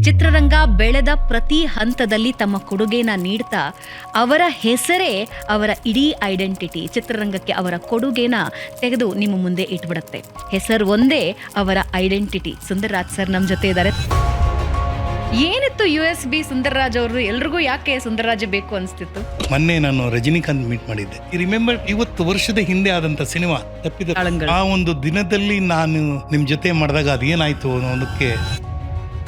ಚಿತ್ರರಂಗ ಬೆಳೆದ ಪ್ರತಿ ಹಂತದಲ್ಲಿ ತಮ್ಮ ಕೊಡುಗೆನ ನೀಡ್ತಾ ಅವರ ಹೆಸರೇ ಅವರ ಇಡೀ ಐಡೆಂಟಿಟಿ. ಚಿತ್ರರಂಗಕ್ಕೆ ಅವರ ಕೊಡುಗೆನ ತೆಗೆದು ನಿಮ್ಮ ಮುಂದೆ ಇಟ್ಬಿಡುತ್ತೆ. ಹೆಸರು ಒಂದೇ ಅವರ ಐಡೆಂಟಿಟಿ. ಸುಂದರ್ರಾಜ್ ಸರ್ ನಮ್ಮ ಜೊತೆ ಇದ್ದಾರೆ. ಏನಿತ್ತು USB ಸುಂದರ್ರಾಜ್ ಅವರು? ಎಲ್ರಿಗೂ ಯಾಕೆ ಸುಂದರ್ರಾಜ್ ಬೇಕು ಅನಿಸ್ತಿತ್ತು? ಮೊನ್ನೆ ನಾನು ರಜನಿಕಾಂತ್ ಮೀಟ್ ಮಾಡಿದ್ದೆ. ರಿಮೆಂಬರ್ 50 ವರ್ಷದ ಹಿಂದೆ ಆದಂತ ಸಿನಿಮಾ ತಪ್ಪಿದ ಆ ಒಂದು ದಿನದಲ್ಲಿ ನಾನು ನಿಮ್ ಜೊತೆ ಮಾಡಿದಾಗ ಅದೇನಾಯ್ತು ಅನ್ನೋದಕ್ಕೆ.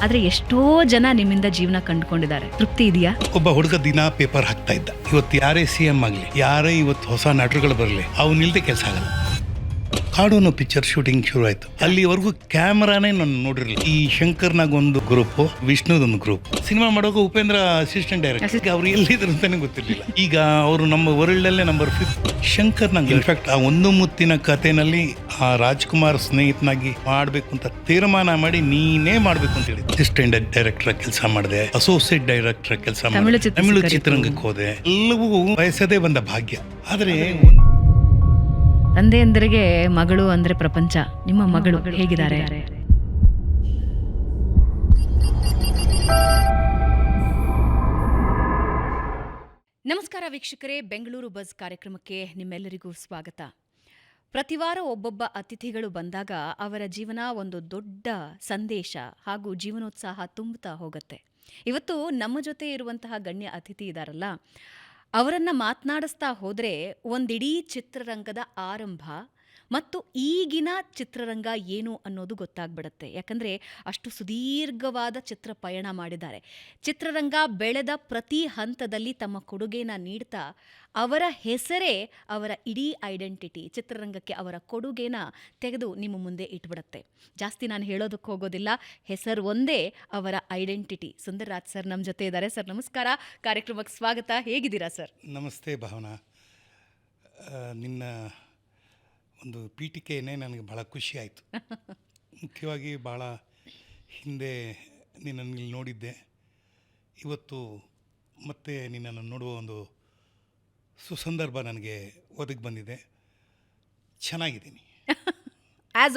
ಆದ್ರೆ ಎಷ್ಟೋ ಜನ ನಿಮ್ಮಿಂದ ಜೀವನ ಕಂಡುಕೊಂಡಿದ್ದಾರೆ. ತೃಪ್ತಿ ಇದೆಯಾ? ಒಬ್ಬ ಹುಡುಗ ದಿನ ಪೇಪರ್ ಹಾಕ್ತಾ ಇದ್ದ. ಇವತ್ತು ಯಾರೇ CM ಆಗ್ಲಿ, ಯಾರೇ ಇವತ್ತು ಹೊಸ ನಟರುಗಳು ಬರಲಿ, ಅವನಿಲ್ದೆ ಕೆಲಸ ಆಗಲ್ಲ. ಕಾಡೋನು ಪಿಕ್ಚರ್ ಶೂಟಿಂಗ್ ಶುರು ಆಯ್ತು. ಅಲ್ಲಿವರೆಗೂ ಕ್ಯಾಮರಾನೇ ನಾನು ನೋಡಿರ್ಲಿಲ್ಲ. ಈ ಶಂಕರ್ನಾಗ ಒಂದು ಗ್ರೂಪ್, ವಿಷ್ಣುದೊಂದು ಗ್ರೂಪ್. ಸಿನಿಮಾ ಮಾಡೋಕೆ ಉಪೇಂದ್ರ ಅಸಿಸ್ಟೆಂಟ್ ಡೈರೆಕ್ಟರ್. ಅವ್ರು ಎಲ್ಲಿದ್ರು ಅಂತಾನೆ ಗೊತ್ತಿರ್ಲಿಲ್ಲ. ಈಗ ಅವರು ನಮ್ಮ ವರ್ಲ್ಡ್ ಅಲ್ಲೇ ನಂಬರ್ 5. ಶಂಕರ್ನಾಗ ಇನ್ಫ್ಯಾಕ್ಟ್ ಆ ಒಂದು ಮುತ್ತಿನ ಕಥೆನಲ್ಲಿ ಆ ರಾಜ್ಕುಮಾರ್ ಸ್ನೇಹಿತನಾಗಿ ಮಾಡ್ಬೇಕು ಅಂತ ತೀರ್ಮಾನ ಮಾಡಿ ನೀನೇ ಮಾಡ್ಬೇಕು ಅಂತ ಹೇಳಿ ಅಸಿಸ್ಟೆಂಟ್ ಡೈರೆಕ್ಟರ್ ಕೆಲಸ ಮಾಡಿದೆ, ಅಸೋಸಿಯೇಟ್ ಡೈರೆಕ್ಟರ್ ಕೆಲಸ ಮಾಡಿದೆ, ತಮಿಳು ಚಿತ್ರರಂಗಕ್ಕೆ ಹೋದೆ. ಎಲ್ಲವೂ ಬಯಸದೇ ಬಂದ ಭಾಗ್ಯ. ಆದ್ರೆ ತಂದೆ ಅಂದ್ರಿಗೆ ಮಗಳು ಅಂದ್ರೆ ಪ್ರಪಂಚ. ನಿಮ್ಮ ಮಗಳು ಹೇಗಿದ್ದಾರೆ? ನಮಸ್ಕಾರ ವೀಕ್ಷಕರೇ, ಬೆಂಗಳೂರು ಬಜ್ ಕಾರ್ಯಕ್ರಮಕ್ಕೆ ನಿಮ್ಮೆಲ್ಲರಿಗೂ ಸ್ವಾಗತ. ಪ್ರತಿವಾರ ಒಬ್ಬೊಬ್ಬ ಅತಿಥಿಗಳು ಬಂದಾಗ ಅವರ ಜೀವನ ಒಂದು ದೊಡ್ಡ ಸಂದೇಶ ಹಾಗೂ ಜೀವನೋತ್ಸಾಹ ತುಂಬುತ್ತಾ ಹೋಗುತ್ತೆ. ಇವತ್ತು ನಮ್ಮ ಜೊತೆ ಇರುವಂತಹ ಗಣ್ಯ ಅತಿಥಿ ಇದಾರಲ್ಲ, ಅವರನ್ನು ಮಾತನಾಡಿಸ್ತಾ ಹೋದರೆ ಒಂದಿಡೀ ಚಿತ್ರರಂಗದ ಆರಂಭ ಮತ್ತು ಈಗಿನ ಚಿತ್ರರಂಗ ಏನು ಅನ್ನೋದು ಗೊತ್ತಾಗ್ಬಿಡುತ್ತೆ. ಯಾಕಂದರೆ ಅಷ್ಟು ಸುದೀರ್ಘವಾದ ಚಿತ್ರ ಪಯಣ ಮಾಡಿದ್ದಾರೆ. ಚಿತ್ರರಂಗ ಬೆಳೆದ ಪ್ರತಿ ಹಂತದಲ್ಲಿ ತಮ್ಮ ಕೊಡುಗೆನ ನೀಡ್ತಾ ಅವರ ಹೆಸರೇ ಅವರ ಇಡೀ ಐಡೆಂಟಿಟಿ. ಚಿತ್ರರಂಗಕ್ಕೆ ಅವರ ಕೊಡುಗೆನ ತೆಗೆದು ನಿಮ್ಮ ಮುಂದೆ ಇಟ್ಬಿಡುತ್ತೆ. ಜಾಸ್ತಿ ನಾನು ಹೇಳೋದಕ್ಕೆ ಹೋಗೋದಿಲ್ಲ. ಹೆಸರು ಒಂದೇ ಅವರ ಐಡೆಂಟಿಟಿ. ಸುಂದರ್ರಾಜ್ ಸರ್ ನಮ್ಮ ಜೊತೆ ಇದ್ದಾರೆ. ಸರ್ ನಮಸ್ಕಾರ, ಕಾರ್ಯಕ್ರಮಕ್ಕೆ ಸ್ವಾಗತ. ಹೇಗಿದ್ದೀರಾ ಸರ್? ನಮಸ್ತೆ ಭಾವನಾ. ನಿನ್ನ ಒಂದು ಪೀಠಿಕೆಯೇ ನನಗೆ ಭಾಳ ಖುಷಿ ಆಯಿತು. ಮುಖ್ಯವಾಗಿ ಭಾಳ ಹಿಂದೆ ನಿನ್ನನ್ನು ಇಲ್ಲಿ ನೋಡಿದ್ದೆ. ಇವತ್ತು ಮತ್ತೆ ನಿನ್ನನ್ನು ನೋಡುವ ಒಂದು ಸುಸಂದರ್ಭ ನನಗೆ ಒದಗಿ ಬಂದಿದೆ. ಚೆನ್ನಾಗಿದ್ದೀನಿ. As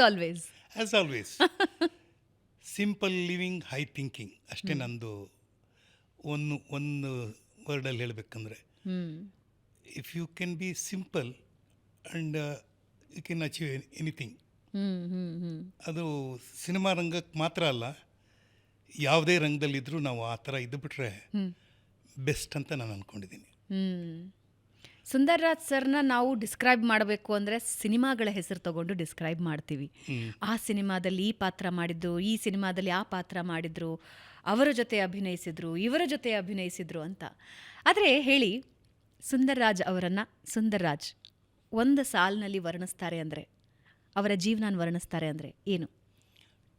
always simple living, high thinking ಅಷ್ಟೇ ನಂದು. ಒಂದು ವರ್ಡಲ್ಲಿ ಹೇಳಬೇಕಂದ್ರೆ, if you can be simple and you can achieve anything. ಅದು ಸಿನಿಮಾ ರಂಗಕ್ಕೆ ಮಾತ್ರ ಅಲ್ಲ, ಯಾವುದೇ ರಂಗದಲ್ಲಿದ್ದರೂ ನಾವು ಆ ಥರ ಇದ್ದುಬಿಟ್ರೆ ಬೆಸ್ಟ್ ಅಂತ ನಾನು ಅಂದ್ಕೊಂಡಿದ್ದೀನಿ. ಸುಂದರ್ರಾಜ್ ಸರ್ನ ನಾವು ಡಿಸ್ಕ್ರೈಬ್ ಮಾಡಬೇಕು ಅಂದರೆ ಸಿನಿಮಾಗಳ ಹೆಸರು ತಗೊಂಡು ಡಿಸ್ಕ್ರೈಬ್ ಮಾಡ್ತೀವಿ. ಆ ಸಿನಿಮಾದಲ್ಲಿ ಈ ಪಾತ್ರ ಮಾಡಿದ್ರು, ಈ ಸಿನಿಮಾದಲ್ಲಿ ಆ ಪಾತ್ರ ಮಾಡಿದ್ರು, ಅವರ ಜೊತೆ ಅಭಿನಯಿಸಿದ್ರು, ಇವರ ಜೊತೆ ಅಭಿನಯಿಸಿದ್ರು ಅಂತ. ಆದರೆ ಹೇಳಿ, ಸುಂದರ್ರಾಜ್ ಅವರನ್ನು ಸುಂದರ್ರಾಜ್ ಒಂದು ಸಾಲಿನಲ್ಲಿ ವರ್ಣಿಸ್ತಾರೆ ಅಂದರೆ, ಅವರ ಜೀವನ ವರ್ಣಿಸ್ತಾರೆ ಅಂದರೆ ಏನು?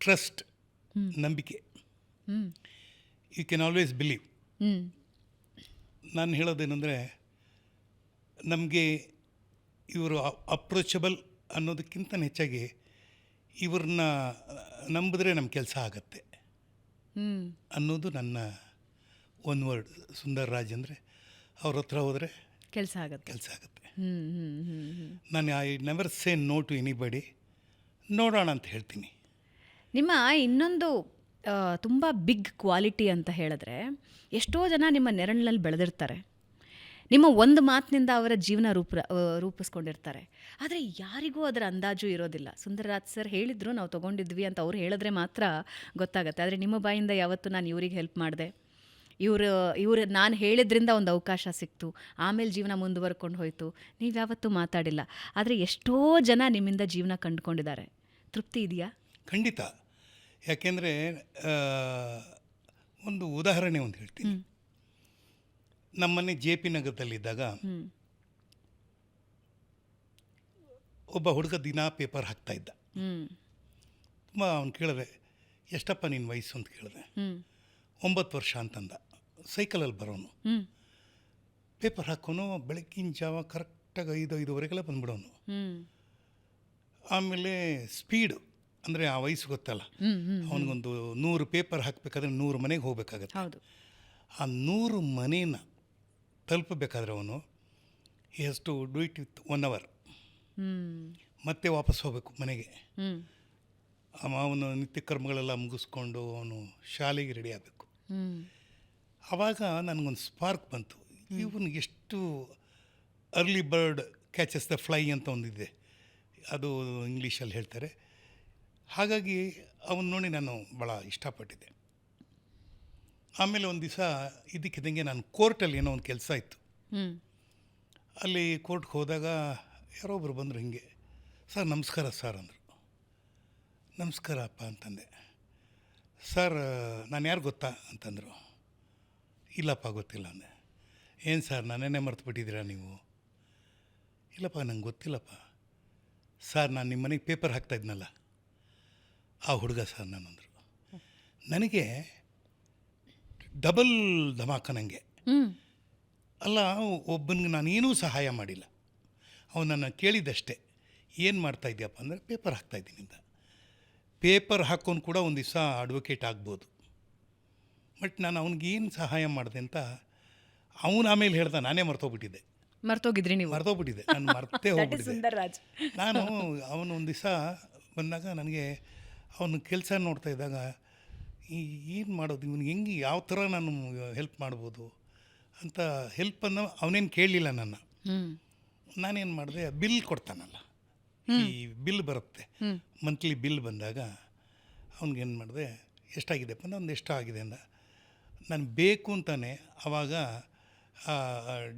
ಟ್ರಸ್ಟ್, ನಂಬಿಕೆ. You can always believe. ನಾನು ಹೇಳೋದೇನೆಂದರೆ, ನಮಗೆ ಇವರು ಅಪ್ರೋಚಬಲ್ ಅನ್ನೋದಕ್ಕಿಂತ ಹೆಚ್ಚಾಗಿ ಇವ್ರನ್ನ ನಂಬಿದ್ರೆ ನಮ್ಮ ಕೆಲಸ ಆಗತ್ತೆ ಅನ್ನೋದು ನನ್ನ ಒಂದು ವರ್ಡ್. ಸುಂದರ್ರಾಜ್ ಅಂದರೆ ಅವ್ರ ಹತ್ರ ಹೋದರೆ ಕೆಲಸ ಆಗುತ್ತೆ. ನಾನು I never say no to anybody. ನೋಡೋಣ ಅಂತ ಹೇಳ್ತೀನಿ. ನಿಮ್ಮ ಇನ್ನೊಂದು ತುಂಬ ಬಿಗ್ ಕ್ವಾಲಿಟಿ ಅಂತ ಹೇಳಿದ್ರೆ, ಎಷ್ಟೋ ಜನ ನಿಮ್ಮ ನೆರಳಿನಲ್ಲಿ ಬೆಳೆದಿರ್ತಾರೆ. ನಿಮ್ಮ ಒಂದು ಮಾತಿನಿಂದ ಅವರ ಜೀವನ ರೂಪಿಸ್ಕೊಂಡಿರ್ತಾರೆ. ಆದರೆ ಯಾರಿಗೂ ಅದರ ಅಂದಾಜು ಇರೋದಿಲ್ಲ. ಸುಂದರ್ರಾಜ್ ಸರ್ ಹೇಳಿದ್ರು, ನಾವು ತೊಗೊಂಡಿದ್ವಿ ಅಂತ ಅವ್ರು ಹೇಳಿದ್ರೆ ಮಾತ್ರ ಗೊತ್ತಾಗುತ್ತೆ. ಆದರೆ ನಿಮ್ಮ ಬಾಯಿಂದ ಯಾವತ್ತು ನಾನು ಇವ್ರಿಗೆ ಹೆಲ್ಪ್ ಮಾಡಿದೆ, ಇವರು ನಾನು ಹೇಳಿದ್ರಿಂದ ಒಂದು ಅವಕಾಶ ಸಿಕ್ತು, ಆಮೇಲೆ ಜೀವನ ಮುಂದುವರ್ಕೊಂಡು ಹೋಯಿತು, ನೀವು ಯಾವತ್ತೂ ಮಾತಾಡಿಲ್ಲ. ಆದರೆ ಎಷ್ಟೋ ಜನ ನಿಮ್ಮಿಂದ ಜೀವನ ಕಂಡುಕೊಂಡಿದ್ದಾರೆ. ತೃಪ್ತಿ ಇದೆಯಾ? ಖಂಡಿತ. ಯಾಕೆಂದರೆ ಒಂದು ಉದಾಹರಣೆ ಒಂದು ಹೇಳ್ತೀನಿ. ನಮ್ಮನೆ JP ನಗರದಲ್ಲಿದ್ದಾಗ ಒಬ್ಬ ಹುಡುಗ ದಿನ ಪೇಪರ್ ಹಾಕ್ತಾ ಇದ್ದ. ತುಂಬ ಅವ್ನು ಕೇಳಿದೆ, ಎಷ್ಟಪ್ಪ ನಿನ್ನ ವಯಸ್ಸು ಅಂತ ಕೇಳಿದೆ. 9 ವರ್ಷ ಅಂತಂದ. ಸೈಕಲಲ್ಲಿ ಬರೋನು, ಪೇಪರ್ ಹಾಕೋನು. ಬೆಳಗ್ಗಿನ ಜಾವ ಕರೆಕ್ಟಾಗಿ 5:05 ಬಂದ್ಬಿಡೋನು. ಆಮೇಲೆ ಸ್ಪೀಡು ಅಂದರೆ ಆ ವಯಸ್ಸು ಗೊತ್ತಲ್ಲ, ಅವನಿಗೊಂದು 100 ಪೇಪರ್ ಹಾಕಬೇಕಾದ್ರೆ 100 ಮನೆಗೆ ಹೋಗ್ಬೇಕಾಗತ್ತೆ. ಆ 100 ಮನೇನ ತಲುಪಬೇಕಾದ್ರೆ ಅವನು he has to do it with 1 hour. ಮತ್ತೆ ವಾಪಸ್ ಹೋಗಬೇಕು ಮನೆಗೆ. ಅವನು ನಿತ್ಯ ಕರ್ಮಗಳೆಲ್ಲ ಮುಗಿಸ್ಕೊಂಡು ಅವನು ಶಾಲೆಗೆ ರೆಡಿ ಆಗಬೇಕು. ಹ್ಮ್. ಆವಾಗ ನನಗೊಂದು ಸ್ಪಾರ್ಕ್ ಬಂತು. ಇವನು ಎಷ್ಟು early bird catches the fly ಅಂತ ಒಂದಿದೆ, ಅದು ಇಂಗ್ಲೀಷಲ್ಲಿ ಹೇಳ್ತಾರೆ. ಹಾಗಾಗಿ ಅವನು ನೋಡಿ ನಾನು ಭಾಳ ಇಷ್ಟಪಟ್ಟಿದ್ದೆ. ಆಮೇಲೆ ಒಂದು ದಿವಸ ಇದಕ್ಕಿದ್ದಂಗೆ ನಾನು ಕೋರ್ಟಲ್ಲಿ ಏನೋ ಒಂದು ಕೆಲಸ ಇತ್ತು. ಹ್ಮ್. ಅಲ್ಲಿ ಕೋರ್ಟ್ಗೆ ಹೋದಾಗ ಯಾರೋ ಒಬ್ಬರು ಬಂದರು, ಹಿಂಗೆ ಸರ್ ನಮಸ್ಕಾರ ಸರ್ ಅಂದರು. ನಮಸ್ಕಾರಪ್ಪ ಅಂತಂದೆ. ಸರ್ ನಾನು ಯಾರು ಗೊತ್ತಾ ಅಂತಂದರು. ಇಲ್ಲಪ್ಪ ಗೊತ್ತಿಲ್ಲ ಅಂದೆ. ಏನು ಸರ್ ನನ್ನೇ ಮರ್ತು ಬಿಟ್ಟಿದ್ದೀರಾ ನೀವು? ಇಲ್ಲಪ್ಪ ನಂಗೆ ಗೊತ್ತಿಲ್ಲಪ್ಪ. ಸರ್ ನಾನು ನಿಮ್ಮ ಮನೆಗೆ ಪೇಪರ್ ಹಾಕ್ತಾಯಿದ್ನಲ್ಲ ಆ ಹುಡುಗ ಸರ್ ನಾನು ಅಂದರು. ನನಗೆ ಡಬಲ್ ಧಮಾಕ. ನನಗೆ ಅಲ್ಲ, ಒಬ್ಬನಿಗೆ ನಾನೇನೂ ಸಹಾಯ ಮಾಡಿಲ್ಲ. ಅವನನ್ನು ಕೇಳಿದ್ದಷ್ಟೇ, ಏನು ಮಾಡ್ತಾಯಿದ್ಯಪ್ಪ ಅಂದರೆ ಪೇಪರ್ ಹಾಕ್ತಾಯಿದ್ದೀನಿ ಅಂತ. ಪೇಪರ್ ಹಾಕ್ಕೊಂಡು ಕೂಡ ಒಂದು ದಿವಸ ಅಡ್ವೊಕೇಟ್ ಆಗ್ಬೋದು. ಬಟ್ ನಾನು ಅವ್ನಿಗೇನು ಸಹಾಯ ಮಾಡಿದೆ ಅಂತ ಅವನು ಆಮೇಲೆ ಹೇಳ್ದ. ನಾನೇ ಮರ್ತೋಗ್ಬಿಟ್ಟಿದ್ದೆ. ಮರ್ತೋಗಿದ್ರಿ ನೀವು? ಮರ್ತೋಗ್ಬಿಟ್ಟಿದ್ದೆ, ನಾನು ಮರ್ತೇ ಹೋಗ್ಬಿಟ್ಟಿದ್ದೆ. ಸುಂದರ್ ರಾಜ್. ನಾನು ಅವನು ಒಂದು ದಿವಸ ಬಂದಾಗ ನನಗೆ ಅವನ ಕೆಲಸ ನೋಡ್ತಾ ಇದ್ದಾಗ ಏನು ಮಾಡೋದು, ಇವನಿಗೆ ಹೆಂಗೆ ಯಾವ ಥರ ನಾನು ಹೆಲ್ಪ್ ಮಾಡ್ಬೋದು ಅಂತ ಹೆಲ್ಪನ್ನು ಅವನೇನು ಕೇಳಲಿಲ್ಲ ನನ್ನ. ನಾನೇನು ಮಾಡಿದೆ, ಬಿಲ್ ಕೊಡ್ತಾನಲ್ಲ, ಈ ಬಿಲ್ ಬರುತ್ತೆ ಮಂತ್ಲಿ ಬಿಲ್ ಬಂದಾಗ ಅವ್ನಿಗೇನು ಮಾಡಿದೆ, ಎಷ್ಟಾಗಿದೆಪ್ಪ ಅಂದ್ರೆ ಒಂದು ಎಷ್ಟು ಆಗಿದೆ ಅಂದ. ನಾನು ಬೇಕು ಅಂತಾನೆ ಆವಾಗ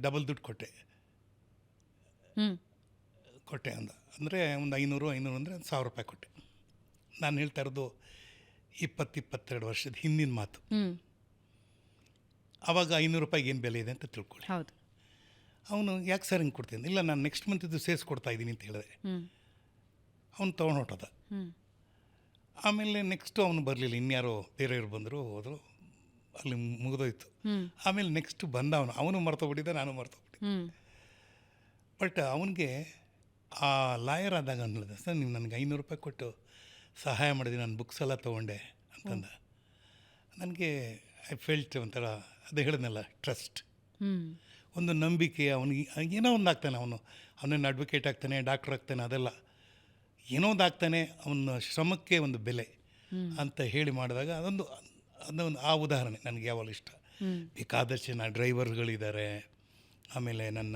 ಡಬಲ್ ದುಡ್ಡು ಕೊಟ್ಟೆ ಅಂದ. ಅಂದರೆ ಒಂದು 500 ಅಂದರೆ 1,000 ರೂಪಾಯಿ ಕೊಟ್ಟೆ. ನಾನು ಹೇಳ್ತಾ ಇರೋದು 22 ವರ್ಷದ ಹಿಂದಿನ ಮಾತು. ಆವಾಗ 500 ರೂಪಾಯಿಗೆ ಏನು ಬೆಲೆ ಇದೆ ಅಂತ ತಿಳ್ಕೊಳ್ಳಿ. ಹೌದು. ಅವನು ಯಾಕೆ ಸರ್ ಹಿಂಗೆ ಕೊಡ್ತೀನಿ, ಇಲ್ಲ ನಾನು ನೆಕ್ಸ್ಟ್ ಮಂತಿದ್ದು ಸೇರಿಸ್ಕೊಡ್ತಾ ಇದ್ದೀನಿ ಅಂತ ಹೇಳಿದೆ. ಅವನು ತೊಗೊಂಡು ಹೊಟ್ಟೋದ. ಆಮೇಲೆ ನೆಕ್ಸ್ಟು ಅವನು ಬರಲಿಲ್ಲ, ಇನ್ಯಾರೋ ಬೇರೆಯವರು ಬಂದರು, ಹೋದರು, ಅಲ್ಲಿ ಮುಗಿದೋಯ್ತು. ಆಮೇಲೆ ನೆಕ್ಸ್ಟ್ ಬಂದ ಅವನು ಮರ್ತೋಗ್ಬಿಟ್ಟಿದ್ದೆ, ನಾನು ಮರ್ತೋಗ್ಬಿಟ್ಟಿದ್ದೆ. ಬಟ್ ಅವನಿಗೆ ಆ ಲಾಯರ್ ಆದಾಗ ಅನ್ನಿಲ್ಲ, ಸರ್ ನೀವು ನನಗೆ 500 ರೂಪಾಯಿ ಕೊಟ್ಟು ಸಹಾಯ ಮಾಡಿದೆ, ನಾನು ಬುಕ್ಸ್ ಎಲ್ಲ ತೊಗೊಂಡೆ ಅಂತಂದ. ನನಗೆ ಐ ಫೆಲ್ಟ್ ಒಂಥರ, ಅದು ಹೇಳಿದ್ನಲ್ಲ, ಟ್ರಸ್ಟ್, ಒಂದು ನಂಬಿಕೆ. ಅವನಿಗೆ ಏನೋ ಒಂದು ಆಗ್ತಾನೆ, ಅವನೇನು ಅಡ್ವೊಕೇಟ್ ಆಗ್ತಾನೆ, ಡಾಕ್ಟ್ರ್ ಆಗ್ತಾನೆ, ಅದೆಲ್ಲ ಏನೋ ಒಂದು ಆಗ್ತಾನೆ, ಅವನ ಶ್ರಮಕ್ಕೆ ಒಂದು ಬೆಲೆ ಅಂತ ಹೇಳಿ ಮಾಡಿದಾಗ ಅದೊಂದು ಆ ಉದಾಹರಣೆ ನನಗೆ ಯಾವಾಗಲೂ ಇಷ್ಟ. ಬೇಕಾದಷ್ಟು ಜನ ಡ್ರೈವರ್ಗಳಿದ್ದಾರೆ. ಆಮೇಲೆ ನನ್ನ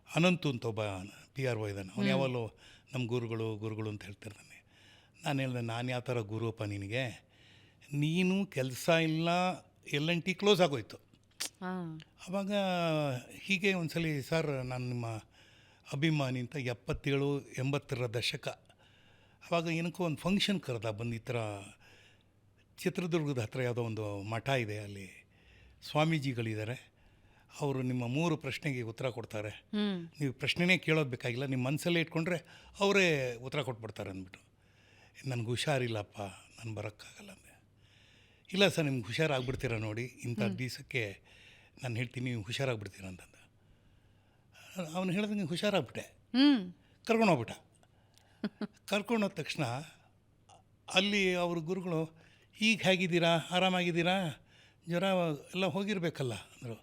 ಅನಂತು ಅಂತ ಒಬ್ಬ PRO ಇದ್ದಾನೆ, ಅವನು ಯಾವಾಗಲೂ ನಮ್ಮ ಗುರುಗಳು ಅಂತ ಹೇಳ್ತಿರ್ತಾನೆ. ನಾನು ಹೇಳಿದೆ, ನಾನು ಯಾವ ಥರ ಗುರುಪ್ಪ ನಿನಗೆ, ನೀನು ಕೆಲಸ ಇಲ್ಲ, LNT ಕ್ಲೋಸ್ ಆಗೋಯ್ತು. ಆವಾಗ ಹೀಗೆ ಒಂದ್ಸಲಿ, ಸರ್ ನಾನು ನಿಮ್ಮ ಅಭಿಮಾನಿ ಅಂತ 77-80ರ ದಶಕ. ಆವಾಗ ಏನಕ್ಕೋ ಒಂದು ಫಂಕ್ಷನ್ ಕರೆದ, ಬಂದು ಈ ಥರ ಚಿತ್ರದುರ್ಗದ ಹತ್ರ ಯಾವುದೋ ಒಂದು ಮಠ ಇದೆ, ಅಲ್ಲಿ ಸ್ವಾಮೀಜಿಗಳಿದ್ದಾರೆ, ಅವರು ನಿಮ್ಮ 3 ಪ್ರಶ್ನೆಗೆ ಉತ್ತರ ಕೊಡ್ತಾರೆ, ನೀವು ಪ್ರಶ್ನೆನೇ ಕೇಳೋದು ಬೇಕಾಗಿಲ್ಲ, ನಿಮ್ಮ ಮನಸ್ಸಲ್ಲೇ ಇಟ್ಕೊಂಡ್ರೆ ಅವರೇ ಉತ್ತರ ಕೊಟ್ಬಿಡ್ತಾರೆ ಅಂದ್ಬಿಟ್ಟು. ನನಗೆ ಹುಷಾರಿಲ್ಲಪ್ಪ, ನಾನು ಬರೋಕ್ಕಾಗಲ್ಲ ಅಂದೆ. ಇಲ್ಲ ಸರ್, ನಿಮ್ಗೆ ಹುಷಾರಾಗ್ಬಿಡ್ತೀರ ನೋಡಿ, ಇಂಥ ದಿವಸಕ್ಕೆ ನಾನು ಹೇಳ್ತೀನಿ, ನೀವು ಹುಷಾರಾಗ್ಬಿಡ್ತೀರ ಅಂತಂದ. ಅವನು ಹೇಳಿದಂಗೆ ಹುಷಾರಾಗ್ಬಿಟ್ಟೆ. ಕರ್ಕೊಂಡೋಗ್ಬಿಟ್ಟ. ಕರ್ಕೊಂಡೋದ ತಕ್ಷಣ ಅಲ್ಲಿ ಅವ್ರ ಗುರುಗಳು, ಈಗ ಹೇಗಿದ್ದೀರಾ, ಆರಾಮಾಗಿದ್ದೀರಾ, ಜ್ವರ ಎಲ್ಲ ಹೋಗಿರ್ಬೇಕಲ್ಲ ಅಂದರು.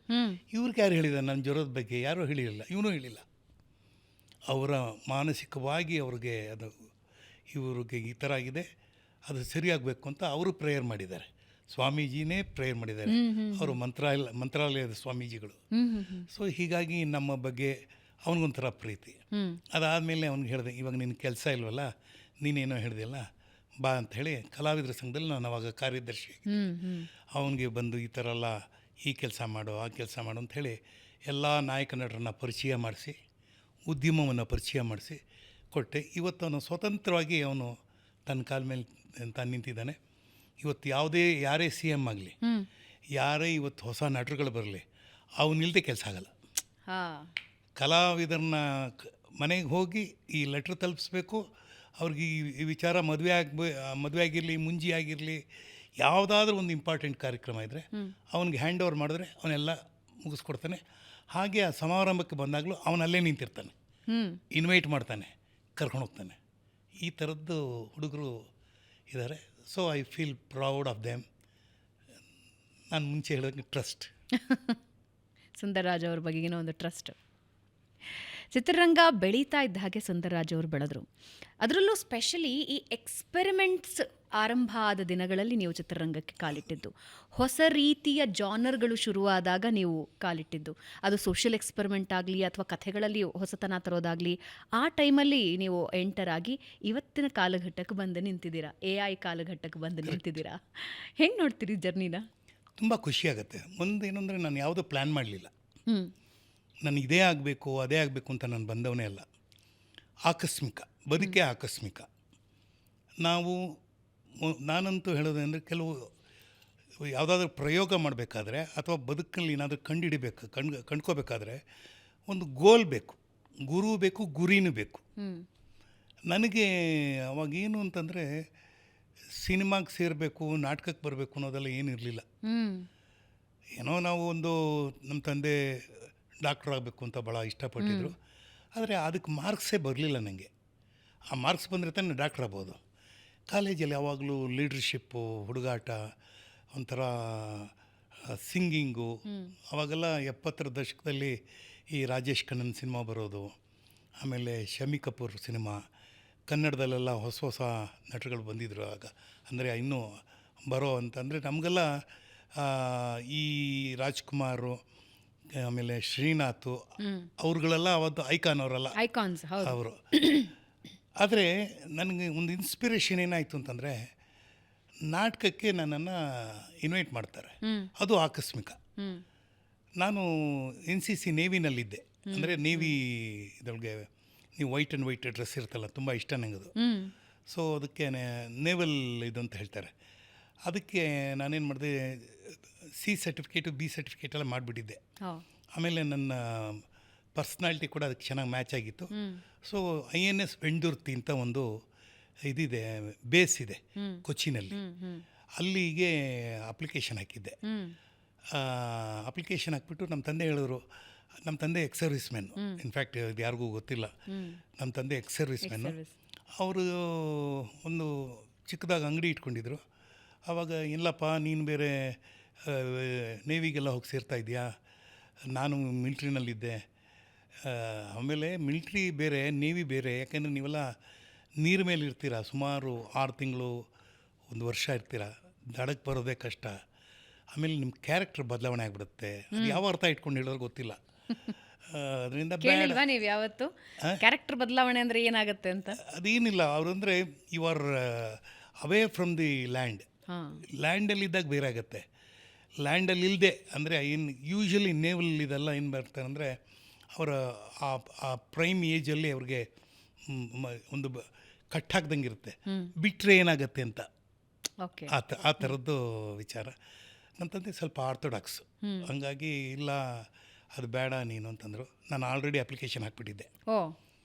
ಇವ್ರಿಗೆ ಯಾರು ಹೇಳಿದ ನನ್ನ ಜ್ವರದ ಬಗ್ಗೆ? ಯಾರೂ ಹೇಳಿರಲಿಲ್ಲ, ಇವನು ಹೇಳಿಲ್ಲ. ಅವರ ಮಾನಸಿಕವಾಗಿ ಅವ್ರಿಗೆ ಅದು, ಇವ್ರಿಗೆ ಈ ಥರ ಆಗಿದೆ, ಅದು ಸರಿಯಾಗಬೇಕು ಅಂತ ಅವರು ಪ್ರೇಯರ್ ಮಾಡಿದ್ದಾರೆ. ಸ್ವಾಮೀಜಿನೇ ಪ್ರೇಯರ್ ಮಾಡಿದ್ದಾರೆ, ಅವರು ಮಂತ್ರಾಲಯದ ಸ್ವಾಮೀಜಿಗಳು. ಸೊ ಹೀಗಾಗಿ ನಮ್ಮ ಬಗ್ಗೆ ಅವನಿಗೊಂಥರ ಪ್ರೀತಿ. ಅದಾದಮೇಲೆ ಅವ್ನಿಗೆ ಹೇಳಿದೆ, ಇವಾಗ ನಿನ್ನ ಕೆಲಸ ಇಲ್ವಲ್ಲ, ನೀನೇನೋ ಹೇಳಿದೆಯಲ್ಲ, ಬಾ ಅಂತ ಹೇಳಿ ಕಲಾವಿದರ ಸಂಘದಲ್ಲಿ ನಾನು ಅವಾಗ ಕಾರ್ಯದರ್ಶಿ. ಅವನಿಗೆ ಬಂದು ಈ ಥರ ಎಲ್ಲ ಈ ಕೆಲಸ ಮಾಡು, ಆ ಕೆಲಸ ಮಾಡು ಅಂಥೇಳಿ ಎಲ್ಲ ನಾಯಕ ನಟರನ್ನು ಪರಿಚಯ ಮಾಡಿಸಿ, ಉದ್ಯಮವನ್ನು ಪರಿಚಯ ಮಾಡಿಸಿ ಕೊಟ್ಟೆ. ಇವತ್ತು ಅವನು ಸ್ವತಂತ್ರವಾಗಿ ಅವನು ತನ್ನ ಕಾಲ ಮೇಲೆ ತಾನು ನಿಂತಿದ್ದಾನೆ. ಇವತ್ತು ಯಾರೇ CM ಆಗಲಿ, ಯಾರೇ ಇವತ್ತು ಹೊಸ ನಟರುಗಳು ಬರಲಿ, ಅವನಿಲ್ಲದೆ ಕೆಲಸ ಆಗಲ್ಲ. ಕಲಾವಿದರನ್ನ ಮನೆಗೆ ಹೋಗಿ ಈ ಲೆಟ್ರ್ ತಲುಪಿಸ್ಬೇಕು, ಅವ್ರಿಗೆ ಈ ವಿಚಾರ ಮದುವೆ ಆಗಿರಲಿ, ಮುಂಜಿ ಆಗಿರಲಿ, ಯಾವುದಾದ್ರೂ ಒಂದು ಇಂಪಾರ್ಟೆಂಟ್ ಕಾರ್ಯಕ್ರಮ ಇದ್ದರೆ ಅವನಿಗೆ ಹ್ಯಾಂಡ್ ಓವರ್ ಮಾಡಿದ್ರೆ ಅವನ್ನೆಲ್ಲ ಮುಗಿಸ್ಕೊಡ್ತಾನೆ. ಹಾಗೆ ಆ ಸಮಾರಂಭಕ್ಕೆ ಬಂದಾಗಲೂ ಅವನಲ್ಲೇ ನಿಂತಿರ್ತಾನೆ, ಇನ್ವೈಟ್ ಮಾಡ್ತಾನೆ, ಕರ್ಕೊಂಡು ಹೋಗ್ತಾನೆ. ಈ ಥರದ್ದು ಹುಡುಗರು ಇದ್ದಾರೆ. So I feel proud of them. ನಾನು ಮುಂಚೆ ಹೇಳಿದಂಗೆ ಟ್ರಸ್ಟ್. ಸುಂದರ್ ರಾಜ್ ಅವ್ರ ಬಗೆಗಿನ ಒಂದು ಟ್ರಸ್ಟ್. ಚಿತ್ರರಂಗ ಬೆಳೀತಾ ಇದ್ದ ಹಾಗೆ ಸುಂದರ್ರಾಜ್ ಅವರು ಬೆಳೆದ್ರು. ಅದರಲ್ಲೂ ಸ್ಪೆಷಲಿ ಈ ಎಕ್ಸ್ಪೆರಿಮೆಂಟ್ಸ್ ಆರಂಭ ಆದ ದಿನಗಳಲ್ಲಿ ನೀವು ಚಿತ್ರರಂಗಕ್ಕೆ ಕಾಲಿಟ್ಟಿದ್ದು, ಹೊಸ ರೀತಿಯ ಜಾನರ್ಗಳು ಶುರುವಾದಾಗ ನೀವು ಕಾಲಿಟ್ಟಿದ್ದು, ಅದು ಸೋಷಿಯಲ್ ಎಕ್ಸ್ಪೆರಿಮೆಂಟ್ ಆಗಲಿ ಅಥವಾ ಕಥೆಗಳಲ್ಲಿ ಹೊಸತನ ತರೋದಾಗಲಿ, ಆ ಟೈಮಲ್ಲಿ ನೀವು ಎಂಟರ್ ಆಗಿ ಇವತ್ತಿನ ಕಾಲಘಟ್ಟಕ್ಕೆ ಬಂದು ನಿಂತಿದ್ದೀರಾ, AI ಕಾಲಘಟ್ಟಕ್ಕೆ ಬಂದು ನಿಂತಿದ್ದೀರಾ. ಹೆಂಗೆ ನೋಡ್ತೀರಿ ಜರ್ನಿನ? ತುಂಬ ಖುಷಿಯಾಗುತ್ತೆ. ಒಂದೇನು ಅಂದರೆ ನಾನು ಯಾವುದೂ ಪ್ಲ್ಯಾನ್ ಮಾಡಲಿಲ್ಲ. ಹ್ಞೂ ನಾನು ಇದೇ ಆಗಬೇಕು ಅದೇ ಆಗಬೇಕು ಅಂತ ನಾನು ಬಂದವನೇ ಅಲ್ಲ. ಆಕಸ್ಮಿಕ ಬದುಕೇ ಆಕಸ್ಮಿಕ. ನಾನಂತೂ ಹೇಳೋದಂದರೆ, ಕೆಲವು ಯಾವುದಾದ್ರೂ ಪ್ರಯೋಗ ಮಾಡಬೇಕಾದ್ರೆ ಅಥವಾ ಬದುಕಲ್ಲಿ ಏನಾದರೂ ಕಂಡ್ಕೋಬೇಕಾದ್ರೆ ಒಂದು ಗೋಲ್ ಬೇಕು, ಗುರು ಬೇಕು, ಗುರಿನೂ ಬೇಕು. ನನಗೆ ಅವಾಗೇನು ಅಂತಂದರೆ ಸಿನಿಮಾಗೆ ಸೇರಬೇಕು, ನಾಟಕಕ್ಕೆ ಬರಬೇಕು ಅನ್ನೋದೆಲ್ಲ ಏನಿರಲಿಲ್ಲ. ಏನೋ ನಾವು ನಮ್ಮ ತಂದೆ ಡಾಕ್ಟ್ರ್ ಆಗಬೇಕು ಅಂತ ಭಾಳ ಇಷ್ಟಪಟ್ಟಿದ್ರು. ಆದರೆ ಅದಕ್ಕೆ ಮಾರ್ಕ್ಸೇ ಬರಲಿಲ್ಲ ನನಗೆ. ಆ ಮಾರ್ಕ್ಸ್ ಬಂದರೆ ತಾನೇ ಡಾಕ್ಟ್ರ್ ಆಗ್ಬೋದು. ಕಾಲೇಜಲ್ಲಿ ಯಾವಾಗಲೂ ಲೀಡ್ರ್ಶಿಪ್ಪು, ಹುಡುಗಾಟ, ಒಂಥರ ಸಿಂಗಿಂಗು. ಅವಾಗೆಲ್ಲ 70ರ ದಶಕದಲ್ಲಿ ಈ ರಾಜೇಶ್ ಖನ್ನನ್ ಸಿನಿಮಾ ಬರೋದು, ಆಮೇಲೆ ಶಮಿ ಕಪೂರ್ ಸಿನಿಮಾ, ಕನ್ನಡದಲ್ಲೆಲ್ಲ ಹೊಸ ಹೊಸ ನಟರುಗಳು ಬಂದಿದ್ದರು ಆಗ. ಅಂದರೆ ಇನ್ನೂ ಬರೋ ಅಂತಂದರೆ ನಮಗೆಲ್ಲ ಈ ರಾಜ್ಕುಮಾರು, ಆಮೇಲೆ ಶ್ರೀನಾಥ್ ಅವ್ರುಗಳೆಲ್ಲ ಅವತ್ತು ಐಕಾನ್ಸ್ ಅವರು. ಆದರೆ ನನಗೆ ಒಂದು ಇನ್ಸ್ಪಿರೇಷನ್ ಏನಾಯಿತು ಅಂತಂದರೆ, ನಾಟಕಕ್ಕೆ ನನ್ನನ್ನು ಇನ್ವೈಟ್ ಮಾಡ್ತಾರೆ. ಅದು ಆಕಸ್ಮಿಕ. ನಾನು NCC ನೇವಿನಲ್ಲಿದ್ದೆ. ಅಂದರೆ ನೇವಿ ಇದೊಳಗೆ ನೀವು ವೈಟ್ ಆ್ಯಂಡ್ ವೈಟ್ ಡ್ರೆಸ್ ಇರ್ತಲ್ಲ, ತುಂಬ ಇಷ್ಟ ನನಗದು. ಸೊ ಅದಕ್ಕೆ ನೇವಲ್ ಇದು ಅಂತ ಹೇಳ್ತಾರೆ. ಅದಕ್ಕೆ ನಾನೇನು ಮಾಡಿದೆ, C ಸರ್ಟಿಫಿಕೇಟು B ಸರ್ಟಿಫಿಕೇಟ್ ಎಲ್ಲ ಮಾಡಿಬಿಟ್ಟಿದ್ದೆ. ಆಮೇಲೆ ನನ್ನ ಪರ್ಸ್ನಾಲಿಟಿ ಕೂಡ ಅದಕ್ಕೆ ಚೆನ್ನಾಗಿ ಮ್ಯಾಚ್ ಆಗಿತ್ತು. ಸೊ INS ವೆಂಡುರ್ತಿ ಅಂತ ಒಂದು ಇದಿದೆ, ಬೇಸ್ ಇದೆ ಕೊಚ್ಚಿನಲ್ಲಿ. ಅಲ್ಲಿಗೆ ಅಪ್ಲಿಕೇಶನ್ ಹಾಕಿದ್ದೆ. ಅಪ್ಲಿಕೇಶನ್ ಹಾಕ್ಬಿಟ್ಟು ನಮ್ಮ ತಂದೆ ಹೇಳಿದ್ರು, ನಮ್ಮ ತಂದೆ ಎಕ್ಸ್ ಸರ್ವಿಸ್ ಮ್ಯಾನು. ಇನ್ಫ್ಯಾಕ್ಟ್ ಇದು ಯಾರಿಗೂ ಗೊತ್ತಿಲ್ಲ, ನಮ್ಮ ತಂದೆ ಎಕ್ಸ್ ಸರ್ವಿಸ್ ಮ್ಯಾನು. ಅವರು ಒಂದು ಚಿಕ್ಕದಾಗಿ ಅಂಗಡಿ ಇಟ್ಕೊಂಡಿದ್ರು. ಆವಾಗ ಇಲ್ಲಪ್ಪ, ನೀನು ಬೇರೆ ನೇವಿಗೆಲ್ಲ ಹೋಗಿ ಸೇರ್ತಾ ಇದೆಯಾ, ನಾನು ಮಿಲ್ಟ್ರಿನಲ್ಲಿದ್ದೆ. ಆಮೇಲೆ ಮಿಲ್ಟ್ರಿ ಬೇರೆ, ನೇವಿ ಬೇರೆ. ಯಾಕೆಂದರೆ ನೀವೆಲ್ಲ ನೀರ ಮೇಲೆ ಇರ್ತೀರ, ಸುಮಾರು 6 ತಿಂಗಳು 1 ವರ್ಷ ಇರ್ತೀರ, ದಡಕ್ಕೆ ಬರೋದೇ ಕಷ್ಟ. ಆಮೇಲೆ ನಿಮ್ಮ ಕ್ಯಾರೆಕ್ಟರ್ ಬದಲಾವಣೆ ಆಗಿಬಿಡುತ್ತೆ. ಅದು ಯಾವ ಅರ್ಥ ಇಟ್ಕೊಂಡು ಹೇಳೋರು ಗೊತ್ತಿಲ್ಲ. ಅದರಿಂದ ಕೇಳಿಲ್ವಾ ನೀವು ಯಾವತ್ತು ಕ್ಯಾರೆಕ್ಟರ್ ಬದಲಾವಣೆ ಅಂದರೆ ಏನಾಗುತ್ತೆ ಅಂತ? ಅದೇನಿಲ್ಲ, ಅವರು ಅಂದರೆ you are away from the ಲ್ಯಾಂಡಲ್ಲಿದ್ದಾಗ ಬೇರೆ ಆಗುತ್ತೆ. ಲ್ಯಾಂಡಲ್ಲಿ ಇಲ್ಲದೆ ಅಂದರೆ ಯೂಶ್ವಲಿ ನೇವಲ್ ಇದೆಲ್ಲ ಏನು ಬರ್ತಾರೆ ಅಂದರೆ, ಅವರ ಆ ಪ್ರೈಮ್ ಏಜಲ್ಲಿ ಅವ್ರಿಗೆ ಒಂದು ಕಟ್ಟಾಕ್ದಂಗೆ ಇರುತ್ತೆ. ಬಿಟ್ಟರೆ ಏನಾಗುತ್ತೆ ಅಂತ ಆ ಥರದ್ದು ವಿಚಾರ. ನನ್ನ ತಂದೆ ಸ್ವಲ್ಪ ಆರ್ಥೋಡಾಕ್ಸ್, ಹಂಗಾಗಿ ಇಲ್ಲ ಅದು ಬೇಡ ನೀನು ಅಂತಂದರು. ನಾನು ಆಲ್ರೆಡಿ ಅಪ್ಲಿಕೇಶನ್ ಹಾಕ್ಬಿಟ್ಟಿದ್ದೆ.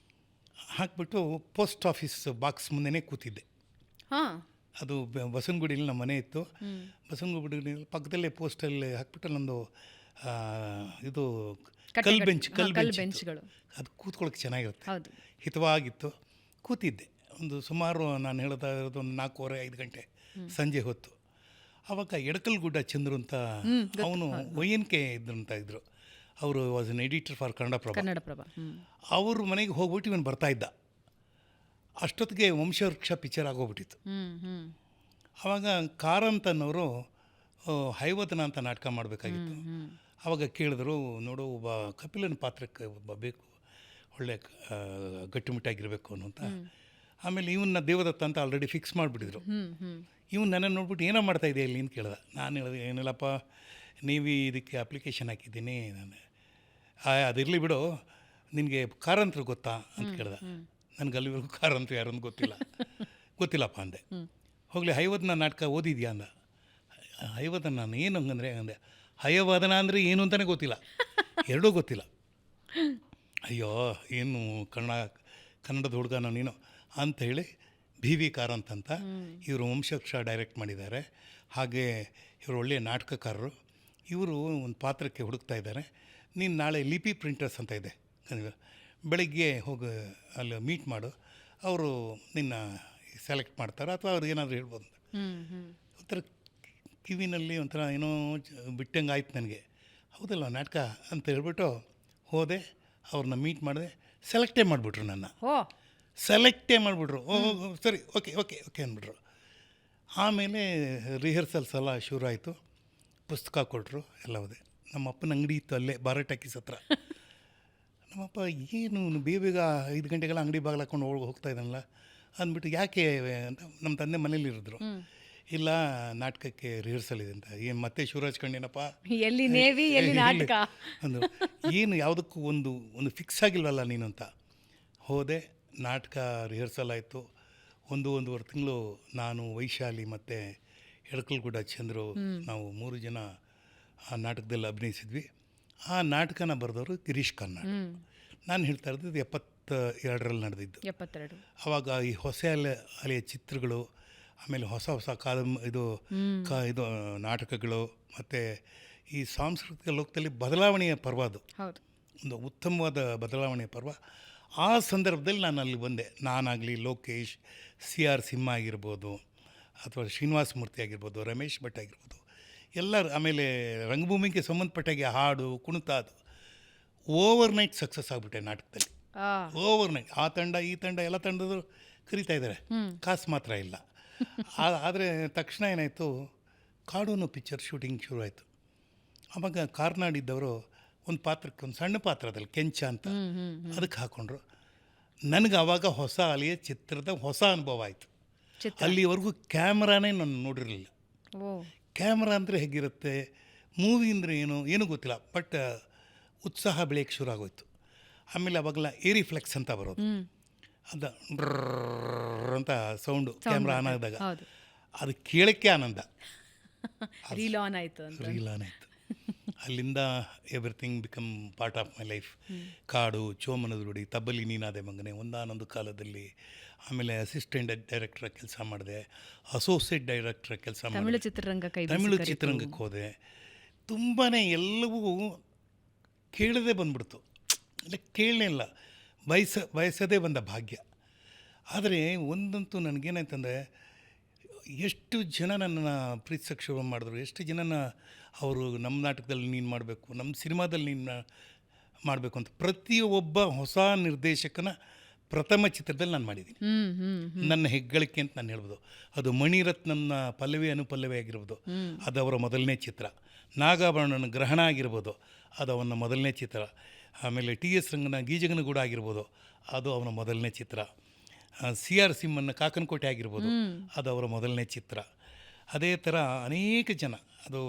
ಹಾಕ್ಬಿಟ್ಟು ಪೋಸ್ಟ್ ಆಫೀಸ್ ಬಾಕ್ಸ್ ಮುಂದೆನೇ ಕೂತಿದ್ದೆ. ಅದು ಬಸವನಗುಡಿಯಲ್ಲಿ ನಮ್ಮ ಮನೆ ಇತ್ತು. ಬಸವನಗುಡಿ ಪಕ್ಕದಲ್ಲೇ ಪೋಸ್ಟಲ್ಲಿ ಹಾಕ್ಬಿಟ್ಟು ನಮ್ಮದು ಇದು ಕಲ್ ಬೆಂಚ್ಗಳು, ಅದು ಕೂತ್ಕೊಳ್ಳೋಕೆ ಚೆನ್ನಾಗಿರುತ್ತೆ, ಹಿತವಾಗಿತ್ತು. ಕೂತಿದ್ದೆ. ಒಂದು ಸುಮಾರು ನಾನು ಹೇಳ್ತಾ ಇರೋದು ಒಂದು 4:30-5 ಗಂಟೆ ಸಂಜೆ ಹೊತ್ತು. ಆವಾಗ ಎಡಕಲ್ಗುಡ್ಡ ಚಂದ್ರು ಅಂತ ಅವನು ONK ಇದ್ರು. ಅವರು was an editor for Kannadaprabha. ಅವ್ರ ಮನೆಗೆ ಹೋಗ್ಬಿಟ್ಟು ಇವನು ಬರ್ತಾಯಿದ್ದ. ಅಷ್ಟೊತ್ತಿಗೆ ವಂಶವೃಕ್ಷ ಪಿಕ್ಚರ್ ಆಗೋಗ್ಬಿಟ್ಟಿತ್ತು. ಆವಾಗ ಕಾರಂತನವರು ಹೈವದನ ಅಂತ ನಾಟಕ ಮಾಡಬೇಕಾಗಿತ್ತು. ಆವಾಗ ಕೇಳಿದ್ರು, ನೋಡು ಒಬ್ಬ ಕಪಿಲನ ಪಾತ್ರಕ್ಕೆ ಒಬ್ಬ ಬೇಕು, ಒಳ್ಳೆ ಗಟ್ಟಿಮುಟ್ಟಾಗಿರಬೇಕು ಅನ್ನೋಂತ. ಆಮೇಲೆ ಇವನ್ನ ದೇವದತ್ತ ಅಂತ ಆಲ್ರೆಡಿ ಫಿಕ್ಸ್ ಮಾಡಿಬಿಟ್ಟಿದ್ರು. ಇವನು ನನ್ನನ್ನು ನೋಡ್ಬಿಟ್ಟು ಏನೋ ಮಾಡ್ತಾ ಇದೆ ಇಲ್ಲಿ ಅಂತ ಕೇಳ್ದೆ. ನಾನು ಹೇಳಿದೆ, ಏನಿಲ್ಲಪ್ಪ, ನೀವು ಇದಕ್ಕೆ ಅಪ್ಲಿಕೇಶನ್ ಹಾಕಿದ್ದೀನಿ ನಾನು. ಅದಿರಲಿ ಬಿಡು, ನಿನಗೆ ಕಾರಂತರು ಗೊತ್ತಾ ಅಂತ ಕೇಳ್ದೆ. ನನಗೆ ಅಲ್ಲಿವರೆಗೂ ಕಾರಂತರು ಯಾರೊಂದು ಗೊತ್ತಿಲ್ಲಪ್ಪ ಅಂದೆ. ಹೋಗಲಿ, ಹಯವದನ ನಾಟಕ ಓದಿದ್ಯಾ ಅಂದ. ಹಯವದನ ನಾನು ಏನು ಹಂಗಂದರೆ ಅಂದೆ. ಹಯವದನ ಅಂದರೆ ಏನು ಅಂತಲೇ ಗೊತ್ತಿಲ್ಲ, ಎರಡೂ ಗೊತ್ತಿಲ್ಲ. ಅಯ್ಯೋ, ಏನು ಕನ್ನಡದ ಹುಡುಗ ನೀನು ಅಂತ ಹೇಳಿ BV ಕಾರಂತ್ ಅಂತ ಇವರು ವಂಶವೃಕ್ಷ ಡೈರೆಕ್ಟ್ ಮಾಡಿದ್ದಾರೆ. ಹಾಗೆ ಇವರು ಒಳ್ಳೆಯ ನಾಟಕಕಾರರು. ಇವರು ಒಂದು ಪಾತ್ರಕ್ಕೆ ಹುಡುಕ್ತಾ ಇದ್ದಾರೆ. ನೀನು ನಾಳೆ ಲಿಪಿ ಪ್ರಿಂಟರ್ಸ್ ಅಂತ ಇದೆ, ಬೆಳಗ್ಗೆ ಹೋಗಿ ಅಲ್ಲಿ ಮೀಟ್ ಮಾಡು, ಅವರು ನಿನ್ನ ಸೆಲೆಕ್ಟ್ ಮಾಡ್ತಾರೆ ಅಥವಾ ಅವ್ರು ಏನಾದರೂ ಹೇಳ್ಬೋದು ಅಂತ. ಒಂಥರ ಕಿವಿನಲ್ಲಿ ಒಂಥರ ಏನೋ ಬಿಟ್ಟಂಗೆ ಆಯ್ತು ನನಗೆ. ಹೌದಲ್ಲ ನಾಟಕ ಅಂತ ಹೇಳ್ಬಿಟ್ಟು ಹೋದೆ, ಅವ್ರನ್ನ ಮೀಟ್ ಮಾಡಿದೆ. ಸೆಲೆಕ್ಟೇ ಮಾಡಿಬಿಟ್ರು ನನ್ನ. ಓ ಸೆಲೆಕ್ಟೇ ಮಾಡಿಬಿಟ್ರು. ಸರಿ, ಓಕೆ ಓಕೆ ಓಕೆ ಅಂದ್ಬಿಟ್ರು. ಆಮೇಲೆ ರಿಹರ್ಸಲ್ಸ್ ಎಲ್ಲ ಶುರು ಆಯಿತು. ಪುಸ್ತಕ ಕೊಟ್ಟರು, ಎಲ್ಲ ಹೋದೆ. ನಮ್ಮ ಅಪ್ಪನ ಅಂಗಡಿ ಇತ್ತು ಅಲ್ಲೇ, ಬಾರ ಟಾಕೀಸ್ ಹತ್ರ. ನಮ್ಮಪ್ಪ ಏನು ಬೇಗ 5 ಗಂಟೆಗೆಲ್ಲ ಅಂಗಡಿ ಬಾಗಿಲು ಹಾಕೊಂಡು ಹೋಗ್ತಾ ಇದ್ದಾನಲ್ಲ ಅಂದ್ಬಿಟ್ಟು, ಯಾಕೆ ಅಂತ ನಮ್ಮ ತಂದೆ ಮನೇಲಿ ಇರಿದ್ರು. ಇಲ್ಲ, ನಾಟಕಕ್ಕೆ ರಿಹರ್ಸಲ್ ಇದೆ ಅಂತ. ಏನು ಮತ್ತೆ ಶುರು ಹಚ್ಕೊಂಡೇನಪ್ಪ, ಎಲ್ಲಿ ನೇವಿ ಎಲ್ಲಿ ನಾಟಕ ಅಂದರು. ಏನು ಯಾವುದಕ್ಕೂ ಒಂದು ಫಿಕ್ಸ್ ಆಗಿಲ್ವಲ್ಲ ನೀನು ಅಂತ. ಹೋದೆ, ನಾಟಕ ರಿಹರ್ಸಲ್ ಆಯಿತು. 1.5 ತಿಂಗಳು ನಾನು, ವೈಶಾಲಿ ಮತ್ತು ಎಳಕಲ್ಗೂಡ ಚಂದ್ರು, ನಾವು 3 ಜನ ಆ ನಾಟಕದಲ್ಲಿ ಅಭಿನಯಿಸಿದ್ವಿ. ಆ ನಾಟಕನ ಬರೆದವರು ಗಿರೀಶ್ ಕಾರ್ನಾಡ್. ನಾನು ಹೇಳ್ತಾ ಇರೋದು 72ರಲ್ಲಿ ನಡೆದಿದ್ದು. 72. ಆವಾಗ ಈ ಹೊಸ ಅಲೆಯ ಚಿತ್ರಗಳು, ಆಮೇಲೆ ಹೊಸ ಇದು ನಾಟಕಗಳು, ಮತ್ತು ಈ ಸಾಂಸ್ಕೃತಿಕ ಲೋಕದಲ್ಲಿ ಬದಲಾವಣೆಯ ಪರ್ವ. ಅದು ಹೌದು, ಒಂದು ಉತ್ತಮವಾದ ಬದಲಾವಣೆಯ ಪರ್ವ. ಆ ಸಂದರ್ಭದಲ್ಲಿ ನಾನು ಅಲ್ಲಿ ಬಂದೆ. ನಾನಾಗಲಿ, ಲೋಕೇಶ್, CR ಸಿಂಹ ಆಗಿರ್ಬೋದು, ಅಥವಾ ಶ್ರೀನಿವಾಸ ಮೂರ್ತಿ ಆಗಿರ್ಬೋದು, ರಮೇಶ್ ಭಟ್ ಆಗಿರ್ಬೋದು, ಎಲ್ಲರೂ. ಆಮೇಲೆ ರಂಗಭೂಮಿಗೆ ಸಂಬಂಧಪಟ್ಟಾಗೆ ಹಾಡು, ಕುಣಿತ, ಅದು ಓವರ್ನೈಟ್ ಸಕ್ಸಸ್ ಆಗಿಬಿಟ್ಟೆ ನಾಟಕದಲ್ಲಿ. ಓವರ್ನೈಟ್ ಆ ತಂಡ ಈ ತಂಡ ಎಲ್ಲ ತಂಡದವರು ಕರೀತಾ ಇದ್ದಾರೆ, ಕಾಸು ಮಾತ್ರ ಇಲ್ಲ. ಆದರೆ ತಕ್ಷಣ ಏನಾಯಿತು, ಕಾಡೂನು ಪಿಕ್ಚರ್ ಶೂಟಿಂಗ್ ಶುರು ಆಯಿತು. ಆವಾಗ ಕಾರ್ನಾಡಿದ್ದವರು ಒಂದು ಪಾತ್ರಕ್ಕೆ, ಒಂದು ಸಣ್ಣ ಪಾತ್ರದಲ್ಲಿ ಕೆಂಚ ಅಂತ, ಅದಕ್ಕೆ ಹಾಕ್ಕೊಂಡ್ರು. ನನಗೆ ಆವಾಗ ಹೊಸ ಅಲೆಯ ಚಿತ್ರದ ಹೊಸ ಅನುಭವ ಆಯಿತು. ಅಲ್ಲಿವರೆಗೂ ಕ್ಯಾಮ್ರಾನೇ ನಾನು ನೋಡಿರಲಿಲ್ಲ. ಕ್ಯಾಮ್ರಾ ಅಂದರೆ ಹೇಗಿರುತ್ತೆ, ಮೂವಿ ಅಂದರೆ ಏನೂ ಗೊತ್ತಿಲ್ಲ. ಬಟ್ ಉತ್ಸಾಹ ಬೆಳೆಯೋಕ್ಕೆ ಶುರು ಆಗೋಯ್ತು. ಆಮೇಲೆ ಅವಾಗೆಲ್ಲ ಏರಿಫ್ಲೆಕ್ಸ್ ಅಂತ ಬರೋದು, ಅದು ಅಂತ ಸೌಂಡು ಕ್ಯಾಮ್ರಾ ಆನ್ ಆದಾಗ ಅದು ಕೇಳೋಕ್ಕೆ ಆನಂದ. ರೀಲ್ ಆನ್ ಆಯಿತು. ಅಲ್ಲಿಂದ everything become part of my life. ಕಾಡು, ಚೋಮನದ ರುಡಿ, ತಬ್ಬಲಿ ನೀನಾದೆ ಮಗನೆ, ಒಂದಾನೊಂದು ಕಾಲದಲ್ಲಿ. ಆಮೇಲೆ ಅಸಿಸ್ಟೆಂಟ್ ಡೈರೆಕ್ಟರ್ ಕೆಲಸ ಮಾಡಿದೆ, ಅಸೋಸಿಯೇಟ್ ಡೈರೆಕ್ಟರ್ ಕೆಲಸ ಮಾಡಿದೆ, ತಮಿಳು ಚಿತ್ರರಂಗಕ್ಕೆ ಹೋದೆ. ತುಂಬಾ ಎಲ್ಲವೂ ಕೇಳದೆ ಬಂದ್ಬಿಡ್ತು, ಇಲ್ಲ ಕೇಳಲೇ ಇಲ್ಲ, ಬಯಸದೇ ಬಂದ ಭಾಗ್ಯ. ಆದರೆ ಒಂದಂತೂ ನನಗೇನಾಯ್ತಂದರೆ, ಎಷ್ಟು ಜನ ನನ್ನನ್ನು ಪ್ರೀತಿಸೋಕ್ಕೆ ಶುರು ಮಾಡಿದ್ರು, ಎಷ್ಟು ಜನನ ಅವರು ನಮ್ಮ ನಾಟಕದಲ್ಲಿ ನೀನು ಮಾಡಬೇಕು, ನಮ್ಮ ಸಿನಿಮಾದಲ್ಲಿ ನೀನು ಮಾಡಬೇಕು ಅಂತ. ಪ್ರತಿಯೊಬ್ಬ ಹೊಸ ನಿರ್ದೇಶಕನ ಪ್ರಥಮ ಚಿತ್ರದಲ್ಲಿ ನಾನು ಮಾಡಿದ್ದೀನಿ. ನನ್ನ ಹೆಗ್ಗಳಿಕೆ ಅಂತ ನಾನು ಹೇಳ್ಬೋದು. ಅದು ಮಣಿರತ್ನಂನ ಪಲ್ಲವಿ ಅನುಪಲ್ಲವಿ ಆಗಿರ್ಬೋದು, ಅದು ಅವರ ಮೊದಲನೇ ಚಿತ್ರ. ನಾಗಾಭರಣನ ಗ್ರಹಣ ಆಗಿರ್ಬೋದು, ಅದು ಅವನ ಮೊದಲನೇ ಚಿತ್ರ. ಆಮೇಲೆ TS ರಂಗನ ಗೀಜಗನಗೂಡ ಆಗಿರ್ಬೋದು, ಅದು ಅವನ ಮೊದಲನೇ ಚಿತ್ರ. CR ಸಿಂಹನ ಕಾಕನಕೋಟೆ ಆಗಿರ್ಬೋದು, ಅದು ಅವರ ಮೊದಲನೇ ಚಿತ್ರ. ಅದೇ ಥರ ಅನೇಕ ಜನ, ಅದು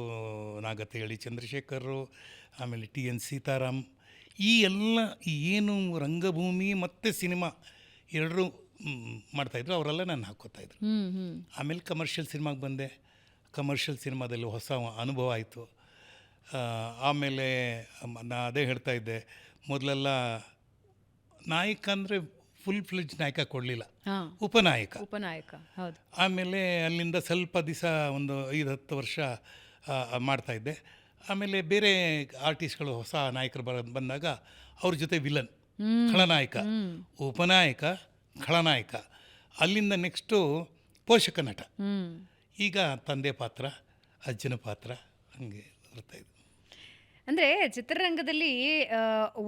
ನಾಗತಿಹಳ್ಳಿ ಚಂದ್ರಶೇಖರರು, ಆಮೇಲೆ TN ಸೀತಾರಾಮ್, ಈ ಎಲ್ಲ ಏನು ರಂಗಭೂಮಿ ಮತ್ತು ಸಿನಿಮಾ ಎರಡರೂ ಮಾಡ್ತಾಯಿದ್ರು, ಅವರೆಲ್ಲ ನಾನು ಹಾಕ್ಕೋತಾಯಿದ್ರು. ಆಮೇಲೆ ಕಮರ್ಷಿಯಲ್ ಸಿನಿಮಾಗೆ ಬಂದೆ. ಕಮರ್ಷಿಯಲ್ ಸಿನಿಮಾದಲ್ಲಿ ಹೊಸ ಅನುಭವ ಆಯಿತು. ಆಮೇಲೆ ಅದೇ ಹೇಳ್ತಾ ಇದ್ದೆ, ಮೊದಲೆಲ್ಲ ನಾಯಕ ಅಂದರೆ ಫುಲ್ ಫ್ಲೆಜ್ ನಾಯಕ ಕೊಡಲಿಲ್ಲ, ಉಪನಾಯಕ. ಹೌದು. ಆಮೇಲೆ ಅಲ್ಲಿಂದ ಸ್ವಲ್ಪ ದಿವಸ ಒಂದು 5-10 ವರ್ಷ ಮಾಡ್ತಾಯಿದ್ದೆ. ಆಮೇಲೆ ಬೇರೆ ಆರ್ಟಿಸ್ಟ್ಗಳು ಹೊಸ ನಾಯಕರು ಬಂದಾಗ ಅವ್ರ ಜೊತೆ ವಿಲನ್, ಖಳನಾಯಕ, ಉಪನಾಯಕ, ಖಳನಾಯಕ. ಅಲ್ಲಿಂದ ನೆಕ್ಸ್ಟು ಪೋಷಕ ನಟ. ಈಗ ತಂದೆ ಪಾತ್ರ, ಅಜ್ಜನ ಪಾತ್ರ, ಹಂಗೆ ಬರ್ತಾಯಿದ್ದೆ. ಅಂದರೆ ಚಿತ್ರರಂಗದಲ್ಲಿ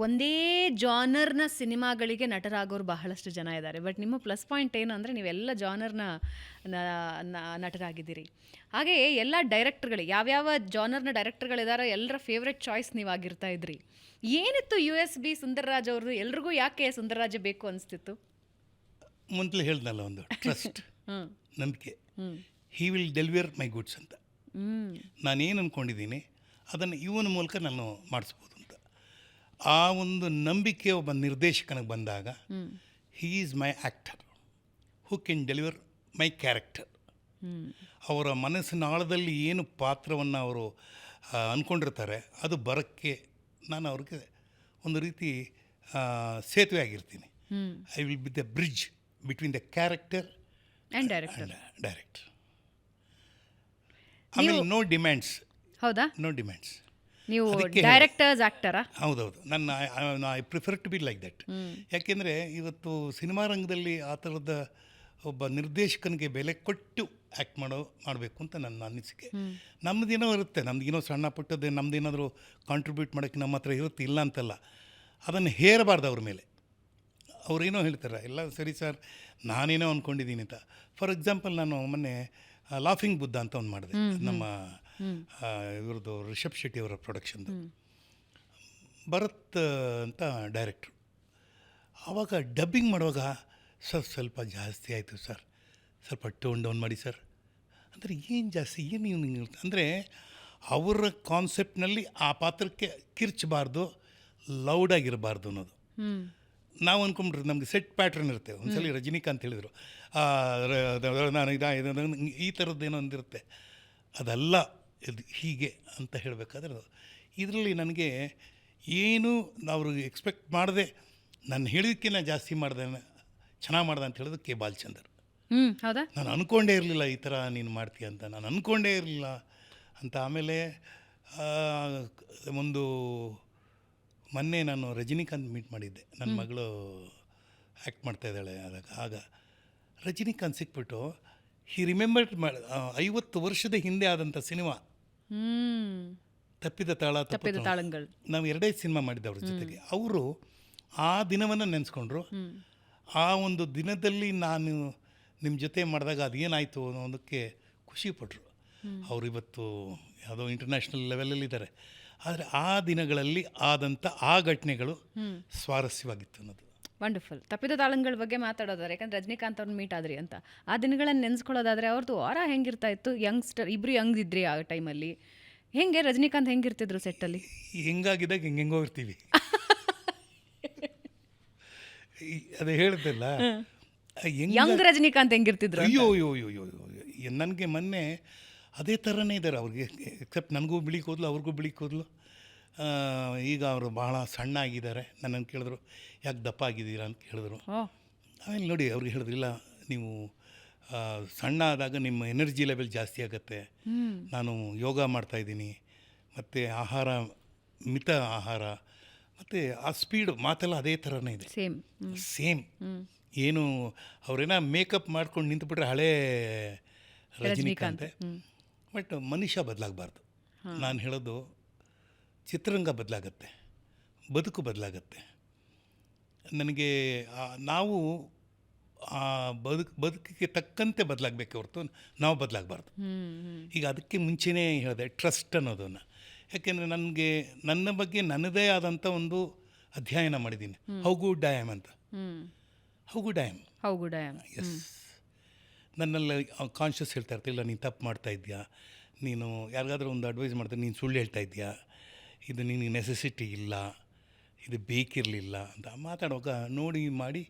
ಒಂದೇ ಜಾನರ್ನ ಸಿನಿಮಾಗಳಿಗೆ ನಟರಾಗೋರು ಬಹಳಷ್ಟು ಜನ ಇದ್ದಾರೆ. ಬಟ್ ನಿಮ್ಮ ಪ್ಲಸ್ ಪಾಯಿಂಟ್ ಏನು ಅಂದರೆ ನೀವೆಲ್ಲ ಜಾನರ್ನ ನಟರಾಗಿದ್ದೀರಿ. ಹಾಗೆಯೇ ಎಲ್ಲ ಡೈರೆಕ್ಟರ್ಗಳಿಗೆ, ಯಾವ್ಯಾವ ಜಾನರ್ನ ಡೈರೆಕ್ಟರ್ಗಳಿದ್ದಾರೆ ಎಲ್ಲರ ಫೇವ್ರೆಟ್ ಚಾಯ್ಸ್ ನೀವಾಗಿರ್ತಾ ಇದ್ರಿ. ಏನಿತ್ತು USB ಸುಂದರ್ರಾಜ್ ಅವ್ರದ್ದು, ಎಲ್ರಿಗೂ ಯಾಕೆ ಸುಂದರ್ರಾಜ್ ಬೇಕು ಅನಿಸ್ತಿತ್ತು? ಮೊದಲು ಹೇಳ್ದಲ್ಲ, ಒಂದು ಟ್ರಸ್ಟ್, ನಂಬಿಕೆ. He will deliver my goods ಅಂತ. ನಾನೇನು ಅಂದ್ಕೊಂಡಿದ್ದೀನಿ ಅದನ್ನು ಇವನ ಮೂಲಕ ನಾನು ಮಾಡಿಸ್ಬೋದು ಅಂತ. ಆ ಒಂದು ನಂಬಿಕೆ ಒಬ್ಬ ನಿರ್ದೇಶಕನಿಗೆ ಬಂದಾಗ, he is my actor who can deliver my character. ಅವರ ಮನಸ್ಸಿನ ಆಳದಲ್ಲಿ ಏನು ಪಾತ್ರವನ್ನು ಅವರು ಅಂದ್ಕೊಂಡಿರ್ತಾರೆ, ಅದು ಬರೋಕ್ಕೆ ನಾನು ಅವ್ರಿಗೆ ಒಂದು ರೀತಿ ಸೇತುವೆ ಆಗಿರ್ತೀನಿ. I will be the bridge between the character and director. ಆಮೇಲೆ ನೋ ಡಿಮ್ಯಾಂಡ್ಸ್. ಹೌದಾ? No demands. ನೀವು ಡೈರೆಕ್ಟರ್ಸ್ ಆ್ಯಕ್ಟರಾ? ಹೌದೌದು. I prefer to be like that. ಯಾಕೆಂದರೆ ಇವತ್ತು ಸಿನಿಮಾ ರಂಗದಲ್ಲಿ ಆ ಥರದ ಒಬ್ಬ ನಿರ್ದೇಶಕನಿಗೆ ಬೆಲೆ ಕೊಟ್ಟು ಆ್ಯಕ್ಟ್ ಮಾಡಬೇಕು ಅಂತ ನನ್ನ ಅನಿಸಿಕೆ. ನಮ್ಮದೇನೋ ಇರುತ್ತೆ, ನಮ್ದೇನೋ ಸಣ್ಣ ಪುಟ್ಟದ್ದು, ನಮ್ಮದೇನಾದರೂ ಕಾಂಟ್ರಿಬ್ಯೂಟ್ ಮಾಡೋಕ್ಕೆ ನಮ್ಮ ಹತ್ರ ಇರುತ್ತೆ, ಇಲ್ಲ ಅಂತಲ್ಲ. ಅದನ್ನು ಹೇರಬಾರ್ದು ಅವ್ರ ಮೇಲೆ. ಅವ್ರೇನೋ ಹೇಳ್ತಾರೆ, ಎಲ್ಲ ಸರಿ ಸರ್ ನಾನೇನೋ ಅಂದ್ಕೊಂಡಿದ್ದೀನಿ ಅಂತ. ಫಾರ್ ಎಕ್ಸಾಂಪಲ್ ನಾನು ಮೊನ್ನೆ ಲಾಫಿಂಗ್ ಬುದ್ಧ ಅಂತ ಒಂದು ಮಾಡಿದೆ, ನಮ್ಮ ಇವ್ರದ್ದು ರಿಷಬ್ ಶೆಟ್ಟಿ ಅವರ ಪ್ರೊಡಕ್ಷನ್ದು. ಭರತ್ ಅಂತ ಡೈರೆಕ್ಟ್ರು. ಆವಾಗ ಡಬ್ಬಿಂಗ್ ಮಾಡುವಾಗ ಸರ್ ಸ್ವಲ್ಪ ಜಾಸ್ತಿ ಆಯಿತು ಸರ್, ಸ್ವಲ್ಪ ಟೋನ್ ಡೌನ್ ಮಾಡಿ ಸರ್ ಅಂದರೆ ಏನು ಜಾಸ್ತಿ ಏನು ನೀವು ಅಂದರೆ ಅವರ ಕಾನ್ಸೆಪ್ಟ್ನಲ್ಲಿ ಆ ಪಾತ್ರಕ್ಕೆ ಕಿರ್ಚಬಾರ್ದು, ಲೌಡಾಗಿರಬಾರ್ದು ಅನ್ನೋದು. ನಾವು ಅಂದ್ಕೊಂಡ್ರೆ ನಮಗೆ ಸೆಟ್ ಪ್ಯಾಟ್ರನ್ ಇರುತ್ತೆ. ಒಂದ್ಸಲ ರಜನಿಕಾಂತ್ ಹೇಳಿದರು, ನಾನು ಈ ಥರದ್ದೇನೋ ಒಂದಿರುತ್ತೆ, ಅದೆಲ್ಲ ಇದು ಹೀಗೆ ಅಂತ ಹೇಳಬೇಕಾದ್ರೆ ಇದರಲ್ಲಿ ನನಗೆ ಏನು ಅವ್ರಿಗೆ ಎಕ್ಸ್ಪೆಕ್ಟ್ ಮಾಡದೆ ನಾನು ಹೇಳಿದ್ದಕ್ಕಿಂತ ಜಾಸ್ತಿ ಮಾಡಿದೆ, ಚೆನ್ನಾಗಿ ಮಾಡ್ದೆ ಅಂತ ಹೇಳಿದ್ರು ಕೆ ಬಾಲಚಂದರ್. ಹೌದಾ? ನಾನು ಅಂದ್ಕೊಂಡೇ ಇರಲಿಲ್ಲ ಈ ಥರ ನೀನು ಮಾಡ್ತೀಯ ಅಂತ, ನಾನು ಅಂದ್ಕೊಂಡೇ ಇರಲಿಲ್ಲ ಅಂತ. ಆಮೇಲೆ ಒಂದು ಮೊನ್ನೆ ನಾನು ರಜನಿಕಾಂತ್ ಮೀಟ್ ಮಾಡಿದ್ದೆ, ನನ್ನ ಮಗಳು ಆ್ಯಕ್ಟ್ ಮಾಡ್ತಾಯಿದ್ದಾಳೆ. ಆಗ ರಜನಿಕಾಂತ್ ಸಿಕ್ಬಿಟ್ಟು ಹಿ ರಿಮೆಂಬರ್ಡ್ 50 ವರ್ಷದ ಹಿಂದೆ ಆದಂಥ ಸಿನಿಮಾ ತಪ್ಪಿದ ತಾಳಗಳು. ನಾವು 2 ಸಿನಿಮಾ ಮಾಡಿದ್ದೆ ಅವ್ರ ಜೊತೆಗೆ. ಅವರು ಆ ದಿನವನ್ನು ನೆನೆಸ್ಕೊಂಡ್ರು. ಆ ಒಂದು ದಿನದಲ್ಲಿ ನಾನು ನಿಮ್ಮ ಜೊತೆ ಮಾಡಿದಾಗ ಅದೇನಾಯಿತು ಅನ್ನೋದಕ್ಕೆ ಖುಷಿಪಟ್ಟರು. ಅವರು ಇವತ್ತು ಯಾವುದೋ ಇಂಟರ್ನ್ಯಾಷನಲ್ ಲೆವೆಲಲ್ಲಿದ್ದಾರೆ. ಆದರೆ ಆ ದಿನಗಳಲ್ಲಿ ಆದಂಥ ಆ ಘಟನೆಗಳು ಸ್ವಾರಸ್ಯವಾಗಿತ್ತು ಅನ್ನೋದು. ವಂಡರ್ಫುಲ್. ತಪ್ಪಿದ ತಾಳಂಗಳ ಬಗ್ಗೆ ಮಾತಾಡೋದಾದ್ರೆ, ಯಾಕಂದ್ರೆ ರಜನಿಕಾಂತ್ ಅವ್ರನ್ನ ಮೀಟ್ ಆದ್ರಿ ಅಂತ, ಆ ದಿನಗಳನ್ನು ನೆನೆಸ್ಕೊಳ್ಳೋದಾದ್ರೆ ಅವ್ರದ್ದು ವಾರ ಹೆಂಗಿರ್ತಾ ಇತ್ತು? ಯಂಗ್ಸ್ಟರ್ ಇಬ್ಬರು ಯಂಗ್ ಇದ್ರಿ ಆ ಟೈಮಲ್ಲಿ. ಹೆಂಗೆ ರಜನಿಕಾಂತ್ ಹೆಂಗಿರ್ತಿದ್ರು ಸೆಟ್ಟಲ್ಲಿ? ಹೆಂಗಾಗಿದ್ದಾಗ ಹೆಂಗೆಂಗೋ ಇರ್ತೀವಿ. ಅದೇ ಹೇಳ್ದಲ್ಲ, ಯಂಗ್ ರಜನಿಕಾಂತ್ ಹೆಂಗಿರ್ತಿದ್ರು? ಅಯ್ಯೋ ಅಯ್ಯೋ ಅಯ್ಯೋ ಅಯ್ಯೋ, ನನಗೆ ಮೊನ್ನೆ ಅದೇ ಥರನೇ ಇದ್ದಾರೆ ಅವ್ರಿಗೆ. ಎಕ್ಸೆಪ್ಟ್ ನನಗೂ ಬಿಳಿ ಕೂದಲು, ಅವ್ರಿಗೂ ಬಿಳಿ ಕೂದಲು. ಈಗ ಅವರು ಬಹಳ ಸಣ್ಣ ಆಗಿದ್ದಾರೆ. ನನ್ನನ್ನು ಕೇಳಿದ್ರು ಯಾಕೆ ದಪ್ಪ ಆಗಿದ್ದೀರಾ ಅಂತ ಕೇಳಿದ್ರು. ಆಮೇಲೆ ನೋಡಿ ಅವ್ರಿಗೆ ಹೇಳಿದ್ರಿಲ್ಲ, ನೀವು ಸಣ್ಣ ಆದಾಗ ನಿಮ್ಮ ಎನರ್ಜಿ ಲೆವೆಲ್ ಜಾಸ್ತಿ ಆಗುತ್ತೆ. ನಾನು ಯೋಗ ಮಾಡ್ತಾಯಿದ್ದೀನಿ, ಮತ್ತು ಆಹಾರ ಮಿತ ಆಹಾರ, ಮತ್ತು ಆ ಸ್ಪೀಡು ಮಾತೆಲ್ಲ ಅದೇ ಥರನೇ ಇದೆ. ಸೇಮ್ ಏನು ಅವರೇನ ಮೇಕಪ್ ಮಾಡ್ಕೊಂಡು ನಿಂತುಬಿಟ್ರೆ ಹಳೇ ರಜನಿಕಾಂತೆ. ಬಟ್ ಮನುಷ್ಯ ಬದಲಾಗಬಾರ್ದು. ನಾನು ಹೇಳೋದು, ಚಿತ್ರರಂಗ ಬದಲಾಗತ್ತೆ, ಬದುಕು ಬದಲಾಗತ್ತೆ. ನನಗೆ ನಾವು ಆ ಬದುಕಿಗೆ ತಕ್ಕಂತೆ ಬದಲಾಗಬೇಕೆ ಹೊರತು ನಾವು ಬದಲಾಗಬಾರ್ದು. ಈಗ ಅದಕ್ಕೆ ಮುಂಚೆನೇ ಹೇಳಿದೆ ಟ್ರಸ್ಟ್ ಅನ್ನೋದನ್ನು. ಯಾಕೆಂದರೆ ನನಗೆ ನನ್ನ ಬಗ್ಗೆ ನನ್ನದೇ ಆದಂಥ ಒಂದು ಅಧ್ಯಯನ ಮಾಡಿದ್ದೀನಿ. ಹೌ ಗುಡ್ ಐ ಆಮ್ ಅಂತ. How good I am, yes. ನನ್ನಲ್ಲಿ ಕಾನ್ಷಿಯಸ್ ಹೇಳ್ತಾ ಇರ್ತಿಲ್ಲ, ನೀನು ತಪ್ಪು ಮಾಡ್ತಾ ಇದೆಯಾ, ನೀನು ಯಾರಿಗಾದ್ರೂ ಒಂದು ಅಡ್ವೈಸ್ ಮಾಡ್ತಾರೆ, ನೀನು ಸುಳ್ಳು ಹೇಳ್ತಾ ಇದೆಯಾ, ಇದು ನಿನಗೆ ನೆಸೆಸಿಟಿ ಇಲ್ಲ, ಇದು ಬೇಕಿರಲಿಲ್ಲ ಅಂತ ಮಾತಾಡುವಾಗ ನೋಡಿ ಮಾಡಿ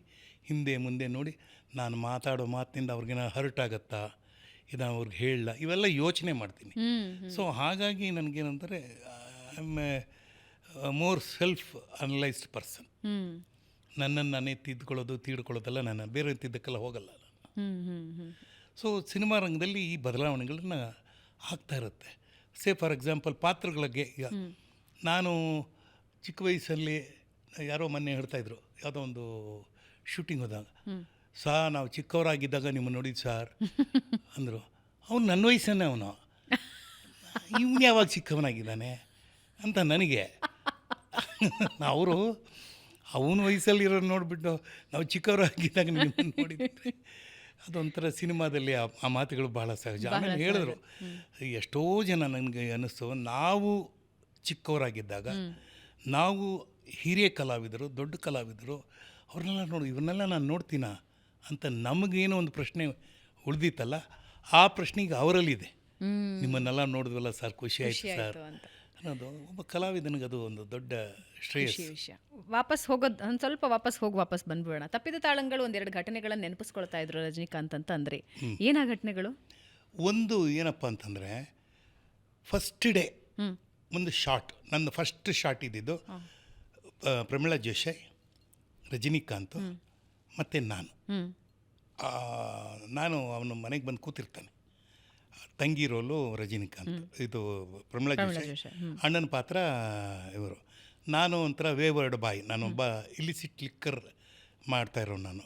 ಹಿಂದೆ ಮುಂದೆ ನೋಡಿ ನಾನು ಮಾತಾಡೋ ಮಾತಿನಿಂದ ಅವ್ರಿಗೇನೋ ಹರ್ಟ್ ಆಗುತ್ತಾ, ಇದನ್ನು ಅವ್ರಿಗೆ ಹೇಳಲ್ಲ, ಇವೆಲ್ಲ ಯೋಚನೆ ಮಾಡ್ತೀನಿ. ಸೊ ಹಾಗಾಗಿ ನನಗೇನಂದರೆ I am a more self analysed person. ನನ್ನನ್ನು ನಾನೇ ತೀಡ್ಕೊಳ್ಳೋದೆಲ್ಲ ನಾನು ಬೇರೆ ತಿದ್ದಕ್ಕೆಲ್ಲ ಹೋಗಲ್ಲ ನಾನು. ಸೊ ಸಿನಿಮಾ ರಂಗದಲ್ಲಿ ಈ ಬದಲಾವಣೆಗಳನ್ನ ಆಗ್ತಾ ಇರುತ್ತೆ. ಸೇ ಫಾರ್ ಎಕ್ಸಾಂಪಲ್ ಪಾತ್ರಗಳಿಗೆ, ಈಗ ನಾನು ಚಿಕ್ಕ ವಯಸ್ಸಲ್ಲಿ ಯಾರೋ ಮೊನ್ನೆ ಹೇಳ್ತಾಯಿದ್ರು, ಯಾವುದೋ ಒಂದು ಶೂಟಿಂಗ್ ಹೋದಾಗ, ನಾವು ಚಿಕ್ಕವರಾಗಿದ್ದಾಗ ನಿಮ್ಮನ್ನು ನೋಡಿದ್ದು ಸಾರ್ ಅಂದರು. ಅವನು ನನ್ನ ವಯಸ್ಸನ್ನೇ, ಅವನು ಇವನು ಯಾವಾಗ ಚಿಕ್ಕವನಾಗಿದ್ದಾನೆ ಅಂತ ನನಗೆ. ಅವರು ಅವನ ವಯಸ್ಸಲ್ಲಿರೋ ನೋಡಿಬಿಟ್ಟು ನಾವು ಚಿಕ್ಕವರಾಗಿದ್ದಾಗ ನಿಮ್ಮನ್ನು ನೋಡಿದ್ವಿ. ಅದೊಂಥರ ಸಿನಿಮಾದಲ್ಲಿ ಆ ಮಾತುಗಳು ಭಾಳ ಸಹಜ. ಆಮೇಲೆ ಹೇಳಿದ್ರು, ಎಷ್ಟೋ ಜನ ನನಗೆ ಅನ್ನಿಸ್ತು, ನಾವು ಚಿಕ್ಕವರಾಗಿದ್ದಾಗ ನಾವು ಹಿರಿಯ ಕಲಾವಿದರು, ದೊಡ್ಡ ಕಲಾವಿದರು, ಅವ್ರನ್ನೆಲ್ಲ ಇವನ್ನೆಲ್ಲ ನಾನು ನೋಡ್ತೀನ ಅಂತ ನಮಗೇನೋ ಒಂದು ಪ್ರಶ್ನೆ ಉಳಿದಿತ್ತಲ್ಲ, ಆ ಪ್ರಶ್ನೆಗೆ ಅವರಲ್ಲಿದೆ. ನಿಮ್ಮನ್ನೆಲ್ಲ ನೋಡಿದ್ವಲ್ಲ ಸರ್, ಖುಷಿ ಆಯಿತು ಸರ್ ಅನ್ನೋದು ಒಬ್ಬ ಕಲಾವಿದನಿಗೆ ಅದು ಒಂದು ದೊಡ್ಡ ವಿಷಯ. ವಾಪಸ್ ಹೋಗೋದು ಒಂದು ಸ್ವಲ್ಪ ವಾಪಸ್ ಬಂದ್ಬಿಡೋಣ. ತಪ್ಪಿದ ತಾಳಂಗಳು 1-2 ಘಟನೆಗಳನ್ನು ನೆನಪಿಸ್ಕೊಳ್ತಾ ಇದ್ರು ರಜನಿಕಾಂತ್ ಅಂತ ಅಂದರೆ, ಏನ ಘಟನೆಗಳು? ಒಂದು ಏನಪ್ಪ ಅಂತಂದರೆ, ಫಸ್ಟ್ ಡೇ ಒಂದು ಶಾಟ್, ನನ್ನ ಫಸ್ಟ್ ಶಾಟ್ ಇದ್ದಿದ್ದು ಪ್ರಮೀಳಾ ಜೋಶಿ, ರಜನಿಕಾಂತ್ ಮತ್ತು ನಾನು ಅವನ ಮನೆಗೆ ಬಂದು ಕೂತಿರ್ತಾನೆ. ತಂಗಿ ರೋಲು ರಜನಿಕಾಂತ್, ಇದು ಪ್ರಮೀಳಾ ಜೋಶಿ, ಅಣ್ಣನ ಪಾತ್ರ ಇವರು. ನಾನು ಒಂಥರ ವೇವರ್ಡ್ ಬಾಯ್, ನಾನೊಬ್ಬ ಇಲಿಸಿಟ್ ಲಿಕ್ಕರ್ ಮಾಡ್ತಾಯಿರೋ ನಾನು.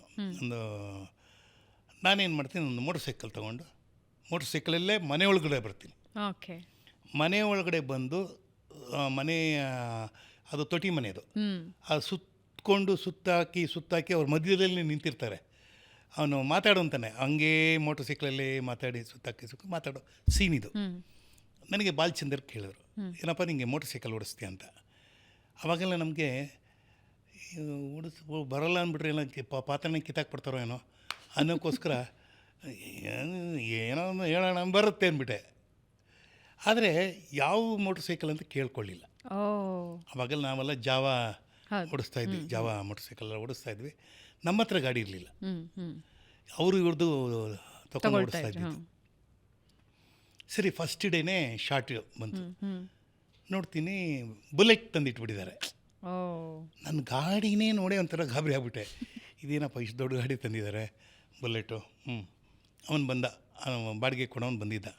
ನಾನೇನು ಮಾಡ್ತೀನಿ, ಒಂದು ಮೋಟರ್ ಸೈಕಲಲ್ಲೇ ಮನೆ ಒಳಗಡೆ ಬರ್ತೀನಿ. ಮನೆ ಒಳಗಡೆ ಬಂದು ಅದು ತೊಟಿ ಮನೆಯದು, ಅದು ಸುತ್ತಕೊಂಡು ಸುತ್ತಾಕಿ ಅವ್ರ ಮಧ್ಯದಲ್ಲಿ ನಿಂತಿರ್ತಾರೆ. ಅವನು ಮಾತಾಡೋಂತಾನೆ ಹಂಗೇ ಮೋಟರ್ ಸೈಕಲಲ್ಲಿ ಮಾತಾಡಿ ಸುತ್ತಾಕಿ ಮಾತಾಡೋ ಸೀನ್ ಇದು. ನನಗೆ ಬಾಲಚಂದರ್ ಕೇಳಿದ್ರು, ಏನಪ್ಪ ನಿಮಗೆ ಮೋಟರ್ ಸೈಕಲ್ ಓಡಿಸ್ತೀಯ ಅಂತ. ಅವಾಗೆಲ್ಲ ನಮಗೆ ಬರೋಲ್ಲ ಅಂದ್ಬಿಟ್ರೆ ಏನೋ ಪಾತ್ರನ ಕಿತ್ತಾಕ್ಬಿಡ್ತಾರೋ ಏನೋ ಅನ್ನೋಕ್ಕೋಸ್ಕರ ಏನೋ ಹೇಳೋಣ ಬರುತ್ತೆ ಅಂದ್ಬಿಟ್ಟೆ. ಆದರೆ ಯಾವ ಮೋಟರ್ ಸೈಕಲ್ ಅಂತ ಕೇಳ್ಕೊಳ್ಳಿಲ್ಲ. ಅವಾಗೆಲ್ಲ ನಾವೆಲ್ಲ ಜಾವಾ ಓಡಿಸ್ತಾ ಇದ್ವಿ, ಜಾವಾ ಮೋಟರ್ ಸೈಕಲ್ ಓಡಿಸ್ತಾ ಇದ್ವಿ. ನಮ್ಮ ಹತ್ರ ಗಾಡಿ ಇರಲಿಲ್ಲ, ಅವರು ಇವ್ರದ್ದು ತಗೊಂಡು ಓಡಿಸ್ತಾ ಇದ್ವಿ. ಸರಿ, ಫಸ್ಟ್ ಡೇನೇ ಶಾರ್ಟ್ ಬಂತು. ನೋಡ್ತೀನಿ ಬುಲೆಟ್ ತಂದಿಟ್ಬಿಟ್ಟಿದ್ದಾರೆ. ನನ್ನ ಗಾಡಿನೇ ನೋಡಿ ಒಂಥರ ಗಾಬರಿ ಆಗ್ಬಿಟ್ಟೆ. ಇದೇನಪ್ಪ ಇಷ್ಟು ದೊಡ್ಡ ಗಾಡಿ ತಂದಿದ್ದಾರೆ, ಬುಲೆಟು. ಅವನು ಬಂದ, ಬಾಡಿಗೆ ಕೊಡೋನು ಬಂದಿದ್ದ.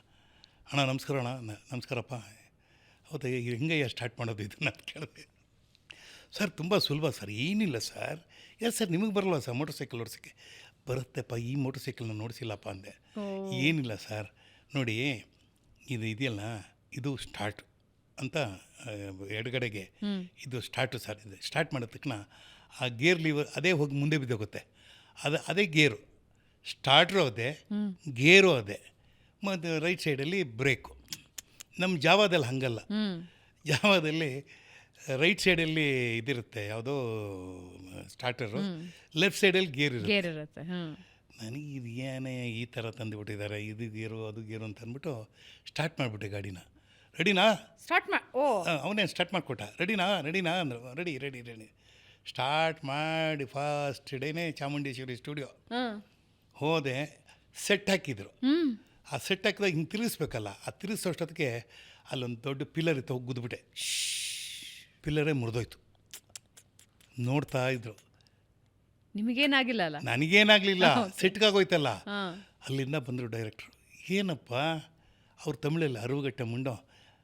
ಅಣ್ಣ ನಮಸ್ಕಾರ ಅಣ್ಣ. ನಮಸ್ಕಾರಪ್ಪ. ಹೌದಾ, ಹೆಂಗಯ್ಯ ಸ್ಟಾರ್ಟ್ ಮಾಡೋದು ಇದು ನಾನು ಕೇಳಿದೆ. ಸರ್ ತುಂಬ ಸುಲಭ ಸರ್, ಏನಿಲ್ಲ ಸರ್. ಎಸ್ ಸರ್, ನಿಮಗೆ ಬರಲ್ವ ಸರ್ ಮೋಟರ್ ಸೈಕಲ್ ಓಡಿಸೋಕ್ಕೆ? ಬರುತ್ತೆಪ್ಪ, ಈ ಮೋಟರ್ ಸೈಕಲ್ನ ನೋಡಿಸಿಲ್ಲಪ್ಪ ಅಂದೆ. ಏನಿಲ್ಲ ಸರ್, ನೋಡಿ ಇದು ಇದೆಯಲ್ಲ, ಇದು ಸ್ಟಾರ್ಟ್ ಅಂತ ಎಡಗಡೆಗೆ ಇದು ಸ್ಟಾರ್ಟು ಸರ್. ಇದು ಸ್ಟಾರ್ಟ್ ಮಾಡಿದ ತಕ್ಷಣ ಆ ಗೇರ್ ಲೀವರ್ ಅದೇ ಹೋಗಿ ಮುಂದೆ ಬಿದ್ದೋಗುತ್ತೆ. ಅದೇ ಗೇರು, ಸ್ಟಾರ್ಟ್ರು ಅದೇ, ಗೇರು ಅದೇ, ಮತ್ತು ರೈಟ್ ಸೈಡಲ್ಲಿ ಬ್ರೇಕು. ನಮ್ಮ ಜಾವಾದಲ್ಲಿ ಹಾಗಲ್ಲ. ಜಾವಾದಲ್ಲಿ ರೈಟ್ ಸೈಡಲ್ಲಿ ಇದಿರುತ್ತೆ, ಯಾವುದೋ ಸ್ಟಾರ್ಟರು, ಲೆಫ್ಟ್ ಸೈಡಲ್ಲಿ ಗೇರ್ ಇರುತ್ತೆ. ನನಗೆ ಇದು ಏನೇ ಈ ಥರ ತಂದುಬಿಟ್ಟಿದ್ದಾರೆ, ಇದು ಗೇರು ಅದು ಗೇರು ಅಂತ ಅಂದ್ಬಿಟ್ಟು ಸ್ಟಾರ್ಟ್ ಮಾಡಿಬಿಟ್ಟೆ ಗಾಡಿನ. ರೆಡಿನಾ ಸ್ಟಾರ್ಟ್ ಅವನೇ ಸ್ಟಾರ್ಟ್ ಮಾಡಿಕೊಟ್ಟ. ರೆಡಿನಾ ಅಂದರು. ರೆಡಿ ಸ್ಟಾರ್ಟ್ ಮಾಡಿ ಫಾಸ್ಟ್ ಡೇನೇ ಚಾಮುಂಡೇಶ್ವರಿ ಸ್ಟುಡಿಯೋ ಹೋದೆ. ಸೆಟ್ ಹಾಕಿದ್ರು. ಆ ಸೆಟ್ ಹಾಕಿದಾಗ ಹಿಂಗೆ ತಿರುಗಿಸ್ಬೇಕಲ್ಲ, ಆ ತಿರುಗಿಸೋಷ್ಟೊತ್ತಿಗೆ ಅಲ್ಲೊಂದು ದೊಡ್ಡ ಪಿಲ್ಲರ್ ಇತ್ತು, ಹೋಗಿ ಗುದ್ಬಿಟ್ಟೆ. ಪಿಲ್ಲರೇ ಮುರಿದೋಯ್ತು. ನೋಡ್ತಾ ಇದ್ರು. ನಿಮಗೇನಾಗಿಲ್ಲ ಅಲ್ಲ? ನನಗೇನಾಗಲಿಲ್ಲ, ಸೆಟ್ಗಾಗೋಯ್ತಲ್ಲ. ಅಲ್ಲಿಂದ ಬಂದರು ಡೈರೆಕ್ಟ್ರು. ಏನಪ್ಪ, ಅವ್ರು ತಮಿಳಲ್ಲಿ ಅರುವುಗಟ್ಟೆ ಮುಂಡೋ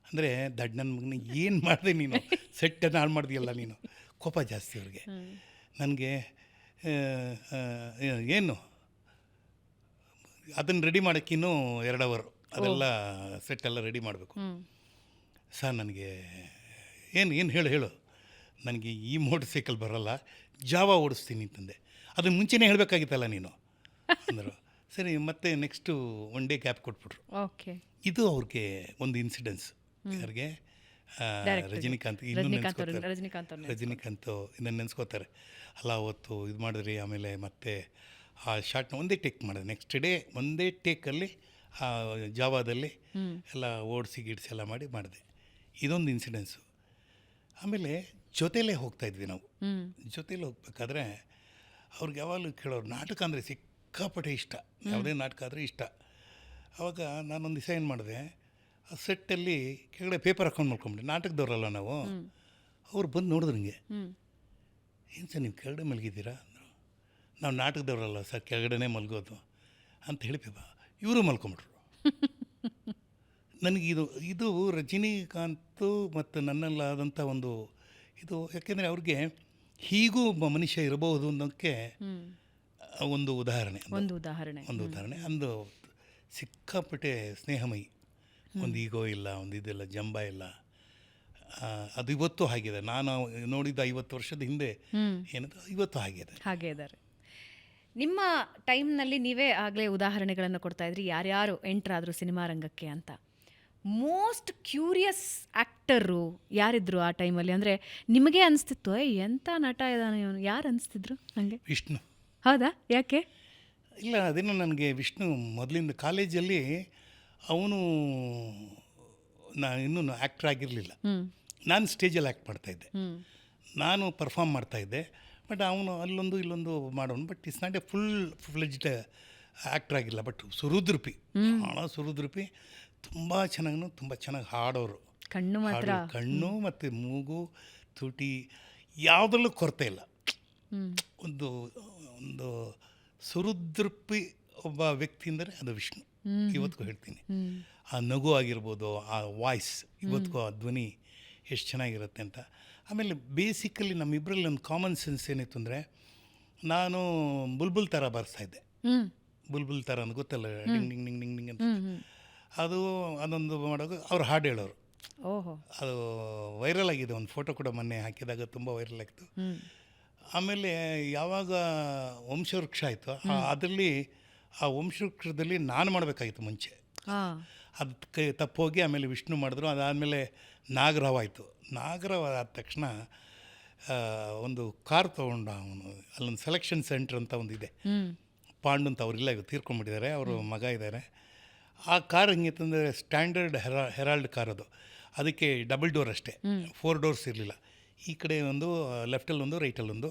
ಅಂದರೆ ದಡ್ ನನ್ನ ಮಗನ ಏನು ಮಾಡಿದೆ ನೀನು, ಸೆಟ್ಟನ್ನು ಹಾಳು ಮಾಡಿದೆಯಲ್ಲ ನೀನು. ಕೋಪ ಜಾಸ್ತಿ ಅವ್ರಿಗೆ. ನನಗೆ ಏನು ಅದನ್ನು ರೆಡಿ ಮಾಡೋಕ್ಕೆ ಇನ್ನೂ 2 ಅವರ್, ಅದೆಲ್ಲ ಸೆಟ್ಟೆಲ್ಲ ರೆಡಿ ಮಾಡಬೇಕು. ಸರ್ ನನಗೆ ಏನು ಹೇಳು, ನನಗೆ ಈ ಮೋಟರ್ ಸೈಕಲ್ ಬರೋಲ್ಲ, ಜಾವಾ ಓಡಿಸ್ತೀನಿ ಅಂತಂದೆ. ಅದನ್ನು ಮುಂಚೆನೇ ಹೇಳಬೇಕಾಗಿತ್ತಲ್ಲ ನೀನು ಅಂದರು. ಸರಿ, ಮತ್ತೆ ನೆಕ್ಸ್ಟು 1 ಡೇ ಗ್ಯಾಪ್ ಕೊಟ್ಬಿಟ್ರು. ಇದು ಅವ್ರಿಗೆ ಒಂದು ಇನ್ಸಿಡೆನ್ಸ್. ಯಾರಿಗೆ? ರಜನಿಕಾಂತ್ ಇದನ್ನು ನೆನೆಸ್ಕೋತಾರೆ. ಅಲ್ಲ ಅವತ್ತು ಇದು ಮಾಡಿದ್ರಿ, ಆಮೇಲೆ ಮತ್ತೆ ಆ ಶಾರ್ಟ್ನ ಒಂದೇ ಟೇಕ್ ಮಾಡಿದೆ. ನೆಕ್ಸ್ಟ್ ಡೇ ಒಂದೇ ಟೇಕಲ್ಲಿ ಜಾವಾದಲ್ಲಿ ಎಲ್ಲ ಓಡಿಸಿ ಗಿಡಿಸಿ ಎಲ್ಲ ಮಾಡಿದೆ. ಇದೊಂದು ಇನ್ಸಿಡೆನ್ಸು. ಆಮೇಲೆ ಜೊತೆಲೇ ಹೋಗ್ತಾಯಿದ್ವಿ ನಾವು. ಜೊತೆಲಿ ಹೋಗ್ಬೇಕಾದ್ರೆ ಅವ್ರಿಗೆ ಯಾವಾಗಲೂ ಕೇಳೋರು, ನಾಟಕ ಅಂದರೆ ಸಿಕ್ಕಾಪಟ್ಟೆ ಇಷ್ಟ, ಯಾವುದೇ ನಾಟಕ ಆದರೆ ಇಷ್ಟ. ಆವಾಗ ನಾನೊಂದು ದಿವಸ ಏನು ಮಾಡಿದೆ, ಆ ಸೆಟ್ಟಲ್ಲಿ ಕೆಳಗಡೆ ಪೇಪರ್ ಹಾಕೊಂಡು ಮಲ್ಕೊಂಬಿಟ್ಟೆ. ನಾಟಕದವ್ರಲ್ಲ ನಾವು. ಅವ್ರು ಬಂದು ನೋಡಿದ್ರು ನನಗೆ, ಏನು ಸರ್ ನೀವು ಕೆಳಗಡೆ ಮಲಗಿದ್ದೀರಾ ಅಂದರು. ನಾವು ನಾಟಕದವ್ರಲ್ಲ ಸರ್, ಕೆಳಗಡೆನೇ ಮಲಗೋದು ಅಂತ ಹೇಳಿ ಇವರು ಮಲ್ಕೊಂಬಿಟ್ರು. ನನಗಿದು ರಜನಿಕಾಂತ್ ಮತ್ತು ನನ್ನಲ್ಲಾದಂಥ ಒಂದು ಇದು, ಯಾಕೆಂದರೆ ಅವ್ರಿಗೆ ಹೀಗೂ ಒಬ್ಬ ಮನುಷ್ಯ ಇರಬಹುದು ಅನ್ನೋಕ್ಕೆ ಒಂದು ಉದಾಹರಣೆ. ಅಂದು ಸಿಕ್ಕಾಪಟ್ಟೆ ಸ್ನೇಹಮಯಿ, ಒಂದು ಈಗೋ ಇಲ್ಲ, ಒಂದು ಇದೆಲ್ಲ ಜಂಬ ಇಲ್ಲ. ಅದು ಇವತ್ತು ಆಗಿದೆ. ನಾನು ನೋಡಿದ 50 ವರ್ಷದ ಹಿಂದೆ ಏನದು ಇವತ್ತು ಹಾಗೆ ಇದ್ದಾರೆ. ನಿಮ್ಮ ಟೈಮ್ನಲ್ಲಿ ನೀವೇ ಆಗಲೇ ಉದಾಹರಣೆಗಳನ್ನು ಕೊಡ್ತಾ ಇದ್ರಿ, ಯಾರ್ಯಾರು ಎಂಟ್ರಾದರು ಸಿನಿಮಾ ರಂಗಕ್ಕೆ ಅಂತ. ಮೋಸ್ಟ್ ಕ್ಯೂರಿಯಸ್ ಆ್ಯಕ್ಟರು ಯಾರಿದ್ರು ಆ ಟೈಮಲ್ಲಿ? ಅಂದರೆ ನಿಮಗೆ ಅನಿಸ್ತಿತ್ತು ಎಂಥ ನಟ ಇದ್ದಾನೆ ಇವನು, ಯಾರು ಅನಿಸ್ತಿದ್ರು ಹಾಗೆ? ವಿಷ್ಣು. ಹೌದಾ? ಯಾಕೆ? ಇಲ್ಲ, ಅದೇನೋ ನನಗೆ ವಿಷ್ಣು ಮೊದಲಿಂದ ಕಾಲೇಜಲ್ಲಿ ಅವನು ಇನ್ನೂ ಆ್ಯಕ್ಟ್ರ್ ಆಗಿರಲಿಲ್ಲ. ನಾನು ಸ್ಟೇಜಲ್ಲಿ ಆ್ಯಕ್ಟ್ ಮಾಡ್ತಾಯಿದ್ದೆ, ನಾನು ಪರ್ಫಾರ್ಮ್ ಮಾಡ್ತಾಯಿದ್ದೆ. ಬಟ್ ಅವನು ಅಲ್ಲೊಂದು ಇಲ್ಲೊಂದು ಮಾಡೋನು. But it's not A full fledged actor ಆಗಿಲ್ಲ. ಬಟ್ ಸುರುದ್ರೂಪಿ, ಭಾಳ ಸುರುದ್ರೂಪಿ, ತುಂಬ ಚೆನ್ನಾಗಿ ಹಾಡೋರು. ಕಣ್ಣು ಮತ್ತು ಮೂಗು ತುಟಿ ಯಾವುದರಲ್ಲೂ ಕೊರತೆ ಇಲ್ಲ. ಒಂದು ಸುರುದ್ರೂಪಿ ಒಬ್ಬ ವ್ಯಕ್ತಿ ಅಂದರೆ ಅದು ವಿಷ್ಣು. ಇವತ್ತಿಗೂ ಹೇಳ್ತೀನಿ, ಆ ನಗು ಆಗಿರ್ಬೋದು, ಆ ವಾಯ್ಸ್, ಇವತ್ತಿಗೂ ಆ ಧ್ವನಿ ಎಷ್ಟು ಚೆನ್ನಾಗಿರುತ್ತೆ ಅಂತ. ಆಮೇಲೆ ಬೇಸಿಕಲಿ ನಮ್ಮಿಬ್ಬರಲ್ಲಿ ಒಂದು ಕಾಮನ್ ಸೆನ್ಸ್ ಏನಿತ್ತು ಅಂದರೆ, ನಾನು ಬುಲ್ಬುಲ್ ಥರ ಬರ್ಸ್ತಾಯಿದ್ದೆ. ಬುಲ್ಬುಲ್ ಥರ ಅಂತ ಗೊತ್ತಲ್ಲ, ding ding ding ding ding ಅಂತ. ಅದೊಂದು ಮಾಡೋದು ಅವ್ರು ಹಾಡು ಹೇಳೋರು. ಅದು ವೈರಲ್ ಆಗಿದೆ, ಒಂದು ಫೋಟೋ ಕೂಡ ಮೊನ್ನೆ ಹಾಕಿದಾಗ ತುಂಬ ವೈರಲ್ ಆಗಿತ್ತು. ಆಮೇಲೆ ಯಾವಾಗ ವಂಶವೃಕ್ಷ ಆಯಿತು ಅದರಲ್ಲಿ ಆ ವಂಶವೃಕ್ಷದಲ್ಲಿ ನಾನು ಮಾಡಬೇಕಾಗಿತ್ತು ಮುಂಚೆ. ಅದಕ್ಕೆ ತಪ್ಪೋಗಿ ಆಮೇಲೆ ವಿಷ್ಣು ಮಾಡಿದ್ರು. ಅದಾದಮೇಲೆ ನಾಗರಾವ್ ಆಯಿತು. ನಾಗರಾವ್ ಆದ ತಕ್ಷಣ ಒಂದು ಕಾರ್ ತೊಗೊಂಡು ಅವನು ಅಲ್ಲೊಂದು ಸೆಲೆಕ್ಷನ್ ಸೆಂಟ್ರ್ ಅಂತ ಒಂದು ಇದೆ, ಪಾಂಡು ಅಂತ ಅವರಿಲ್ಲ, ಇವಾಗ ತೀರ್ಕೊಂಡ್ಬಿಟ್ಟಿದ್ದಾರೆ, ಅವರು ಮಗ ಇದ್ದಾರೆ. ಆ ಕಾರ್ ಹೆಂಗಿತ್ತಂದರೆ ಸ್ಟ್ಯಾಂಡರ್ಡ್ ಹೆರಾಲ್ಡ್ ಕಾರ್ ಅದು. ಅದಕ್ಕೆ ಡಬಲ್ ಡೋರ್ ಅಷ್ಟೇ, 4 ಡೋರ್ಸ್ ಇರಲಿಲ್ಲ. ಈ ಕಡೆ ಒಂದು, ಲೆಫ್ಟಲ್ಲಿ ಒಂದು, ರೈಟಲ್ಲೊಂದು.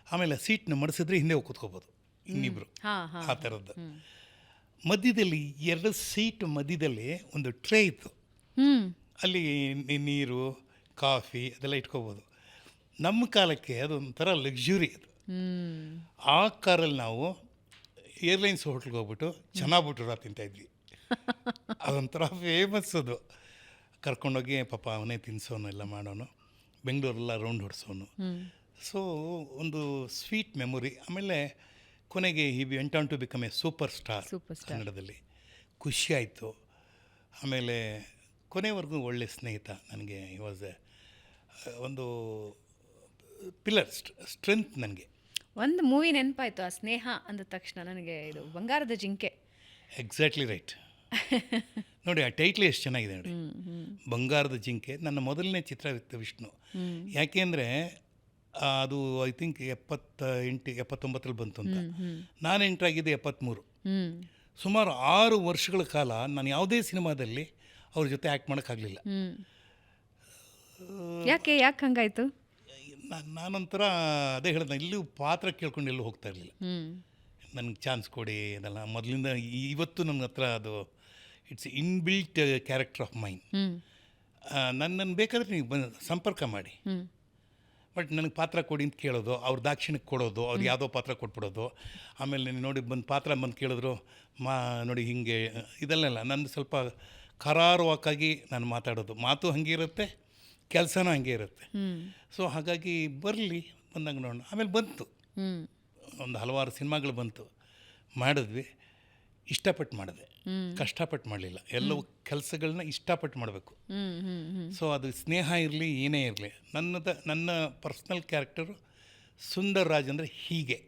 ಆಮೇಲೆ ಸೀಟ್ನ ಮಡಿಸಿದ್ರೆ ಹಿಂದೆ ಹೋಗಿ ಕೂತ್ಕೋಬೋದು ಇನ್ನಿಬ್ಬರು, ಆ ಥರದ್ದು. ಮಧ್ಯದಲ್ಲಿ 2 ಸೀಟ್ ಮಧ್ಯದಲ್ಲಿ ಒಂದು ಟ್ರೇ ಇತ್ತು. ಅಲ್ಲಿ ನೀರು, ಕಾಫಿ ಅದೆಲ್ಲ ಇಟ್ಕೋಬೋದು. ನಮ್ಮ ಕಾಲಕ್ಕೆ ಅದೊಂಥರ ಲಕ್ಸುರಿ ಅದು. ಆ ಕಾರಲ್ಲಿ ನಾವು ಏರ್ಲೈನ್ಸ್ ಹೋಟ್ಲಿಗೆ ಹೋಗ್ಬಿಟ್ಟು ಚೆನ್ನಾಗ್ಬಿಟ್ಟು ತಿಂತಾಯಿದ್ವಿ. ಅದೊಂಥರ ಫೇಮಸ್ ಅದು. ಕರ್ಕೊಂಡೋಗಿ ಪಾಪ ಅವನೇ ತಿನ್ಸೋನು, ಎಲ್ಲ ಮಾಡೋನು, ಬೆಂಗಳೂರೆಲ್ಲ ರೌಂಡ್ ಹೊಡ್ಸೋನು. ಸೊ ಒಂದು ಸ್ವೀಟ್ ಮೆಮೊರಿ. ಆಮೇಲೆ ಕೊನೆಗೆ he went on to become a super star ಕನ್ನಡದಲ್ಲಿ. ಖುಷಿ ಆಯಿತು. ಆಮೇಲೆ ಕೊನೆವರೆಗೂ ಒಳ್ಳೆ ಸ್ನೇಹಿತ ನನಗೆ. ಹಿ ವಾಸ್ ಒಂದು ಪಿಲ್ಲರ್, ಸ್ಟ್ರೆಂತ್ ನನಗೆ. ಒಂದು ಮೂವಿ ನೆನಪಾಯಿತು ಆ ಸ್ನೇಹ ಅಂದ ತಕ್ಷಣ ನನಗೆ, ಇದು ಬಂಗಾರದ ಜಿಂಕೆ. Exactly right. ನೋಡಿ ಆ ಟೈಟ್ಲ್ ಎಷ್ಟು ಚೆನ್ನಾಗಿದೆ ನೋಡಿ, ಬಂಗಾರದ ಜಿಂಕೆ. ನನ್ನ ಮೊದಲನೇ ಚಿತ್ರವಿತ್ತು ವಿಷ್ಣು. ಯಾಕೆಂದರೆ ಅದು ಐ ಥಿಂಕ್ 79 ಬಂತು ಅಂತ. ನಾನು ಎಂಟ್ರಾಗಿದ್ದೆ 73. ಸುಮಾರು 6 ವರ್ಷಗಳ ಕಾಲ ನಾನು ಯಾವುದೇ ಸಿನಿಮಾದಲ್ಲಿ ಅವ್ರ ಜೊತೆ ಆ್ಯಕ್ಟ್ ಮಾಡೋಕ್ಕಾಗಲಿಲ್ಲ. ಯಾಕೆ ಹಂಗಾಯ್ತು? ನಾನೊಂಥರ ಅದೇ ಹೇಳಿದೆ, ಇಲ್ಲೂ ಪಾತ್ರ ಕೇಳ್ಕೊಂಡು ಎಲ್ಲೂ ಹೋಗ್ತಾ ಇರಲಿಲ್ಲ. ನನಗೆ ಚಾನ್ಸ್ ಕೊಡಿ ಅದೆಲ್ಲ ಮೊದಲಿಂದ. ಇವತ್ತು ನನ್ನ ಹತ್ರ ಅದು it's inbuilt character of main. ನನ್ನನ್ನು ಬೇಕಾದರೆ ನೀವು ಸಂಪರ್ಕ ಮಾಡಿ, ಬಟ್ ನನಗೆ ಪಾತ್ರ ಕೊಡಿ ಅಂತ ಕೇಳೋದು, ಅವ್ರ ದಾಕ್ಷಿಣ್ಯಕ್ಕೆ ಕೊಡೋದು, ಅವ್ರು ಯಾವುದೋ ಪಾತ್ರ ಕೊಟ್ಬಿಡೋದು. ಆಮೇಲೆ ನೋಡಿ ಪಾತ್ರ ಬಂದು ಕೇಳಿದ್ರು, ನೋಡಿ ಹಿಂಗೆ ಇದಲ್ಲೆಲ್ಲ ನಂದು ಸ್ವಲ್ಪ ಕರಾರುವಾಕಾಗಿ ನಾನು ಮಾತಾಡೋದು. ಮಾತು ಹಾಗೆ ಇರುತ್ತೆ, ಕೆಲಸನೂ ಹಾಗೆ ಇರುತ್ತೆ. ಸೊ ಹಾಗಾಗಿ ಬರಲಿ, ಬಂದಾಗ ನೋಡೋಣ. ಆಮೇಲೆ ಬಂತು, ಒಂದು ಹಲವಾರು ಸಿನಿಮಾಗಳು ಬಂತು, ಮಾಡಿದ್ವಿ. ಇಷ್ಟಪಟ್ಟು ಮಾಡಿದೆ, ಕಷ್ಟಪಟ್ಟು ಮಾಡಲಿಲ್ಲ. ಎಲ್ಲವೂ ಕೆಲಸಗಳನ್ನ ಇಷ್ಟಪಟ್ಟು ಮಾಡಬೇಕು. ಸೊ ಅದು ಸ್ನೇಹ ಇರಲಿ ಏನೇ ಇರಲಿ. ನನ್ನ ಪರ್ಸ್ನಲ್ ಕ್ಯಾರೆಕ್ಟರು ಸುಂದರ್ ರಾಜ್ ಅಂದರೆ ಹೀಗೆ,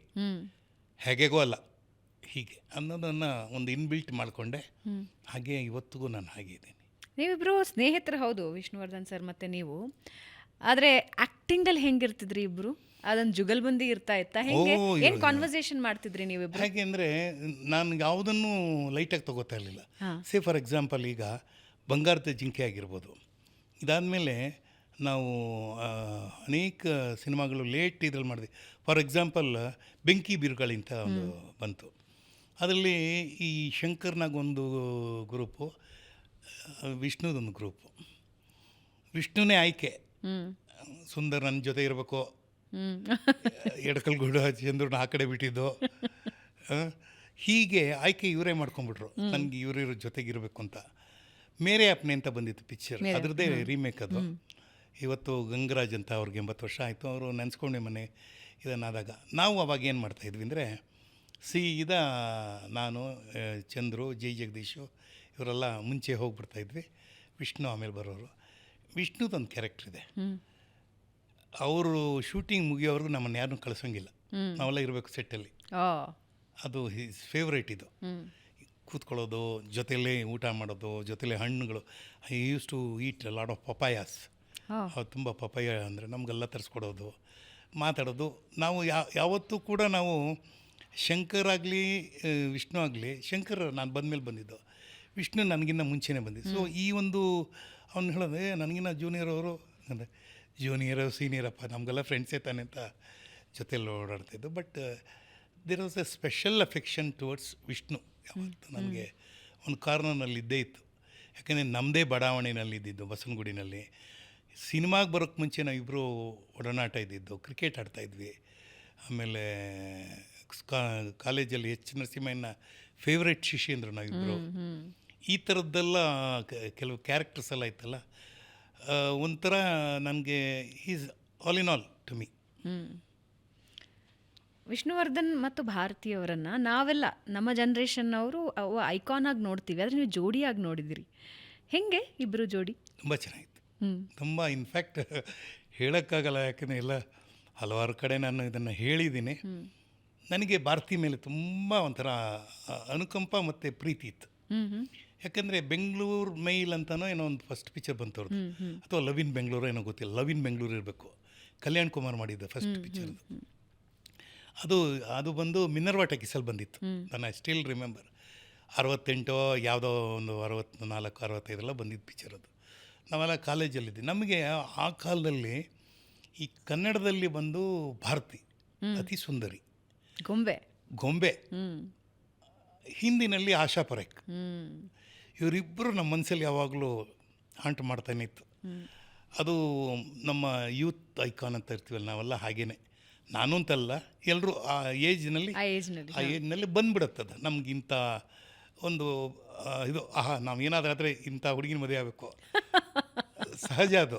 ಹೇಗೆಗೋ ಅಲ್ಲ, ಹೀಗೆ ಅನ್ನೋದನ್ನು ಒಂದು ಇನ್ಬಿಲ್ಟ್ ಮಾಡಿಕೊಂಡೆ. ಹಾಗೆ ಇವತ್ತಿಗೂ ನಾನು ಹಾಗೆ ಇದ್ದೀನಿ. ನೀವಿಬ್ಬರು ಸ್ನೇಹಿತರು, ಹೌದು, ವಿಷ್ಣುವರ್ಧನ್ ಸರ್ ಮತ್ತು ನೀವು. ಆದರೆ ಆ್ಯಕ್ಟಿಂಗಲ್ಲಿ ಹೆಂಗಿರ್ತಿದ್ರಿ ಇಬ್ಬರು? ಅದೊಂದು ಜುಗಲ್ಬಂದಿ ಇರ್ತಾ ಇತ್ತಾ? ಹೇಗೆ, ಏನು ಕಾನ್ವರ್ಸೇಷನ್ ಮಾಡ್ತಿದ್ರಿ ನೀವಿಬ್ಬರು? ಹೇಗೆ ಅಂದರೆ ನಾನು ಯಾವುದನ್ನು ಲೈಟಾಗಿ ತೊಗೋತಾ ಇರಲಿಲ್ಲ. ಸೇ ಫಾರ್ ಎಕ್ಸಾಂಪಲ್, ಈಗ ಬಂಗಾರದ ಜಿಂಕೆ ಆಗಿರ್ಬೋದು, ಇದಾದಮೇಲೆ ನಾವು ಅನೇಕ ಸಿನಿಮಾಗಳು ಲೇಟ್ ಇದ್ರಲ್ಲಿ ಮಾಡಿದ್ವಿ. ಫಾರ್ ಎಕ್ಸಾಂಪಲ್ ಬೆಂಕಿ ಬಿರುಗಾಳಿ ಅಂತ ಒಂದು ಬಂತು. ಅದರಲ್ಲಿ ಈ ಶಂಕರ್ನಾಗ ಒಂದು ಗ್ರೂಪು, ವಿಷ್ಣುದೊಂದು ಗ್ರೂಪು. ವಿಷ್ಣುನೇ ಆಯ್ಕೆ, ಸುಂದರ್ ನನ್ನ ಜೊತೆ ಇರಬೇಕು, ಎಡಕಲ್ಗೂಡು ಚಂದ್ರನ ಆ ಕಡೆ ಬಿಟ್ಟಿದ್ದು, ಹೀಗೆ ಆಯ್ಕೆ ಇವರೇ ಮಾಡ್ಕೊಂಡ್ಬಿಟ್ರು. ನನಗೆ ಇವರಿರೋ ಜೊತೆಗಿರಬೇಕು ಅಂತ. ಮೇರೆ ಅಪ್ನೆ ಅಂತ ಬಂದಿತ್ತು ಪಿಕ್ಚರ್, ಅದ್ರದ್ದೇ ರೀಮೇಕ್ ಅದು. ಇವತ್ತು ಗಂಗರಾಜ್ ಅಂತ, ಅವ್ರಿಗೆ 80 ವರ್ಷ ಆಯಿತು. ಅವರು ನೆನೆಸ್ಕೊಂಡೆ ಮನೆ ಇದನ್ನಾದಾಗ. ನಾವು ಅವಾಗ ಏನು ಮಾಡ್ತಾಯಿದ್ವಿ ಅಂದರೆ, ಸೀದಾ ನಾನು, ಚಂದ್ರು, ಜಗದೀಶು ಇವರೆಲ್ಲ ಮುಂಚೆ ಹೋಗ್ಬಿಡ್ತಾಯಿದ್ವಿ. ವಿಷ್ಣು ಆಮೇಲೆ ಬರೋರು. ವಿಷ್ಣುದೊಂದು ಕ್ಯಾರೆಕ್ಟರ್ ಇದೆ, ಅವರು ಶೂಟಿಂಗ್ ಮುಗಿಯೋವರೆಗೂ ನಮ್ಮನ್ನು ಯಾರನ್ನೂ ಕಳಿಸೋಂಗಿಲ್ಲ, ನಾವೆಲ್ಲ ಇರಬೇಕು ಸೆಟ್ಟಲ್ಲಿ. ಅದು ಹಿಸ್ ಫೇವ್ರೇಟ್. ಇದು ಕೂತ್ಕೊಳ್ಳೋದು, ಜೊತೆಯಲ್ಲೇ ಊಟ ಮಾಡೋದು, ಜೊತೆಲೇ ಹಣ್ಣುಗಳು. I use to eat lot of papayas. ಅವ್ರು ತುಂಬ ಪಪಾಯ ಅಂದರೆ ನಮಗೆಲ್ಲ ತರಿಸ್ಕೊಡೋದು, ಮಾತಾಡೋದು. ನಾವು ಯಾವತ್ತೂ ಕೂಡ ನಾವು ಶಂಕರ್ ಆಗಲಿ ವಿಷ್ಣು ಆಗಲಿ, ಶಂಕರ್ ನಾನು ಬಂದಮೇಲೆ ಬಂದಿದ್ದು, ವಿಷ್ಣು ನನಗಿನ್ನ ಮುಂಚೆನೇ ಬಂದಿದ್ದು. ಸೊ ಈ ಒಂದು ಅವ್ನು ಹೇಳೋದು, ನನಗಿನ್ನ ಜೂನಿಯರ್ ಅವರು ಅಂದರೆ ಜೂನಿಯರು ಸೀನಿಯರಪ್ಪ, ನಮಗೆಲ್ಲ ಫ್ರೆಂಡ್ಸೇ ತಾನೆ ಅಂತ ಜೊತೆಯಲ್ಲಿ ಓಡಾಡ್ತಿದ್ದು. But there was a special affection towards Vishnu. ಯಾವತ್ತು ನನಗೆ ಒಂದು ಕಾರ್ನರ್ನಲ್ಲಿ ಇದ್ದೇ ಇತ್ತು. ಯಾಕೆಂದರೆ ನಮ್ಮದೇ ಬಡಾವಣೆಯಲ್ಲಿದ್ದಿದ್ದು, ಬಸವನಗುಡಿನಲ್ಲಿ. ಸಿನಿಮಾಗೆ ಬರೋಕ್ಕೆ ಮುಂಚೆ ನಾವು ಇಬ್ಬರು ಒಡನಾಟ ಇದ್ದಿದ್ದು, ಕ್ರಿಕೆಟ್ ಆಡ್ತಾಯಿದ್ವಿ. ಆಮೇಲೆ ಕಾಲೇಜಲ್ಲಿ ಎಚ್ ನರಸಿಂಹಯ್ಯನ ಫೇವ್ರೇಟ್ ಶಿಷ್ಯಂದರು ನಾವಿಬ್ಬರು. ಈ ಥರದ್ದೆಲ್ಲ ಕೆಲವು ಕ್ಯಾರೆಕ್ಟರ್ಸ್ ಎಲ್ಲ ಇತ್ತಲ್ಲ, ಒಂಥರ ನನಗೆ is all in all to me. Vishnuvardhan ಮತ್ತು ಭಾರತೀಯವರನ್ನು ನಾವೆಲ್ಲ ನಮ್ಮ ಜನ್ರೇಷನ್ನವರು ಐಕಾನ್ ಆಗಿ ನೋಡ್ತೀವಿ, ಆದರೆ ನೀವು ಜೋಡಿಯಾಗಿ ನೋಡಿದಿರಿ. ಹೆಂಗೆ ಇಬ್ಬರು ಜೋಡಿ? ತುಂಬ ಚೆನ್ನಾಗಿತ್ತು, ತುಂಬ. ಇನ್ಫ್ಯಾಕ್ಟ್ ಹೇಳೋಕ್ಕಾಗಲ್ಲ, ಯಾಕೆಂದರೆ ಎಲ್ಲ ಹಲವಾರು ಕಡೆ ನಾನು ಇದನ್ನು ಹೇಳಿದ್ದೀನಿ. ನನಗೆ ಭಾರತಿ ಮೇಲೆ ತುಂಬ ಒಂಥರ ಅನುಕಂಪ ಮತ್ತು ಪ್ರೀತಿ ಇತ್ತು. ಯಾಕಂದರೆ ಬೆಂಗಳೂರು ಮೈಲ್ ಅಂತನೋ ಏನೋ ಒಂದು ಫಸ್ಟ್ ಪಿಕ್ಚರ್ ಬಂತು ಅವ್ರದ್ದು, ಅಥವಾ ಲವ್ ಇನ್ ಬೆಂಗಳೂರು ಏನೋ ಗೊತ್ತಿಲ್ಲ, ಲವ್ ಇನ್ ಬೆಂಗಳೂರು ಇರಬೇಕು, ಕಲ್ಯಾಣ್ ಕುಮಾರ್ ಮಾಡಿದ್ದ ಫಸ್ಟ್ ಪಿಕ್ಚರ್ದು. ಅದು ಬಂದು ಮಿನರ್ವಾ ಟಾಕೀಸಲ್ಲಿ ಬಂದಿತ್ತು. ನಾನು ಐ ಸ್ಟಿಲ್ ರಿಮೆಂಬರ್. 68 ಯಾವುದೋ ಒಂದು 64 65 ಬಂದಿದ್ದು ಪಿಕ್ಚರ್ ಅದು. ನಾವೆಲ್ಲ ಕಾಲೇಜಲ್ಲಿದ್ವಿ. ನಮಗೆ ಆ ಕಾಲದಲ್ಲಿ ಈ ಕನ್ನಡದಲ್ಲಿ ಬಂದು ಭಾರತಿ ಅತಿ ಸುಂದರಿ, ಗೊಂಬೆ, ಹಿಂದಿನಲ್ಲಿ ಆಶಾ ಪರೇಖ್, ಇವರಿಬ್ಬರು ನಮ್ಮ ಮನಸ್ಸಲ್ಲಿ ಯಾವಾಗಲೂ ಹಾಂಟ್ ಮಾಡ್ತಾನೆ ಇತ್ತು. ಅದು ನಮ್ಮ ಯೂತ್ ಐಕಾನ್ ಅಂತ ಇರ್ತೀವಲ್ಲ ನಾವೆಲ್ಲ, ಹಾಗೇನೆ ನಾನು ಅಂತಲ್ಲ, ಎಲ್ಲರೂ ಆ ಏಜ್ನಲ್ಲಿ ಬಂದ್ಬಿಡುತ್ತದ ನಮಗಿಂತ ಒಂದು ಇದು, ನಾವು ಏನಾದರೂ ಇಂಥ ಹುಡುಗಿನ ಮದುವೆ ಆಗಬೇಕು, ಸಹಜ ಅದು,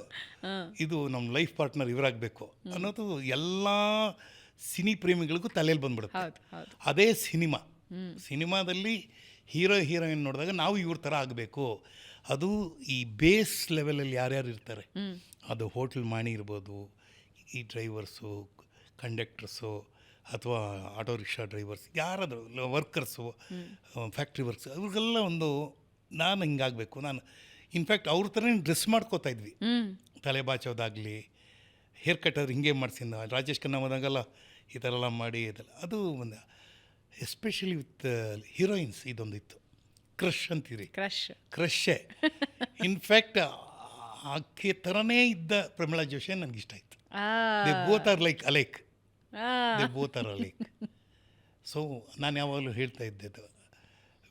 ಇದು ನಮ್ಮ ಲೈಫ್ ಪಾರ್ಟ್ನರ್ ಇವರಾಗಬೇಕು ಅನ್ನೋದು ಎಲ್ಲ ಸಿನಿ ಪ್ರೇಮಿಗಳಿಗೂ ತಲೆಯಲ್ಲಿ ಬಂದ್ಬಿಡುತ್ತೆ. ಅದೇ ಸಿನಿಮಾದಲ್ಲಿ ಹೀರೋ ಹೀರೋಯಿನ್ ನೋಡಿದಾಗ ನಾವು ಇವ್ರ ಥರ ಆಗಬೇಕು. ಅದು ಈ ಬೇಸ್ ಲೆವೆಲಲ್ಲಿ ಯಾರ್ಯಾರು ಇರ್ತಾರೆ, ಅದು ಹೋಟೆಲ್ ಮಾಣಿ ಇರ್ಬೋದು, ಈ ಡ್ರೈವರ್ಸು, ಕಂಡಕ್ಟರ್ಸು, ಅಥವಾ ಆಟೋ ರಿಕ್ಷಾ ಡ್ರೈವರ್ಸ್, ಯಾರಾದರೂ ವರ್ಕರ್ಸು, ಫ್ಯಾಕ್ಟ್ರಿ ವರ್ಕ್ಸ್, ಅವ್ರಿಗೆಲ್ಲ ಒಂದು ನಾನು ಹಿಂಗಾಗಬೇಕು, ನಾನು ಇನ್ಫ್ಯಾಕ್ಟ್ ಅವ್ರ ಥರನೇ ಡ್ರೆಸ್ ಮಾಡ್ಕೋತಾ ಇದ್ವಿ. ತಲೆ ಬಾಚೋದಾಗಲಿ, ಹೇರ್ ಕಟ್ಟರ್ ಹಿಂಗೆ ಮಾಡಿಸಿದ ರಾಜೇಶ್ ಖನ್ನಾ ಹೋದಾಗೆಲ್ಲ ಈ ಥರ ಎಲ್ಲ ಮಾಡಿ ಇದೆಲ್ಲ. ಅದು ಒಂದು ಎಸ್ಪೆಷಲಿ ವಿತ್ ಹೀರೋಯಿನ್ಸ್ ಇದೊಂದಿತ್ತು, ಕ್ರಶ್ ಅಂತೀರಿ, ಕ್ರಶ್ಶೇ. ಇನ್ಫ್ಯಾಕ್ಟ್ ಆಕೆ ಥರನೇ ಇದ್ದ ಪ್ರಮೀಳಾ ಜೋಶಿ ನನಗಿಷ್ಟ ಆಯಿತು. They both are like alike, so ನಾನು ಯಾವಾಗಲೂ ಹೇಳ್ತಾ ಇದ್ದೆ,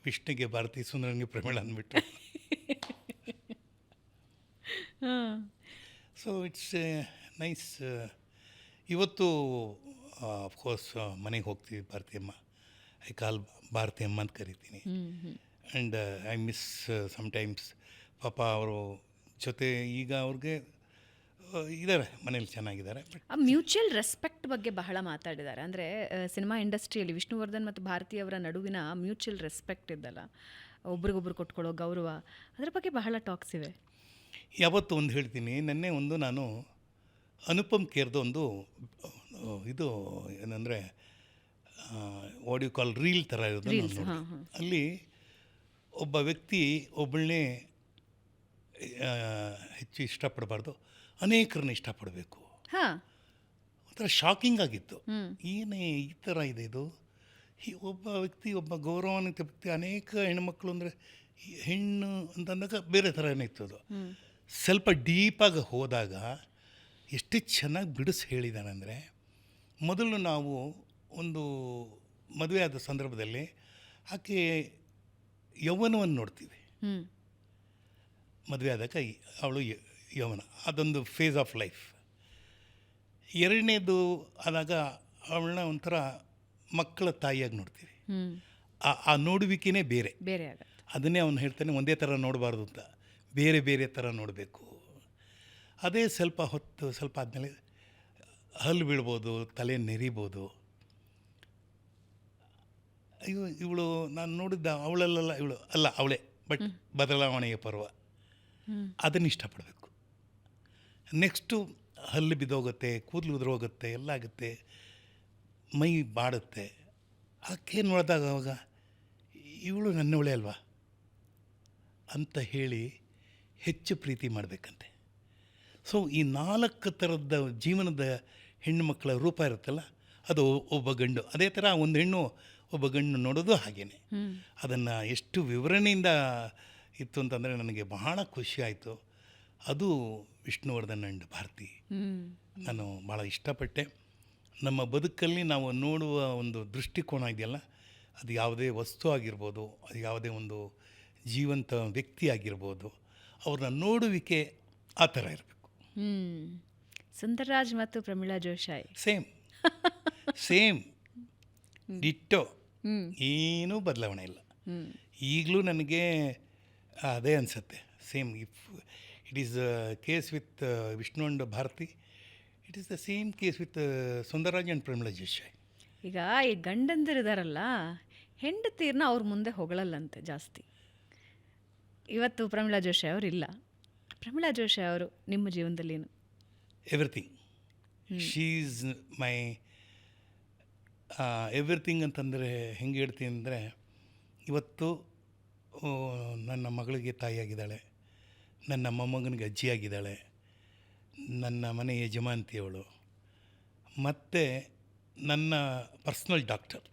ವಿಷ್ಣುಗೆ ಭಾರತಿ, ಸುಂದರನಿಗೆ ಪ್ರಮೀಳಾ ಅಂದ್ಬಿಟ್ಟು. So it's nice. ಇವತ್ತು ಅಫ್ಕೋರ್ಸ್ ಮನೆಗೆ ಹೋಗ್ತೀವಿ, ಭಾರತಿ ಅಮ್ಮ, ಐ ಕಾಲ್ ಭಾರತಿ ಅಮ್ಮ ಅಂತ ಕರಿತೀನಿ. And I miss sometimes. ಪಾಪ ಅವರು ಜೊತೆ ಈಗ ಅವ್ರಿಗೆ ಇದ್ದಾರೆ, ಮನೇಲಿ ಚೆನ್ನಾಗಿದ್ದಾರೆ. ಆ ಮ್ಯೂಚುವಲ್ ರೆಸ್ಪೆಕ್ಟ್ ಬಗ್ಗೆ ಬಹಳ ಮಾತಾಡಿದ್ದಾರೆ. ಅಂದರೆ ಸಿನಿಮಾ ಇಂಡಸ್ಟ್ರಿಯಲ್ಲಿ ವಿಷ್ಣುವರ್ಧನ್ ಮತ್ತು ಭಾರತಿ ಅವರ ನಡುವಿನ ಮ್ಯೂಚುವಲ್ ರೆಸ್ಪೆಕ್ಟ್ ಇದ್ದಲ್ಲ, ಒಬ್ರಿಗೊಬ್ರು ಕೊಟ್ಕೊಳ್ಳೋ ಗೌರವ, ಅದರ ಬಗ್ಗೆ ಬಹಳ ಟಾಕ್ಸ್ ಇವೆ. ಯಾವತ್ತೂ ಒಂದು ಹೇಳ್ತೀನಿ, ನೆನ್ನೆ ಒಂದು ನಾನು ಅನುಪಮ್ ಖೇರ್ದು ಒಂದು ಇದು ಏನಂದರೆ ವಾಟ್ ಯು ಕಾಲ್ ರೀಲ್ ಥರ ಇರೋದು ನೋಡಿ. ಅಲ್ಲಿ ಒಬ್ಬ ವ್ಯಕ್ತಿ ಒಬ್ಬಳನ್ನೇ ಹೆಚ್ಚು ಇಷ್ಟಪಡಬಾರ್ದು, ಅನೇಕರನ್ನ ಇಷ್ಟಪಡಬೇಕು. ಒಂಥರ ಶಾಕಿಂಗ್ ಆಗಿತ್ತು. ಏನೇ ಈ ಥರ ಇದೆ ಇದು, ಒಬ್ಬ ವ್ಯಕ್ತಿ, ಒಬ್ಬ ಗೌರವಾನ್ವಿತ ವ್ಯಕ್ತಿ, ಅನೇಕ ಹೆಣ್ಮಕ್ಳು ಅಂದರೆ ಹೆಣ್ಣು ಅಂತಂದಾಗ ಬೇರೆ ಥರ ಏನಿತ್ತು ಅದು. ಸ್ವಲ್ಪ ಡೀಪಾಗಿ ಹೋದಾಗ ಎಷ್ಟು ಚೆನ್ನಾಗಿ ಬಿಡಿಸಿ ಹೇಳಿದ್ದಾನೆ ಅಂದರೆ, ಮೊದಲು ನಾವು ಒಂದು ಮದುವೆ ಆದ ಸಂದರ್ಭದಲ್ಲಿ ಆಕೆ ಯೌವನವನ್ನು ನೋಡ್ತೀವಿ. ಮದುವೆ ಆದಾಗ ಅವಳು ಯೌವನ, ಅದೊಂದು ಫೇಸ್ ಆಫ್ ಲೈಫ್. ಎರಡನೇದು ಆದಾಗ ಅವಳನ್ನ ಒಂಥರ ಮಕ್ಕಳ ತಾಯಿಯಾಗಿ ನೋಡ್ತೀವಿ. ಆ ನೋಡುವಿಕೆನೇ ಬೇರೆ. ಅದನ್ನೇ ಅವನು ಹೇಳ್ತಾನೆ, ಒಂದೇ ಥರ ನೋಡಬಾರ್ದು ಅಂತ, ಬೇರೆ ಬೇರೆ ಥರ ನೋಡಬೇಕು. ಅದೇ ಸ್ವಲ್ಪ ಹೊತ್ತು, ಸ್ವಲ್ಪ ಆದಮೇಲೆ ಹಲ್ಲು ಬೀಳ್ಬೋದು, ತಲೆ ನೆರಿಬೋದು. ಅಯ್ಯೋ ಇವಳು ನಾನು ನೋಡಿದ್ದ ಅವಳಲ್ಲ, ಇವಳು ಅಲ್ಲ ಅವಳೇ, ಬಟ್ ಬದಲಾವಣೆಯ ಪರ್ವ, ಅದನ್ನು ಇಷ್ಟಪಡಬೇಕು. ನೆಕ್ಸ್ಟು ಹಲ್ಲು ಬಿದ್ದೋಗುತ್ತೆ, ಕೂದಲು ಉದುರೋಗುತ್ತೆ, ಎಲ್ಲ ಆಗುತ್ತೆ, ಮೈ ಬಾಡುತ್ತೆ. ಆಕೆ ನೋಡಿದಾಗ ಅವಾಗ ಇವಳು ನನ್ನವಳೆ ಅಲ್ವಾ ಅಂತ ಹೇಳಿ ಹೆಚ್ಚು ಪ್ರೀತಿ ಮಾಡಬೇಕಂತೆ. ಸೊ ಈ 4 ಥರದ ಜೀವನದ ಹೆಣ್ಣುಮಕ್ಕಳ ರೂಪ ಇರುತ್ತಲ್ಲ, ಅದು ಒಬ್ಬ ಗಂಡು. ಅದೇ ಥರ ಒಂದು ಹೆಣ್ಣು ಒಬ್ಬ ಗಂಡು ನೋಡೋದು ಹಾಗೇನೆ. ಅದನ್ನು ಎಷ್ಟು ವಿವರಣೆಯಿಂದ ಇತ್ತು ಅಂತಂದರೆ ನನಗೆ ಬಹಳ ಖುಷಿ ಆಯಿತು. ಅದು ವಿಷ್ಣುವರ್ಧನ್ ಆ್ಯಂಡ್ ಭಾರತಿ ನಾನು ಭಾಳ ಇಷ್ಟಪಟ್ಟೆ. ನಮ್ಮ ಬದುಕಲ್ಲಿ ನಾವು ನೋಡುವ ಒಂದು ದೃಷ್ಟಿಕೋನ ಇದೆಯಲ್ಲ, ಅದು ಯಾವುದೇ ವಸ್ತು ಆಗಿರ್ಬೋದು, ಅದು ಯಾವುದೇ ಒಂದು ಜೀವಂತ ವ್ಯಕ್ತಿ ಆಗಿರ್ಬೋದು, ಅವ್ರನ್ನ ನೋಡುವಿಕೆ ಆ ಥರ ಇರಬೇಕು. ಸುಂದರ್ರಾಜ್ ಮತ್ತು ಪ್ರಮೀಳಾ ಜೋಶಾಯಿ ಸೇಮ್ ಡಿಟ್ಟೋ, ಏನೂ ಬದಲಾವಣೆ ಇಲ್ಲ. ಈಗಲೂ ನನಗೆ ಅದೇ ಅನಿಸುತ್ತೆ, same. If it is case with Vishnu and Bharati, it is the same case with Sundarraj and Pramila Joshai. ಈಗ ಈ ಗಂಡಂದಿರಿದಾರಲ್ಲ, ಹೆಂಡತೀರ್ನ ಅವ್ರ ಮುಂದೆ ಹೊಗಳಲ್ಲಂತೆ ಜಾಸ್ತಿ. ಇವತ್ತು ಪ್ರಮೀಳಾ ಜೋಶಾಯಿ ಅವರು ಇಲ್ಲ. ಪ್ರಮೀಳಾ ಜೋಶಾಯಿ ಅವರು ನಿಮ್ಮ ಜೀವನದಲ್ಲಿ ಏನು? ಶೀ ಈಸ್ ಮೈ ಎವ್ರಿಥಿಂಗ್ ಅಂತಂದರೆ ಹೆಂಗೆ ಹೇಳ್ತೀನಿ ಅಂದರೆ, ಇವತ್ತು ನನ್ನ ಮಗಳಿಗೆ ತಾಯಿಯಾಗಿದ್ದಾಳೆ, ನನ್ನ ಮೊಮ್ಮಗನಿಗೆ ಅಜ್ಜಿಯಾಗಿದ್ದಾಳೆ, ನನ್ನ ಮನೆ ಯಜಮಾಂತಿಯವಳು, ಮತ್ತು ನನ್ನ personal doctor.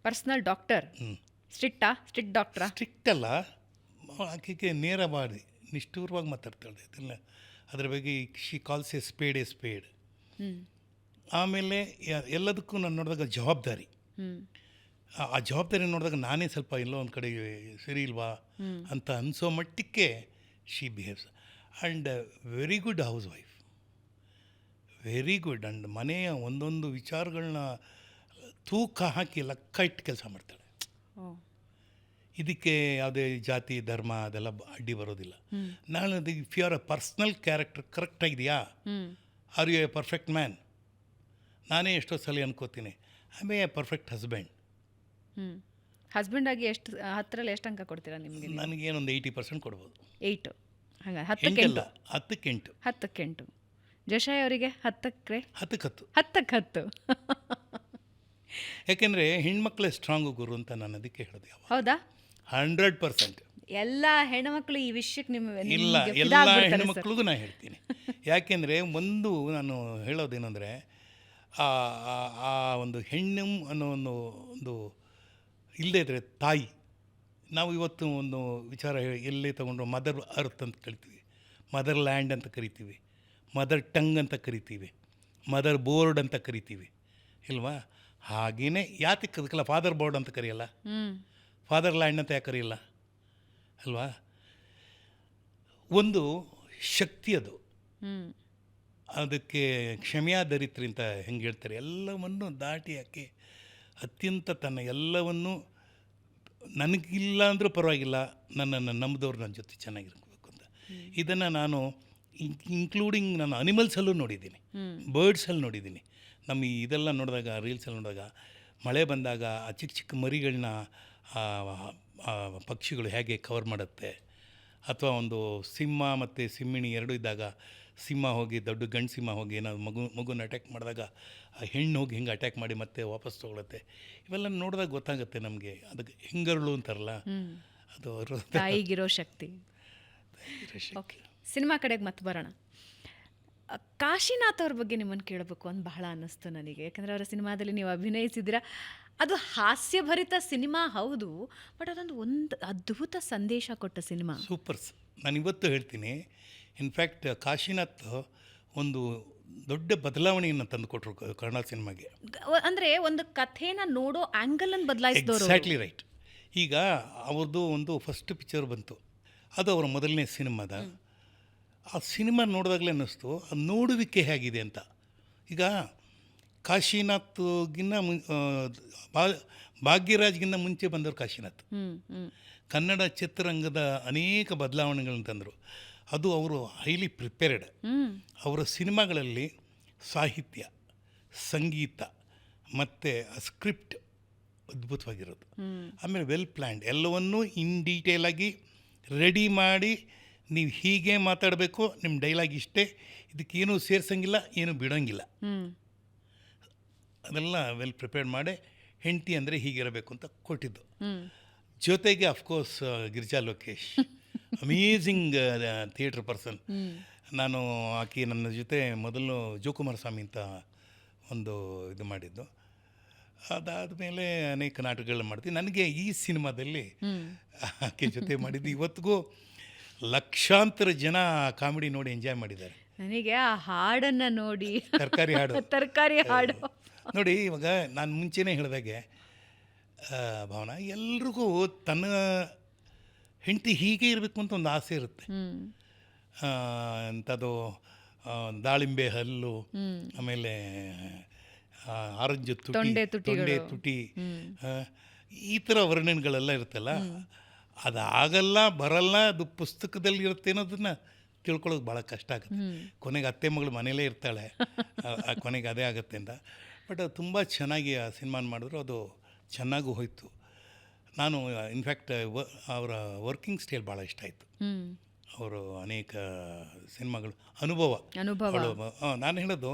Personal doctor? Strict ಡಾಕ್ಟ್ರಾ? ಸ್ಟ್ರಿಕ್ಟ್ ಅಲ್ಲ, ಆಕೆಗೆ ನೇರವಾಗಿ ನಿಷ್ಠೂರವಾಗಿ ಮಾತಾಡ್ತಾಳೆ. ಇದೆಲ್ಲ ಅದ್ರ ಬಗ್ಗೆ ಶಿ ಕಾಲ್ಸ್ ಎ ಸ್ಪೇಡ್. ಆಮೇಲೆ ಎಲ್ಲದಕ್ಕೂ ನಾನು ನೋಡಿದಾಗ ಜವಾಬ್ದಾರಿ, ಆ ಜವಾಬ್ದಾರಿ ನೋಡಿದಾಗ ನಾನೇ ಸ್ವಲ್ಪ ಎಲ್ಲೋ ಒಂದು ಕಡೆ ಸರಿ ಇಲ್ವಾ ಅಂತ ಅನಿಸೋ ಮಟ್ಟಕ್ಕೆ she behaves. And very good house wife, very good. And ಮನೆಯ ಒಂದೊಂದು ವಿಚಾರಗಳನ್ನ ತೂಕ ಹಾಕಿ ಲೆಕ್ಕ ಇಟ್ಟು ಕೆಲಸ ಮಾಡ್ತಾಳೆ. ಇದಕ್ಕೆ ಯಾವುದೇ ಜಾತಿ ಧರ್ಮ ಅದೆಲ್ಲ ಅಡ್ಡಿ ಬರೋದಿಲ್ಲ. ನಾನು if you are a personal character correct ಆಗಿದೆಯಾ, are you a perfect man? ನಾನೇ ಎಷ್ಟೋ ಸಲ ಅನ್ಕೋತೀನಿ I may a perfect husband. Husband ಆಗಿ ಎಷ್ಟು 10ರಲ್ಲಿ ಎಷ್ಟು ಅಂಕ ಕೊಡ್ತೀರಾ ನಿಮಗೆ? ನನಗೇನೊಂದು 80% ಕೊಡ್ಬೋದು. 8? ಹಾಗೆ 10ಕ್ಕೆ 8. ಜಶಾಯ್ ಅವರಿಗೆ 10ಕ್ಕೆ 10. ಯಾಕೆಂದರೆ ಹೆಣ್ಮಕ್ಳೇ ಸ್ಟ್ರಾಂಗು ಗುರು ಅಂತ ನಾನು ಅದಕ್ಕೆ ಹೇಳಿದೆ. ಹೌದಾ? 100%. ಎಲ್ಲ ಹೆಣ್ಮಕ್ಳು ಈ ವಿಷಯಕ್ಕೆ ಇಲ್ಲ, ಎಲ್ಲ ಹೆಣ್ಮಕ್ಳಿಗೂ ನಾನು ಹೇಳ್ತೀನಿ. ಯಾಕೆಂದರೆ ಒಂದು ನಾನು ಹೇಳೋದೇನೆಂದರೆ, ಆ ಒಂದು ಹೆಣ್ಣು ಅನ್ನೋ ಒಂದು ಇಲ್ಲದೇ ಇದ್ದರೆ ತಾಯಿ, ನಾವು ಇವತ್ತು ಒಂದು ವಿಚಾರ ಎಲ್ಲೇ ತೊಗೊಂಡ್ರು ಮದರ್ ಅರ್ತ್ ಅಂತ ಕರಿತೀವಿ, ಮದರ್ ಲ್ಯಾಂಡ್ ಅಂತ ಕರಿತೀವಿ, ಮದರ್ ಟಂಗ್ ಅಂತ ಕರಿತೀವಿ, ಮದರ್ ಬೋರ್ಡ್ ಅಂತ ಕರಿತೀವಿ ಇಲ್ವಾ? ಹಾಗೆಯೇ ಯಾತಕ್ಕೆ ಅದಕ್ಕೆಲ್ಲ ಫಾದರ್ ಬೋರ್ಡ್ ಅಂತ ಕರೆಯಲ್ಲ, ಫಾದರ್ ಲ್ಯಾಂಡ್ ಅಂತ ಯಾಕೆ ಕರೆಯಲ್ಲ ಅಲ್ವಾ? ಒಂದು ಶಕ್ತಿ ಅದು. ಅದಕ್ಕೆ ಕ್ಷಮೆಯ ದರಿತ್ರಿ ಅಂತ ಹೆಂಗೆ ಹೇಳ್ತಾರೆ, ಎಲ್ಲವನ್ನು ದಾಟಿ ಆಕೆ ಅತ್ಯಂತ ತನ್ನ ಎಲ್ಲವನ್ನು ನನಗಿಲ್ಲ ಅಂದರೂ ಪರವಾಗಿಲ್ಲ, ನನ್ನನ್ನು ನಂಬಿದವ್ರು ನನ್ನ ಜೊತೆ ಚೆನ್ನಾಗಿರ್ಬೇಕು ಅಂತ. ಇದನ್ನು ನಾನು ಇನ್ಕ್ಲೂಡಿಂಗ್ ನಾನು ಅನಿಮಲ್ಸಲ್ಲೂ ನೋಡಿದ್ದೀನಿ, ಬರ್ಡ್ಸಲ್ಲಿ ನೋಡಿದ್ದೀನಿ. ನಮ್ಮ ಇದೆಲ್ಲ ನೋಡಿದಾಗ, ರೀಲ್ಸಲ್ಲಿ ನೋಡಿದಾಗ ಮಳೆ ಬಂದಾಗ ಆ ಚಿಕ್ಕ ಚಿಕ್ಕ ಮರಿಗಳನ್ನ ಪಕ್ಷಿಗಳು ಹೇಗೆ ಕವರ್ ಮಾಡುತ್ತೆ, ಅಥವಾ ಒಂದು ಸಿಂಹ ಮತ್ತು ಸಿಂಹಿಣಿ ಎರಡೂ ಇದ್ದಾಗ ಸಿಂಹ ಹೋಗಿ ದೊಡ್ಡ ಗಂಡು ಸಿಂಹ ಹೋಗಿ ಏನಾದ್ರು ಮಗುನ ಅಟ್ಯಾಕ್ ಮಾಡಿದಾಗ ಆ ಹೆಣ್ಣು ಹೋಗಿ ಹಿಂಗೆ ಅಟ್ಯಾಕ್ ಮಾಡಿ ಮತ್ತೆ ವಾಪಸ್ ತೊಗೊಳುತ್ತೆ. ಇವೆಲ್ಲ ನೋಡಿದಾಗ ಗೊತ್ತಾಗುತ್ತೆ ನಮಗೆ. ಅದಕ್ಕೆ ಹೆಂಗರುಳು ಅಂತಾರಲ್ಲ, ಅದು ತಾಯಿಗಿರೋ ಶಕ್ತಿ. ಓಕೆ, ಸಿನಿಮಾ ಕಡೆಗೆ ಮತ್ತೆ ಬರೋಣ. ಕಾಶಿನಾಥ್ ಅವ್ರ ಬಗ್ಗೆ ನಿಮ್ಮನ್ನು ಕೇಳಬೇಕು ಅಂತ ಬಹಳ ಅನ್ನಿಸ್ತು ನನಗೆ. ಯಾಕಂದರೆ ಅವರ ಸಿನಿಮಾದಲ್ಲಿ ನೀವು ಅಭಿನಯಿಸಿದ್ದೀರಾ. ಅದು ಹಾಸ್ಯಭರಿತ ಸಿನಿಮಾ ಹೌದು, ಬಟ್ ಒಂದು ಅದ್ಭುತ ಸಂದೇಶ ಕೊಟ್ಟ ಸಿನಿಮಾ. ಸೂಪರ್ಸ್. ನಾನು ಇವತ್ತು ಹೇಳ್ತೀನಿ, ಇನ್ಫ್ಯಾಕ್ಟ್ ಕಾಶಿನಾಥ್ ಒಂದು ದೊಡ್ಡ ಬದಲಾವಣೆಯನ್ನು ತಂದುಕೊಟ್ರು ಕನ್ನಡ ಸಿನಿಮಾಗೆ. ಅಂದರೆ ಒಂದು ಕಥೆನ ನೋಡೋ ಆ್ಯಂಗಲನ್ನು ಬದಲಾಯಿಸಿದವರು. Exactly right. ಈಗ ಅವ್ರದ್ದು ಒಂದು ಫಸ್ಟ್ ಪಿಕ್ಚರ್ ಬಂತು, ಅದು ಅವರ ಮೊದಲನೇ ಸಿನಿಮಾದ. ಆ ಸಿನಿಮಾ ನೋಡಿದಾಗಲೇ ಅನ್ನಿಸ್ತು ಅದು ನೋಡುವಿಕೆ ಹೇಗಿದೆ ಅಂತ. ಈಗ ಕಾಶಿನಾಥ್ಗಿನ್ನ ಭಾಗ್ಯರಾಜ್ಗಿನ್ನ ಮುಂಚೆ ಬಂದವರು ಕಾಶಿನಾಥ್. ಕನ್ನಡ ಚಿತ್ರರಂಗದ ಅನೇಕ ಬದಲಾವಣೆಗಳನ್ನು ತಂದರು. ಅದು ಅವರು ಹೈಲಿ ಪ್ರಿಪೇರ್ಡ್. ಅವರ ಸಿನಿಮಾಗಳಲ್ಲಿ ಸಾಹಿತ್ಯ, ಸಂಗೀತ ಮತ್ತು ಸ್ಕ್ರಿಪ್ಟ್ ಅದ್ಭುತವಾಗಿರೋದು. ಆಮೇಲೆ ವೆಲ್ ಪ್ಲ್ಯಾನ್ಡ್, ಎಲ್ಲವನ್ನೂ ಇನ್ ಡೀಟೇಲಾಗಿ ರೆಡಿ ಮಾಡಿ, ನೀವು ಹೀಗೆ ಮಾತಾಡಬೇಕು, ನಿಮ್ಮ ಡೈಲಾಗ್ ಇಷ್ಟೇ, ಇದಕ್ಕೇನು ಸೇರ್ಸಂಗಿಲ್ಲ, ಏನು ಬಿಡೋಂಗಿಲ್ಲ, ಅದೆಲ್ಲ ವೆಲ್ ಪ್ರಿಪೇರ್ಡ್ ಮಾಡಿ ಹೆಂಡತಿ ಅಂದರೆ ಹೀಗಿರಬೇಕು ಅಂತ ಕೊಟ್ಟಿದ್ದು. ಜೊತೆಗೆ of course Girija Lokesh, amazing theatre person. ನಾನು ಆಕೆ ನನ್ನ ಜೊತೆ ಮೊದಲು ಜೋಕುಮಾರ್ ಸ್ವಾಮಿ ಅಂತ ಒಂದು ಇದು ಮಾಡಿದ್ದು. ಅದಾದಮೇಲೆ ಅನೇಕ ನಾಟಕಗಳು ಮಾಡ್ತೀವಿ. ನನಗೆ ಈ ಸಿನಿಮಾದಲ್ಲಿ ಆಕೆ ಜೊತೆ ಮಾಡಿದ್ದು ಇವತ್ತಿಗೂ ಲಕ್ಷಾಂತರ ಜನ ಕಾಮಿಡಿ ನೋಡಿ ಎಂಜಾಯ್ ಮಾಡಿದ್ದಾರೆ. ನನಗೆ ಆ ಹಾಡನ್ನು ನೋಡಿ, ತರಕಾರಿ ಹಾಡು ನೋಡಿ, ಇವಾಗ ನಾನು ಮುಂಚೆನೇ ಹೇಳಿದಾಗೆ ಭಾವನಾ, ಎಲ್ರಿಗೂ ತನ್ನ ಹೆಂಡತಿ ಹೀಗೆ ಇರಬೇಕು ಅಂತ ಒಂದು ಆಸೆ ಇರುತ್ತೆ. ಅಂಥದ್ದು ದಾಳಿಂಬೆ ಹಲ್ಲು, ಆಮೇಲೆ ಆರೆಂಜ್ ತೊಂಡೆ ತುಟಿ, ಈ ಥರ ವರ್ಣನೆಗಳೆಲ್ಲ ಇರುತ್ತಲ್ಲ, ಅದಾಗಲ್ಲ, ಬರಲ್ಲ, ಅದು ಪುಸ್ತಕದಲ್ಲಿ ಇರುತ್ತೆ ಅನ್ನೋದನ್ನು ತಿಳ್ಕೊಳ್ಳೋದು ಭಾಳ ಕಷ್ಟ ಆಗುತ್ತೆ. ಕೊನೆಗೆ ಅತ್ತೆ ಮಗಳು ಮನೇಲೇ ಇರ್ತಾಳೆ, ಕೊನೆಗೆ ಅದೇ ಆಗುತ್ತೆ ಅಂತ. ಬಟ್ ಅದು ತುಂಬ ಚೆನ್ನಾಗಿ ಆ ಸಿನಿಮಾನ ಮಾಡಿದ್ರು, ಅದು ಚೆನ್ನಾಗೂ ಹೋಯಿತು. ನಾನು ಇನ್ಫ್ಯಾಕ್ಟ್ ಅವರ ವರ್ಕಿಂಗ್ ಸ್ಟೈಲ್ ಭಾಳ ಇಷ್ಟ ಆಯಿತು. ಅವರು ಅನೇಕ ಸಿನಿಮಾಗಳು ಅನುಭವ. ನಾನು ಹೇಳೋದು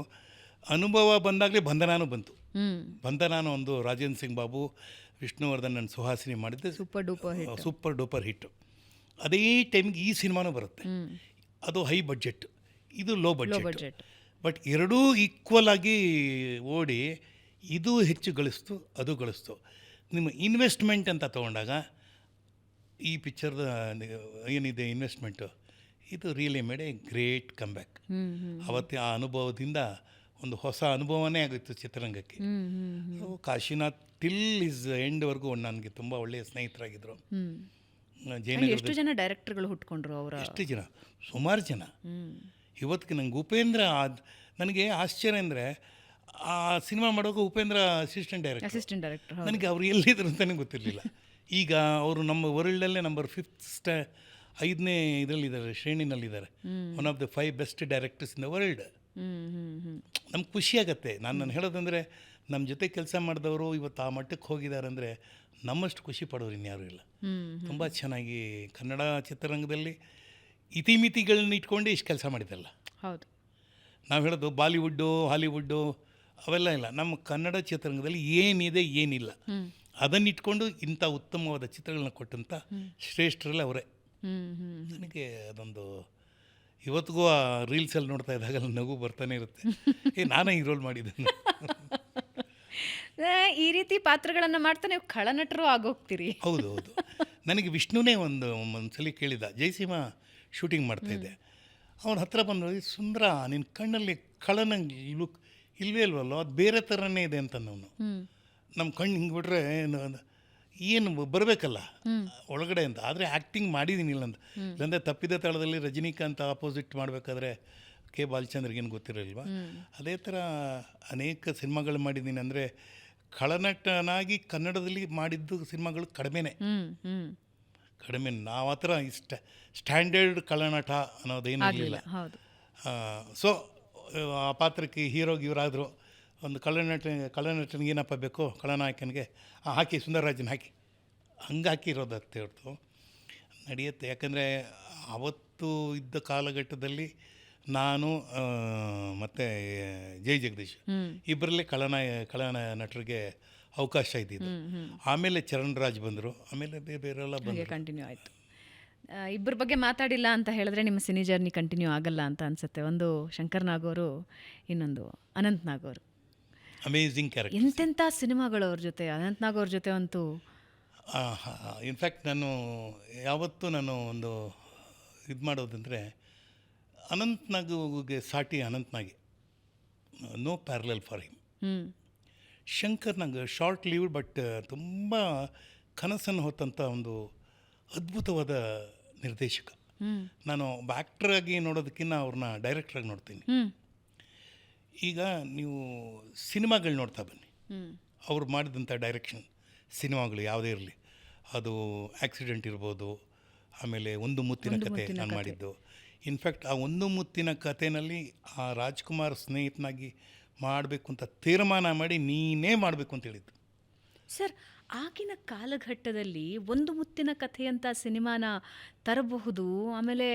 ಅನುಭವ ಬಂದಾಗಲೇ ಬಂಧನಾನು ಬಂತು. ಹ್ಮ್ ಬಂಧನಾನು ಒಂದು ರಾಜೇಂದ್ರ ಸಿಂಗ್ ಬಾಬು, ವಿಷ್ಣುವರ್ಧನ್ ನನ್ನ ಸುಹಾಸಿನಿ ಮಾಡಿದ್ದೆ super duper hit. Super duper ಹಿಟ್ಟು. ಅದೇ ಟೈಮ್ಗೆ ಈ ಸಿನಿಮಾನೂ ಬರುತ್ತೆ. ಹ್ಮ್ ಅದು ಹೈ ಬಡ್ಜೆಟ್, ಇದು low low budget. Budget. But ಎರಡೂ ಈಕ್ವಲ್ ಆಗಿ ಓಡಿ ಇದು ಹೆಚ್ಚು ಗಳಿಸ್ತು, ಅದು ಗಳಿಸ್ತು. ನಿಮ್ಮ ಇನ್ವೆಸ್ಟ್ಮೆಂಟ್ ಅಂತ ತೊಗೊಂಡಾಗ ಈ ಪಿಕ್ಚರ್ದ ಏನಿದೆ ಇನ್ವೆಸ್ಟ್ಮೆಂಟು, ಇದು really made a great comeback. Hmm hmm ಅವತ್ತೇ ಆ ಅನುಭವದಿಂದ ಒಂದು ಹೊಸ ಅನುಭವನೇ ಆಗಿತ್ತು ಚಿತ್ರರಂಗಕ್ಕೆ. Hmm hmm so Kashinath till is ಎಂಡ್ವರೆಗೂ ನನಗೆ ತುಂಬ ಒಳ್ಳೆಯ ಸ್ನೇಹಿತರಾಗಿದ್ದರು. ಹ್ಮ್ ಜಯನಗರದ ಎಷ್ಟು ಜನ ಡೈರೆಕ್ಟರ್ಗಳು ಹುಟ್ಕೊಂಡ್ರು ಅವರ? ಎಷ್ಟು ಜನ, ಸುಮಾರು ಜನ. ಹ್ಮ್ ಇವತ್ತಿಗೆ ನಂಗೆ ಉಪೇಂದ್ರ ನನಗೆ ಆಶ್ಚರ್ಯ ಅಂದರೆ ಆ ಸಿನಿಮಾ ಮಾಡುವಾಗ Upendra assistant director. Assistant director. ನನಗೆ ಅವ್ರು ಎಲ್ಲಿದ್ರು ಅಂತಲೇ ಗೊತ್ತಿರಲಿಲ್ಲ. ಈಗ ಅವರು ನಮ್ಮ ವರ್ಲ್ಡಲ್ಲೇ ನಂಬರ್ 5th 5ನೇ ಇದರಲ್ಲಿದ್ದಾರೆ, ಶ್ರೇಣಿನಲ್ಲಿದ್ದಾರೆ. One of the 5 best directors in the world. Hmm hmm hmm ನಮ್ಗೆ ಖುಷಿ ಆಗುತ್ತೆ. ನಾನು ಹೇಳೋದಂದರೆ ನಮ್ಮ ಜೊತೆ ಕೆಲಸ ಮಾಡಿದವರು ಇವತ್ತು ಆ ಮಟ್ಟಕ್ಕೆ ಹೋಗಿದ್ದಾರೆ ಅಂದರೆ ನಮ್ಮಷ್ಟು ಖುಷಿ ಪಡೋರು ಇನ್ಯಾರೂ ಇಲ್ಲ. ಹ್ಮ್ ತುಂಬ ಚೆನ್ನಾಗಿ ಕನ್ನಡ ಚಿತ್ರರಂಗದಲ್ಲಿ ಇತಿಮಿತಿಗಳನ್ನ ಇಟ್ಕೊಂಡು ಇಷ್ಟು ಕೆಲಸ ಮಾಡಿದ್ದಲ್ಲ. ಹೌದು. ನಾವು ಹೇಳೋದು ಬಾಲಿವುಡ್ಡು, ಹಾಲಿವುಡ್ಡು ಅವೆಲ್ಲ ಇಲ್ಲ. ನಮ್ಮ ಕನ್ನಡ ಚಿತ್ರರಂಗದಲ್ಲಿ ಏನಿದೆ ಏನಿಲ್ಲ ಅದನ್ನಿಟ್ಕೊಂಡು ಇಂಥ ಉತ್ತಮವಾದ ಚಿತ್ರಗಳನ್ನ ಕೊಟ್ಟಂಥ ಶ್ರೇಷ್ಠರಲ್ಲಿ ಅವರೇ. ಹ್ಮ್ ಹ್ಮ್ ನನಗೆ ಅದೊಂದು ಇವತ್ತಿಗೂ ಆ ರೀಲ್ಸಲ್ಲಿ ನೋಡ್ತಾ ಇದ್ದಾಗ ನಗು ಬರ್ತಾನೆ ಇರುತ್ತೆ. ನಾನೇ ಈ ರೋಲ್ ಮಾಡಿದ್ದೇನೆ. ಈ ರೀತಿ ಪಾತ್ರಗಳನ್ನ ಮಾಡ್ತಾ ನೀವು ಖಳನಟರು ಆಗೋಗ್ತೀರಿ. ಹೌದು ಹೌದು. ನನಗೆ ವಿಷ್ಣುನೇ ಒಂದ್ಸಲಿ ಕೇಳಿದ, ಜಯಸೀಮಾ ಶೂಟಿಂಗ್ ಮಾಡ್ತಾಯಿದ್ದೆ. ಅವನ ಹತ್ರ ಬಂದು, ಸುಂದರ ನಿನ್ನ ಕಣ್ಣಲ್ಲಿ ಕಳನಂಗೆ ಇಲ್ವೇ ಇಲ್ವಲ್ಲೋ, ಅದು ಬೇರೆ ಥರನೇ ಇದೆ ಅಂತ. ನಾನು ನಮ್ಮ ಕಣ್ಣು ಹಿಂಗೆ ಬಿಟ್ರೆ ಏನು ಬರಬೇಕಲ್ಲ ಒಳಗಡೆ ಅಂತ. ಆದರೆ ಆ್ಯಕ್ಟಿಂಗ್ ಮಾಡಿದ್ದೀನಿಲ್ಲ ಅಂತ. ಇಲ್ಲಾಂದರೆ ತಪ್ಪಿದ ತಳದಲ್ಲಿ ರಜನಿಕಾಂತ್ ಆಪೋಸಿಟ್ ಮಾಡಬೇಕಾದ್ರೆ ಕೆ ಬಾಲಚಂದ್ರಿಗೇನು ಗೊತ್ತಿರಲಿಲ್ವಾ? ಅದೇ ಥರ ಅನೇಕ ಸಿನಿಮಾಗಳು ಮಾಡಿದ್ದೀನಿ. ಅಂದರೆ ಖಳನಟನಾಗಿ ಕನ್ನಡದಲ್ಲಿ ಮಾಡಿದ್ದು ಸಿನಿಮಾಗಳು ಕಡಿಮೆನೇ. ಕಡಿಮೆ. ನಾವು ಆ ಥರ ಸ್ಟ್ಯಾಂಡರ್ಡ್ ಖಳನಟ ಅನ್ನೋದೇನೂ ಇರಲಿಲ್ಲ. ಸೊ ಆ ಪಾತ್ರಕ್ಕೆ ಹೀರೋಗೆ ಇವರಾದರು. ಒಂದು ಖಳನಟನಿಗೆ ಏನಪ್ಪ ಬೇಕು, ಖಳನಾಯಕನಿಗೆ ಹಾಕಿ ಸುಂದರರಾಜನ್ ಹಾಕಿ, ಹಂಗೆ ಹಾಕಿರೋದತ್ತೆ ಹೊರತು ನಡೆಯುತ್ತೆ. ಯಾಕಂದರೆ ಅವತ್ತು ಇದ್ದ ಕಾಲಘಟ್ಟದಲ್ಲಿ ನಾನು ಮತ್ತು ಜೈ ಜಗದೀಶ್ ಇಬ್ಬರಲ್ಲೇ ಖಳನಟರಿಗೆ ಅವಕಾಶ ಇದ್ದಿದ್ದು. ಆಮೇಲೆ ಚರಣ್ ರಾಜ್ ಬಂದರು, ಆಮೇಲೆ ಬೇರೆಲ್ಲ ಬಂದು ಕಂಟಿನ್ಯೂ ಆಯಿತು. ಇಬ್ಬರ ಬಗ್ಗೆ ಮಾತಾಡಿಲ್ಲ ಅಂತ ಹೇಳಿದ್ರೆ ನಿಮ್ಮ ಸಿನಿ ಜರ್ನಿ ಕಂಟಿನ್ಯೂ ಆಗಲ್ಲ ಅಂತ ಅನಿಸುತ್ತೆ. ಒಂದು ಶಂಕರ್ ನಾಗ್ ಅವರು, ಇನ್ನೊಂದು ಅನಂತ್ ನಾಗ್ ಅವರು. Amazing character. ಎಂತೆಂಥ ಸಿನಿಮಾಗಳು ಅವ್ರ ಜೊತೆ, ಅನಂತ್ ನಾಗ್ ಅವ್ರ ಜೊತೆ ಅಂತೂ. ಇನ್ಫ್ಯಾಕ್ಟ್ ಯಾವತ್ತೂ ನಾನು ಒಂದು ಇದು ಮಾಡೋದಂದರೆ ಅನಂತ್ ನಾಗ್ಗೆ ಸಾಟಿ ಅನಂತ್ ನಾಗೆ, no parallel for him. Shankar Nag short lived but ತುಂಬ ಕನಸನ್ನು ಹೊತ್ತಂಥ ಒಂದು ಅದ್ಭುತವಾದ ನಿರ್ದೇಶಕ. ನಾನು ಆ್ಯಕ್ಟ್ರಾಗಿ ನೋಡೋದಕ್ಕಿಂತ ಅವ್ರನ್ನ ಡೈರೆಕ್ಟ್ರಾಗಿ ನೋಡ್ತೀನಿ. ಈಗ ನೀವು ಸಿನಿಮಾಗಳು ನೋಡ್ತಾ ಬನ್ನಿ, ಅವ್ರು ಮಾಡಿದಂಥ ಡೈರೆಕ್ಷನ್ ಸಿನಿಮಾಗಳು ಯಾವುದೇ ಇರಲಿ, ಅದು ಆಕ್ಸಿಡೆಂಟ್ ಇರ್ಬೋದು, ಆಮೇಲೆ ಒಂದು ಮುತ್ತಿನ ಕತೆ ನಾನು ಮಾಡಿದ್ದು. ಇನ್ಫ್ಯಾಕ್ಟ್ ಆ ಒಂದು ಮುತ್ತಿನ ಕಥೆನಲ್ಲಿ ಆ ರಾಜ್ಕುಮಾರ್ ಸ್ನೇಹಿತನಾಗಿ ಮಾಡಬೇಕು ಅಂತ ತೀರ್ಮಾನ ಮಾಡಿ ನೀನೇ ಮಾಡಬೇಕು ಅಂತ ಹೇಳಿದ್ದು. ಸರ್, ಆಗಿನ ಕಾಲಘಟ್ಟದಲ್ಲಿ ಒಂದು ಮುತ್ತಿನ ಕಥೆಯಂಥ ಸಿನಿಮಾನ ತರಬಹುದು. ಆಮೇಲೆ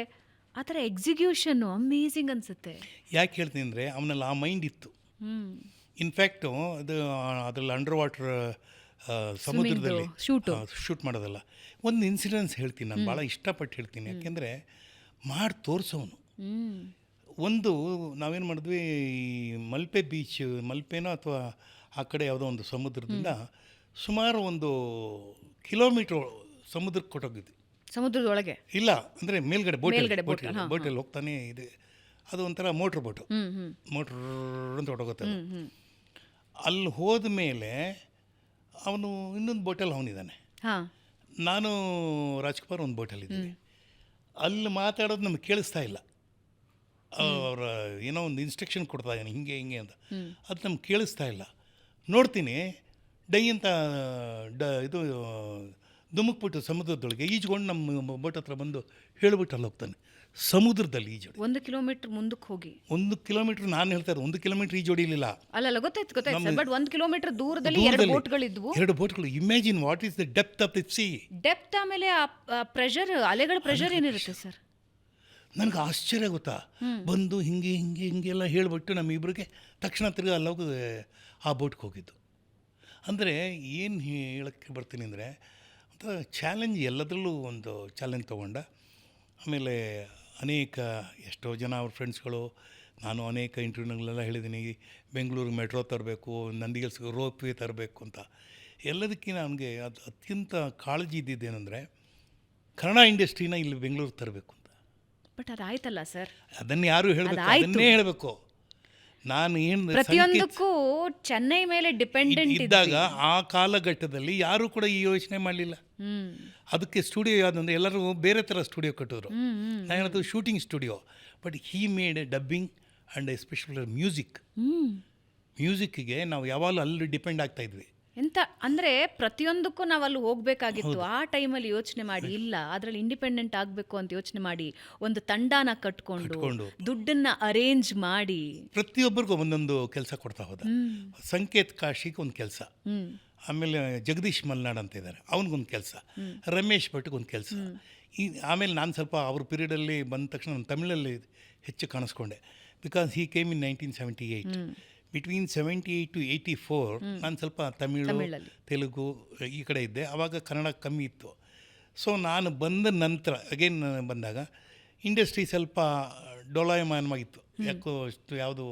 ಆ ಥರ ಎಕ್ಸಿಕ್ಯೂಷನ್ನು ಅಮೇಝಿಂಗ್ ಅನಿಸುತ್ತೆ. ಯಾಕೆ ಹೇಳ್ತೀನಿ ಅಂದರೆ ಅವನಲ್ಲಿ ಆ ಮೈಂಡ್ ಇತ್ತು. ಇನ್ಫ್ಯಾಕ್ಟು ಅದರಲ್ಲಿ ಅಂಡರ್ ವಾಟರ್ ಸಮುದ್ರದಲ್ಲಿ ಶೂಟ್ ಮಾಡೋದಲ್ಲ. ಒಂದು ಇನ್ಸಿಡೆನ್ಸ್ ಹೇಳ್ತೀನಿ, ನಾನು ಭಾಳ ಇಷ್ಟಪಟ್ಟು ಹೇಳ್ತೀನಿ. ಯಾಕೆಂದರೆ ಮಾಡಿ ತೋರಿಸೋನು. ಒಂದು ನಾವೇನು ಮಾಡಿದ್ವಿ, ಮಲ್ಪೆ ಬೀಚ್, ಮಲ್ಪೆನೋ ಅಥವಾ ಆ ಕಡೆ ಯಾವುದೋ ಒಂದು ಸಮುದ್ರದಿಂದ ಸುಮಾರು ಒಂದು ಕಿಲೋಮೀಟ್ರ್ ಸಮುದ್ರಕ್ಕೆ ಕೊಟ್ಟೋಗಿದ್ವಿ. ಸಮುದ್ರದೊಳಗೆ ಇಲ್ಲ, ಅಂದರೆ ಮೇಲ್ಗಡೆ ಬೋಟಲ್ಲಿ ಹೋಗ್ತಾನೆ ಇದೆ. ಅದು ಒಂಥರ ಮೋಟ್ರ್ ಬೋಟು, ಮೋಟ್ರ್ ಅಂತ ಹೊಟ್ಟೋಗುತ್ತೆ. ಅಲ್ಲಿ ಹೋದ ಮೇಲೆ ಅವನು ಇನ್ನೊಂದು ಬೋಟಲ್ಲಿ ಅವನಿದ್ದಾನೆ, ನಾನು ರಾಜ್ಕುಮಾರ್ ಒಂದು ಬೋಟಲ್ಲಿದ್ದೀನಿ. ಅಲ್ಲಿ ಮಾತಾಡೋದು ನಮಗೆ ಕೇಳಿಸ್ತಾ ಇಲ್ಲ. ಅವರ ಏನೋ ಒಂದು ಇನ್ಸ್ಟ್ರಕ್ಷನ್ ಕೊಡ್ತಾ ಇದ್ದಾನೆ, ಹಿಂಗೆ ಹಿಂಗೆ ಅಂತ. ಅದು ನಮ್ಗೆ ಕೇಳಿಸ್ತಾ ಇಲ್ಲ. ನೋಡ್ತೀನಿ ಡೈ ಅಂತ ಇದು ಧುಮುಕ್ಬಿಟ್ಟು ಸಮುದ್ರದೊಳಗೆ ಈಜ್ಕೊಂಡು ನಮ್ಮ ಬೋಟ್ ಹತ್ರ ಬಂದು ಹೇಳ್ಬಿಟ್ಟು ಅಲ್ಲಿ ಹೋಗ್ತಾನೆ. ಸಮುದ್ರದಲ್ಲಿ ಈಜೋಡಿ 1 ಕಿಲೋಮೀಟರ್ ಮುಂದಕ್ಕೆ ಹೋಗಿ 1 ಕಿಲೋಮೀಟರ್, ನಾನು ಹೇಳ್ತಾ ಇರೋದು 1 ಕಿಲೋಮೀಟರ್ ಈಜೋಡಿಲಿಲ್ಲ. ಅಲ್ಲ, ಗೊತ್ತಾಯ್ತು ಸರ್, ಬಟ್ 1 ಕಿಲೋಮೀಟರ್ ದೂರದಲ್ಲಿ 2 ಬೋಟ್ಗಳಿದ್ವು. 2 ಬೋಟ್ಗಳು. Imagine what is the depth of the sea. Depth, ಆಮೇಲೆ ಆ ಪ್ರೆಷರ್, ಅಲೆಗಳ ಪ್ರೆಷರ್ ಏನಿರುತ್ತೆ ಸರ್? ನನಗೆ ಆಶ್ಚರ್ಯ ಗೊತ್ತಾ, ಬಂದು ಹಿಂಗೆ ಹಿಂಗೆ ಹಿಂಗೆಲ್ಲ ಹೇಳಿಬಿಟ್ಟು ನಮ್ಮಿಬ್ಬರಿಗೆ ತಕ್ಷಣ ತಿರ್ಗಿ ಅಲ್ಲೋಗಿ ಆ ಬೋಟ್ಗೆ ಹೋಗಿದ್ದು. ಅಂದರೆ ಏನು ಹೇಳೋಕ್ಕೆ ಬರ್ತೀನಿ ಅಂದರೆ, ಅಂತ ಚಾಲೆಂಜ್ ಎಲ್ಲದರಲ್ಲೂ ಒಂದು ಚಾಲೆಂಜ್ ತೊಗೊಂಡ. ಆಮೇಲೆ ಅನೇಕ ಎಷ್ಟೋ ಜನ ಅವ್ರ ಫ್ರೆಂಡ್ಸ್ಗಳು, ನಾನು ಅನೇಕ ಇಂಟರ್ವ್ಯೂಗಳೆಲ್ಲ ಹೇಳಿದ್ದೀನಿ, ಬೆಂಗಳೂರಿಗೆ ಮೆಟ್ರೋ ತರಬೇಕು, ನಂದಿಗೆ ರೋಪ್ ವೇ ತರಬೇಕು ಅಂತ. ಎಲ್ಲದಕ್ಕಿಂತ ನನಗೆ ಅದು ಅತ್ಯಂತ ಕಾಳಜಿ ಇದ್ದಿದ್ದೇನೆಂದರೆ, ಕನ್ನಡ ಇಂಡಸ್ಟ್ರಿನ ಇಲ್ಲಿ ಬೆಂಗಳೂರಿಗೆ ತರಬೇಕು ಅಂತ. ಬಟ್ ಅದಾಯ್ತಲ್ಲ ಸರ್. ಅದನ್ನು ಯಾರು ಹೇಳಬೇಕು, ಅದನ್ನೇ ಹೇಳಬೇಕು. ನಾನು ಏನು ಪ್ರತಿಯೊಂದಕ್ಕೂ ಚೆನ್ನೈ ಮೇಲೆ ಡಿಪೆಂಡೆಂಟ್ ಇದ್ದಾಗ ಆ ಕಾಲಘಟ್ಟದಲ್ಲಿ ಯಾರೂ ಕೂಡ ಈ ಯೋಚನೆ ಮಾಡಲಿಲ್ಲ. ಅದಕ್ಕೆ ಸ್ಟುಡಿಯೋ ಯಾವುದಂದ್ರೆ ಎಲ್ಲರೂ ಬೇರೆ ಥರ ಸ್ಟುಡಿಯೋ ಕಟ್ಟಿದ್ರು. ನಾನು ಹೇಳೋದು shooting studio. But he made a dubbing and especially ಮ್ಯೂಸಿಕ್ಕಿಗೆ ನಾವು ಯಾವಾಗಲೂ ಅಲ್ಲಿ ಡಿಪೆಂಡ್ ಆಗ್ತಾ ಇದ್ವಿ. ಎಂತ ಅಂದರೆ ಪ್ರತಿಯೊಂದಕ್ಕೂ ನಾವು ಅಲ್ಲಿ ಹೋಗಬೇಕಾಗಿತ್ತು. ಆ ಟೈಮಲ್ಲಿ ಯೋಚನೆ ಮಾಡಿ, ಇಲ್ಲ ಅದರಲ್ಲಿ ಇಂಡಿಪೆಂಡೆಂಟ್ ಆಗಬೇಕು ಅಂತ ಯೋಚನೆ ಮಾಡಿ ಒಂದು ತಂಡನ ಕಟ್ಕೊಂಡು ದುಡ್ಡನ್ನ ಅರೇಂಜ್ ಮಾಡಿ ಪ್ರತಿಯೊಬ್ಬರಿಗೂ ಒಂದೊಂದು ಕೆಲಸ ಕೊಡ್ತಾ ಹೋದ. ಸಂಕೇತ್ ಕಾಶಿಗೆ ಒಂದು ಕೆಲಸ, ಆಮೇಲೆ ಜಗದೀಶ್ ಮಲ್ನಾಡ್ ಅಂತ ಇದ್ದಾರೆ, ಅವನಿಗೊಂದು ಕೆಲಸ, ರಮೇಶ್ ಭಟ್ಗೊಂದು ಕೆಲಸ. ಆಮೇಲೆ ನಾನು ಸ್ವಲ್ಪ ಅವ್ರ ಪೀರಿಯಡಲ್ಲಿ ಬಂದ ತಕ್ಷಣ ನಾನು ತಮಿಳಲ್ಲಿ ಹೆಚ್ಚು ಕಾಣಿಸ್ಕೊಂಡೆ. Because he came in 1978. Between 78 to 84 ನಾನು ಸ್ವಲ್ಪ ತಮಿಳು, ತೆಲುಗು ಈ ಕಡೆ ಇದ್ದೆ. ಆವಾಗ ಕನ್ನಡ ಕಮ್ಮಿ ಇತ್ತು. ಸೊ ನಾನು ಬಂದ ನಂತರ ಅಗೇನ್ ಬಂದಾಗ ಇಂಡಸ್ಟ್ರಿ ಸ್ವಲ್ಪ ಡೋಲಾಯಮಾನವಾಗಿತ್ತು. ಯಾಕೋ ಅಷ್ಟು ಯಾವುದು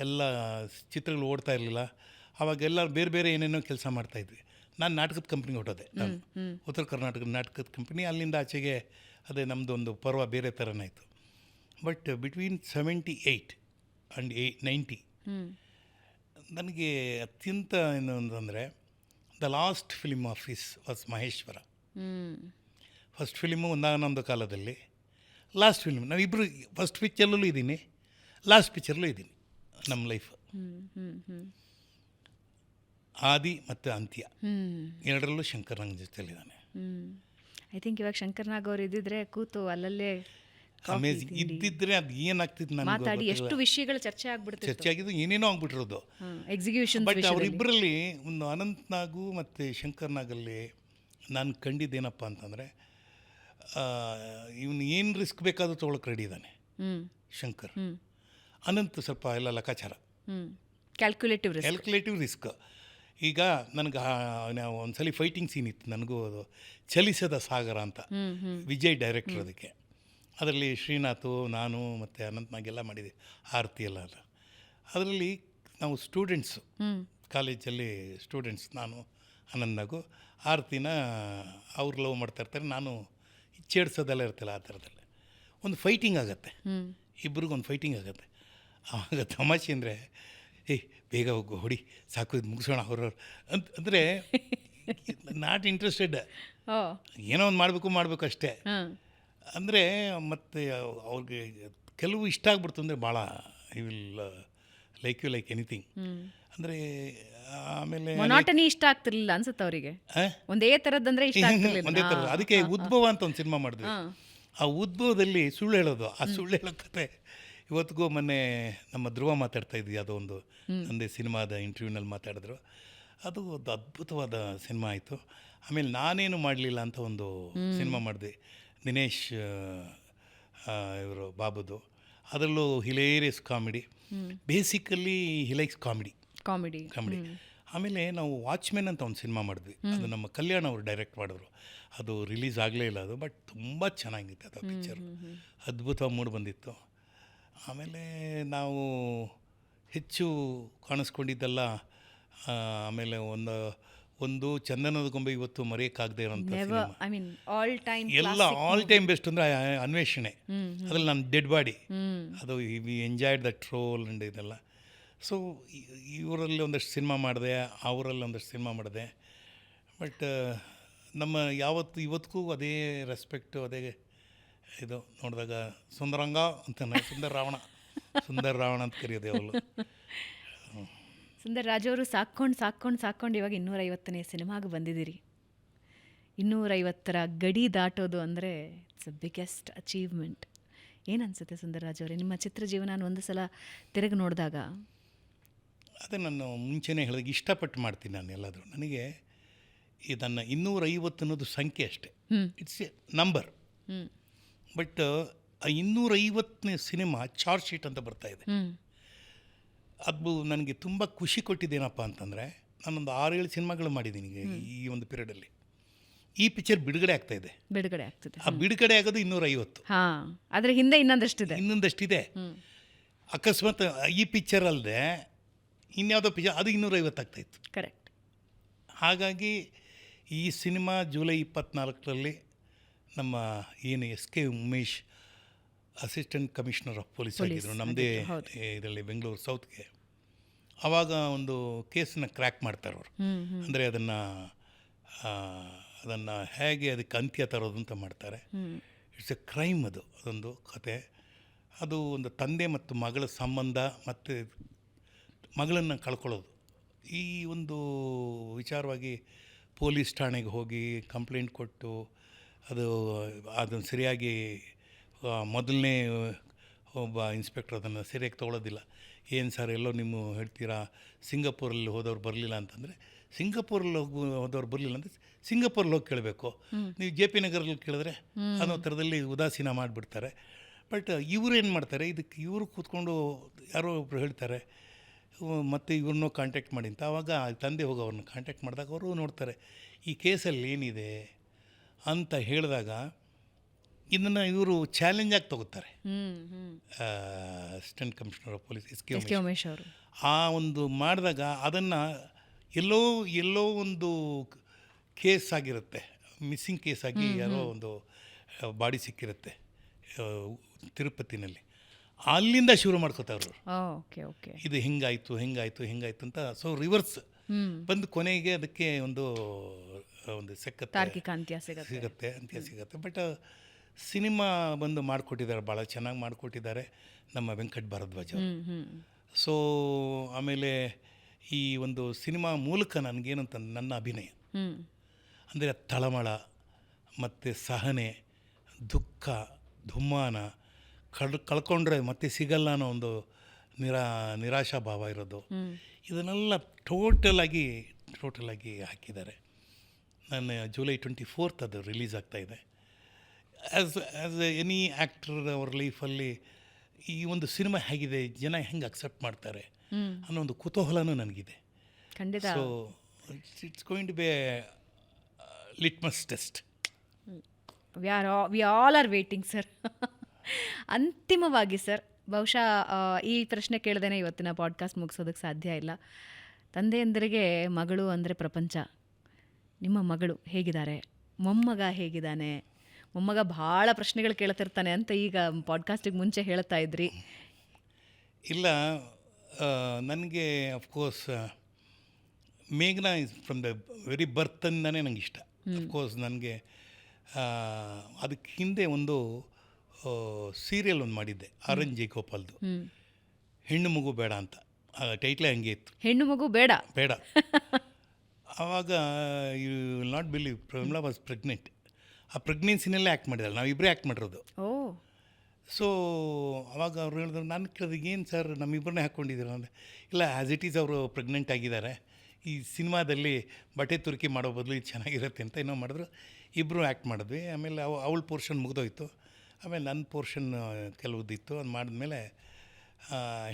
ಎಲ್ಲ ಚಿತ್ರಗಳು ಓಡ್ತಾ ಇರಲಿಲ್ಲ. ಆವಾಗೆಲ್ಲ ಬೇರೆ ಬೇರೆ ಏನೇನೋ ಕೆಲಸ ಮಾಡ್ತಾಯಿದ್ವಿ. ನಾನು ನಾಟಕದ ಕಂಪ್ನಿಗೆ ಹೊಟ್ಟೋದೆ. ನಾನು ಉತ್ತರ ಕರ್ನಾಟಕದ ನಾಟಕದ ಕಂಪ್ನಿ. ಅಲ್ಲಿಂದ ಆಚೆಗೆ ಅದೇ ನಮ್ಮದು ಒಂದು ಪರ್ವ ಬೇರೆ ಥರನೇ ಇತ್ತು. ಬಟ್ ಬಿಟ್ವೀನ್ 78 ಆ್ಯಂಡ್ 90 ನನಗೆ ಅತ್ಯಂತ ಏನು ಅಂತಂದರೆ, the last film office was Maheshwara. First film ಒಂದಾನೊಂದು ಕಾಲದಲ್ಲಿ, ಲಾಸ್ಟ್ ಫಿಲ್ಮ್ ನಾವಿಬ್ಬರು ಫಸ್ಟ್ ಪಿಕ್ಚರ್ಲೂ ಇದ್ದೀನಿ, ಲಾಸ್ಟ್ ಪಿಕ್ಚರ್ಲೂ ಇದ್ದೀನಿ. ನಮ್ಮ ಲೈಫ್ ಆದಿ ಮತ್ತು ಅಂತ್ಯ ಎರಡರಲ್ಲೂ ಶಂಕರ್ ನಾಗ್ ಜೊತೆಲಿದ್ದಾನೆ. ಐ ಥಿಂಕ್ ಇವಾಗ ಶಂಕರ್ ನಾಗ್ ಅವ್ರು ಇದ್ದಿದ್ರೆ ಕೂತು ಅಲ್ಲಲ್ಲೇ ಅಮೇಜಿಂಗ್ ಇದ್ದಿದ್ರೆ ಅದು ಏನಾಗ್ತಿತ್ತು ನನಗೆ ಮಾತಾಡಿ ಎಷ್ಟು ವಿಷಯಗಳು ಚರ್ಚೆ ಆಗಿದ್ದು ಏನೇನೋ ಆಗ್ಬಿಟ್ಟಿರೋದು ಎಕ್ಸಿಕ್ಯೂಷನ್. ಬಟ್ ಅವರಿಬ್ಬರಲ್ಲಿ ಒಂದು ಅನಂತ್ ನಾಗು ಮತ್ತು ಶಂಕರ್ ನಾಗಲ್ಲಿ ನಾನು ಕಂಡಿದ್ದೇನಪ್ಪ ಅಂತಂದರೆ, ಇವನು ಏನು ರಿಸ್ಕ್ ಬೇಕಾದರೂ ತೊಗೊಳಕ್ಕೆ ರೆಡಿ ಇದ್ದಾನೆ ಶಂಕರ್. ಅನಂತ್ ಸ್ವಲ್ಪ ಎಲ್ಲ ಲೆಕ್ಕಾಚಾರ, ಕ್ಯಾಲ್ಕುಲೇಟಿವ್ ರಿಸ್ಕ್. ಈಗ ನನಗೆ ಒಂದ್ಸಲಿ ಫೈಟಿಂಗ್ ಸೀನ್ ಇತ್ತು ನನಗೂ, ಅದು ಚಲಿಸದ ಸಾಗರ ಅಂತ, ವಿಜಯ್ ಡೈರೆಕ್ಟರ್. ಅದಕ್ಕೆ ಅದರಲ್ಲಿ ಶ್ರೀನಾಥು, ನಾನು ಮತ್ತು ಅನಂತ್ನಾಗೆಲ್ಲ ಮಾಡಿದ್ವಿ, ಆರತಿ ಎಲ್ಲ ಅಲ್ಲ. ಅದರಲ್ಲಿ ನಾವು ಸ್ಟೂಡೆಂಟ್ಸು, ಕಾಲೇಜಲ್ಲಿ ಸ್ಟೂಡೆಂಟ್ಸ್, ನಾನು ಅನಂತ್ನಾಗು, ಆರತಿನ ಅವ್ರು ಲವ್ ಮಾಡ್ತಾಯಿರ್ತಾರೆ, ನಾನು ಚೇಡ್ಸೋದೆಲ್ಲ ಇರ್ತಿಲ್ಲ. ಆ ಥರದಲ್ಲ ಒಂದು ಫೈಟಿಂಗ್ ಆಗುತ್ತೆ, ಇಬ್ರಿಗೊಂದು ಫೈಟಿಂಗ್ ಆಗುತ್ತೆ. ಆವಾಗ ತಮಾಷೆ ಅಂದರೆ, ಬೇಗ ಹೋಗು, ಹೊಡಿ ಸಾಕು, ಇದು ಮುಗಿಸೋಣ ಅವ್ರವ್ರು ಅಂದರೆ ನಾಟ್ ಇಂಟ್ರೆಸ್ಟೆಡ್, ಏನೋ ಒಂದು ಮಾಡಬೇಕು ಅಷ್ಟೇ. ಅಂದರೆ ಮತ್ತು ಅವ್ರಿಗೆ ಕೆಲವು ಇಷ್ಟ ಆಗ್ಬಿಡ್ತು ಅಂದರೆ ಭಾಳ, I will like you like anything ಅಂದರೆ. ಆಮೇಲೆ ಮೊನಾಟನಿ ಇಷ್ಟ ಆಗ್ತಿರ್ಲಿಲ್ಲ ಅನ್ಸುತ್ತೆ ಅವರಿಗೆ, ಒಂದೇ ಥರದ್ದಂದ್ರೆ ಇಷ್ಟ ಆಗ್ತಿರ್ಲಿಲ್ಲ. ಒಂದೇ ಥರ. ಅದಕ್ಕೆ ಉದ್ಭವ ಅಂತ ಒಂದು ಸಿನಿಮಾ ಮಾಡಿದ್ವಿ. ಆ ಉದ್ಭವದಲ್ಲಿ ಸುಳ್ಳು ಹೇಳೋದು, ಆ ಸುಳ್ಳು ಹೇಳೋ ಕತೆ ಇವತ್ತಿಗೂ ಮೊನ್ನೆ ನಮ್ಮ ಧ್ರುವ ಮಾತಾಡ್ತಾ ಇದ್ವಿ, ಯಾವುದೋ ಒಂದು ಒಂದೇ ಸಿನಿಮಾದ ಇಂಟರ್ವ್ಯೂನಲ್ಲಿ ಮಾತಾಡಿದ್ರು. ಅದು ಒಂದು ಅದ್ಭುತವಾದ ಸಿನಿಮಾ ಆಯಿತು. ಆಮೇಲೆ ನಾನೇನು ಮಾಡಲಿಲ್ಲ ಅಂತ ಒಂದು ಸಿನಿಮಾ ಮಾಡಿದ್ವಿ, ದಿನೇಶ್ ಇವರು ಬಾಬುದು. ಅದರಲ್ಲೂ hilarious comedy, basically he likes comedy. ಆಮೇಲೆ ನಾವು ವಾಚ್ಮೆನ್ ಅಂತ ಒಂದು ಸಿನಿಮಾ ಮಾಡಿದ್ವಿ, ಅದು ನಮ್ಮ ಕಲ್ಯಾಣ್ ಅವರು ಡೈರೆಕ್ಟ್ ಮಾಡಿದ್ರು. ಅದು ರಿಲೀಸ್ ಆಗಲೇ ಇಲ್ಲ ಅದು, ಬಟ್ ತುಂಬ ಚೆನ್ನಾಗಿತ್ತು ಅದು ಪಿಕ್ಚರ್, ಅದ್ಭುತವಾಗಿ ಮೂಡಿ ಬಂದಿತ್ತು. ಆಮೇಲೆ ನಾವು ಹೆಚ್ಚು ಕಾಣಿಸ್ಕೊಂಡಿದ್ದೆಲ್ಲ, ಆಮೇಲೆ ಒಂದು ಚಂದನದ ಗೊಂಬೆ ಇವತ್ತು ಮರೆಯೋಕ್ಕಾಗದೇ ಇರೋಂಥ ಎಲ್ಲ ಆಲ್ ಟೈಮ್ ಬೆಸ್ಟ್ ಅಂದರೆ ಅನ್ವೇಷಣೆ. ಅದ್ರಲ್ಲಿ ನಾನು ಡೆಡ್ ಬಾಡಿ, ಅದು we enjoyed that roll and ಇದೆಲ್ಲ. ಸೊ ಇವರಲ್ಲಿ ಒಂದಷ್ಟು ಸಿನಿಮಾ ಮಾಡಿದೆ, ಅವರಲ್ಲಿ ಒಂದಷ್ಟು ಸಿನಿಮಾ ಮಾಡಿದೆ. ಬಟ್ ನಮ್ಮ ಇವತ್ತಿಗೂ ಅದೇ ರೆಸ್ಪೆಕ್ಟು, ಅದೇ ಇದು ನೋಡಿದಾಗ ಸುಂದರಂಗ ಅಂತಾನೆ, ಸುಂದರ್ ರಾವಣ ಅಂತ ಕರೆಯೋದು ಯಾವಾಗಲೂ. ಸುಂದರ್ ರಾಜ್ ಅವರು ಸಾಕ್ಕೊಂಡು ಇವಾಗ 250ನೇ ಸಿನಿಮಾಗೆ ಬಂದಿದ್ದೀರಿ. 250ರ ಗಡಿ ದಾಟೋದು ಅಂದರೆ ಇಟ್ಸ್ ಅ ಬಿಗ್ಗೆಸ್ಟ್ ಅಚೀವ್ಮೆಂಟ್. ಏನನ್ಸುತ್ತೆ ಸುಂದರ್ ರಾಜ್ ಅವರೇ, ನಿಮ್ಮ ಚಿತ್ರ ಜೀವನ ಒಂದು ಸಲ ತಿರುಗಿ ನೋಡಿದಾಗ? ಅದೇ ನಾನು ಮುಂಚೆನೇ ಹೇಳಿದಾಗ ಇಷ್ಟಪಟ್ಟು ಮಾಡ್ತೀನಿ ನಾನು ಎಲ್ಲಾದರೂ. ನನಗೆ ಇದನ್ನು 250 ಅನ್ನೋದು ಸಂಖ್ಯೆ ಅಷ್ಟೇ, ಇಟ್ಸ್ ಎ ನಂಬರ್. ಬಟ್ ಆ 250ನೇ ಸಿನಿಮಾ ಚಾರ್ಜ್ ಶೀಟ್ ಅಂತ ಬರ್ತಾ ಇದೆ. ಹ್ಮ್. ಅದು ನನಗೆ ತುಂಬ ಖುಷಿ ಕೊಟ್ಟಿದ್ದೇನಪ್ಪ ಅಂತಂದರೆ, ನಾನೊಂದು 6-7 ಸಿನಿಮಾಗಳು ಮಾಡಿದ್ದೀನಿ ಈ ಒಂದು ಪೀರಿಯಡಲ್ಲಿ. ಈ ಪಿಕ್ಚರ್ ಬಿಡುಗಡೆ ಆಗ್ತಾ ಇದೆ. ಬಿಡುಗಡೆ ಆಗ್ತದೆ. ಆ ಬಿಡುಗಡೆ ಆಗೋದು 250. ಹಾ, ಅದ್ರ ಹಿಂದೆ ಇನ್ನೊಂದಷ್ಟಿದೆ. ಇನ್ನೊಂದಷ್ಟಿದೆ. ಅಕಸ್ಮಾತ್ ಈ ಪಿಕ್ಚರ್ ಅಲ್ಲದೆ ಇನ್ಯಾವುದೋ ಪಿಕ್ಚರ್ ಅದು 250 ಆಗ್ತಾಯಿತ್ತು. ಕರೆಕ್ಟ್. ಹಾಗಾಗಿ ಈ ಸಿನಿಮಾ ಜುಲೈ 24ರಲ್ಲಿ ನಮ್ಮ ಏನು SK Umesh assistant commissioner of police ಆಗಿದ್ದರು ನಮ್ಮದೇ ಇದರಲ್ಲಿ ಬೆಂಗಳೂರು ಸೌತ್ಗೆ. ಆವಾಗ ಒಂದು ಕೇಸನ್ನು ಕ್ರ್ಯಾಕ್ ಮಾಡ್ತಾರೆ ಅವರು. ಅಂದರೆ ಅದನ್ನು ಹೇಗೆ ಅದಕ್ಕೆ ಅಂತ್ಯ ತರೋದು ಅಂತ ಮಾಡ್ತಾರೆ. It's A crime. ಅದೊಂದು ಕತೆ. ಅದು ಒಂದು ತಂದೆ ಮತ್ತು ಮಗಳ ಸಂಬಂಧ ಮತ್ತು ಮಗಳನ್ನು ಕಳ್ಕೊಳ್ಳೋದು. ಈ ಒಂದು ವಿಚಾರವಾಗಿ ಪೊಲೀಸ್ ಠಾಣೆಗೆ ಹೋಗಿ ಕಂಪ್ಲೇಂಟ್ ಕೊಟ್ಟು ಅದನ್ನು ಸರಿಯಾಗಿ ಮೊದಲನೇ ಒಬ್ಬ ಇನ್ಸ್ಪೆಕ್ಟರ್ ಅದನ್ನು ಸರಿಯಾಗಿ ತೊಗೊಳೋದಿಲ್ಲ. ಏನು ಸರ್ ಎಲ್ಲೋ ನೀವು ಹೇಳ್ತೀರಾ ಸಿಂಗಾಪುರಲ್ಲಿ ಹೋದವ್ರು ಬರಲಿಲ್ಲ ಅಂತಂದರೆ, ಸಿಂಗಾಪುರಲ್ಲಿ ಹೋದವ್ರು ಬರಲಿಲ್ಲ ಅಂದರೆ ಸಿಂಗಾಪುರಲ್ಲಿ ಹೋಗಿ ಕೇಳಬೇಕು. ನೀವು JP ನಗರಲ್ಲಿ ಕೇಳಿದ್ರೆ ಅನ್ನೋ ಥರದಲ್ಲಿ ಉದಾಸೀನ ಮಾಡಿಬಿಡ್ತಾರೆ. ಬಟ್ ಇವರು ಏನು ಮಾಡ್ತಾರೆ, ಇದಕ್ಕೆ ಇವರು ಕೂತ್ಕೊಂಡು ಯಾರೋ ಒಬ್ಬರು ಹೇಳ್ತಾರೆ ಮತ್ತು ಇವ್ರನ್ನೂ ಕಾಂಟ್ಯಾಕ್ಟ್ ಮಾಡಿ ಅಂತ. ಆವಾಗ ತಂದೆ ಹೋಗಿ ಅವ್ರನ್ನ ಕಾಂಟ್ಯಾಕ್ಟ್ ಮಾಡಿದಾಗ ಅವರು ನೋಡ್ತಾರೆ ಈ ಕೇಸಲ್ಲಿ ಏನಿದೆ ಅಂತ ಹೇಳಿದಾಗ ಇದನ್ನು ಇವರು ಚಾಲೆಂಜಾಗಿ ತಗೋತಾರೆ. Assistant commissioner of police SK Umesh ಅವರು ಆ ಒಂದು ಮಾಡಿದಾಗ ಅದನ್ನು ಎಲ್ಲೋ ಒಂದು ಕೇಸ್ ಆಗಿರುತ್ತೆ, ಮಿಸ್ಸಿಂಗ್ ಕೇಸ್ ಆಗಿ ಯಾರೋ ಒಂದು ಬಾಡಿ ಸಿಕ್ಕಿರುತ್ತೆ ತಿರುಪತಿನಲ್ಲಿ. ಅಲ್ಲಿಂದ ಶುರು ಮಾಡ್ಕೋತಾರೆ ಅವರು. ಇದು ಹಿಂಗಾಯಿತು ಅಂತ. ಸೊ ರಿವರ್ಸ್ ಬಂದು ಕೊನೆಗೆ ಅದಕ್ಕೆ ಒಂದು ಅಂತ್ಯ ಸಿಗುತ್ತೆ. ಬಟ್ ಸಿನಿಮಾ ಬಂದು ಮಾಡಿಕೊಟ್ಟಿದ್ದಾರೆ, ಭಾಳ ಚೆನ್ನಾಗಿ ಮಾಡಿಕೊಟ್ಟಿದ್ದಾರೆ ನಮ್ಮ ವೆಂಕಟ್ ಭಾರದ್ವಾಜ್ ಅವರು. ಸೊ ಆಮೇಲೆ ಈ ಒಂದು ಸಿನಿಮಾ ಮೂಲಕ ನನಗೇನಂತ ನನ್ನ ಅಭಿನಯ ಅಂದರೆ ತಳಮಳ ಮತ್ತು ಸಹನೆ, ದುಃಖ, ದುಮ್ಮಾನ, ಕಳ್ಕೊಂಡ್ರೆ ಮತ್ತೆ ಸಿಗಲ್ಲ ಅನ್ನೋ ಒಂದು ನಿರಾಶಾಭಾವ ಇರೋದು, ಇದನ್ನೆಲ್ಲ ಟೋಟಲಾಗಿ ಹಾಕಿದ್ದಾರೆ. ನಾನು ಜುಲೈ 24th ಅದು ರಿಲೀಸ್ ಆಗ್ತಾಯಿದೆ. ಆ್ಯಸ್ ಎನಿ ಆ್ಯಕ್ಟರ್ ಅವ್ರ ಲೈಫಲ್ಲಿ ಈ ಒಂದು ಸಿನಿಮಾ ಹೇಗಿದೆ, ಜನ ಹೆಂಗೆ ಅಕ್ಸೆಪ್ಟ್ ಮಾಡ್ತಾರೆ ಅನ್ನೋ ಒಂದು ಕುತೂಹಲನೂ ನನಗಿದೆ. ಖಂಡಿತ. So it's going to be litmus test. We all are waiting sir. ಅಂತಿಮವಾಗಿ ಸರ್, ಬಹುಶಃ ಈ ಪ್ರಶ್ನೆ ಕೇಳ್ದೇನೆ ಇವತ್ತಿನ ಪಾಡ್ಕಾಸ್ಟ್ ಮುಗಿಸೋದಕ್ಕೆ ಸಾಧ್ಯ ಇಲ್ಲ. ತಂದೆಯಂದರಿಗೆ ಮಗಳು ಅಂದರೆ ಪ್ರಪಂಚ. ನಿಮ್ಮ ಮಗಳು ಹೇಗಿದ್ದಾರೆ? ಮೊಮ್ಮಗ ಹೇಗಿದ್ದಾನೆ? ಮೊಮ್ಮಗ ಭಾಳ ಪ್ರಶ್ನೆಗಳು ಕೇಳ್ತಿರ್ತಾನೆ ಅಂತ ಈಗ ಪಾಡ್ಕಾಸ್ಟಿಗೆ ಮುಂಚೆ ಹೇಳ್ತಾ ಇದ್ರಿ. ಇಲ್ಲ, ನನಗೆ ಅಫ್ಕೋರ್ಸ್ ಮೇಘನಾ ಇಸ್ ಫ್ರಮ್ ದ ವೆರಿ ಬರ್ತಿಂದನೇ ನನಗೆ ಇಷ್ಟ. ಅಫ್ಕೋರ್ಸ್ ನನಗೆ ಅದಕ್ಕೆ ಹಿಂದೆ ಒಂದು ಸೀರಿಯಲ್ ಒಂದು ಮಾಡಿದ್ದೆ RN ಜಯಗೋಪಾಲ್ದು, ಹೆಣ್ಣು ಮಗು ಬೇಡ ಅಂತ. ಟೈಟ್ಲೇ ಹಂಗೆ ಇತ್ತು, ಹೆಣ್ಣು ಮಗು ಬೇಡ. ಆವಾಗ you will not believe, Pramila was pregnant. ಆ ಪ್ರೆಗ್ನೆನ್ಸಿನಲ್ಲೇ ಆ್ಯಕ್ಟ್ ಮಾಡಿದಾಳೆ, ನಾವಿಬ್ಬರೇ ಆ್ಯಕ್ಟ್ ಮಾಡಿರೋದು. ಸೊ ಅವಾಗ ಅವ್ರು ಹೇಳಿದ್ರು, ನಾನು ಕೇಳಿದ್ರೆ ಏನು ಸರ್ ನಮ್ಮಿಬ್ಬರನ್ನೇ ಹಾಕ್ಕೊಂಡಿದ್ದೀರ ಅಂದರೆ, ಇಲ್ಲ ಆ್ಯಸ್ ಇಟ್ ಈಸ್ ಅವರು ಪ್ರೆಗ್ನೆಂಟ್ ಆಗಿದ್ದಾರೆ, ಈ ಸಿನಿಮಾದಲ್ಲಿ ಬಟ್ಟೆ ತುರ್ಕಿ ಮಾಡೋ ಬದಲು ಇದು ಚೆನ್ನಾಗಿರುತ್ತೆ ಅಂತ ಏನೋ ಮಾಡಿದ್ರು. ಇಬ್ಬರು ಆ್ಯಕ್ಟ್ ಮಾಡಿದ್ವಿ. ಆಮೇಲೆ ಅವಳ ಪೋರ್ಷನ್ ಮುಗಿದೋಯ್ತು. ಆಮೇಲೆ ನನ್ನ ಪೋರ್ಷನ್ ಕೆಲವುದಿತ್ತು. ಅದು ಮಾಡಿದ್ಮೇಲೆ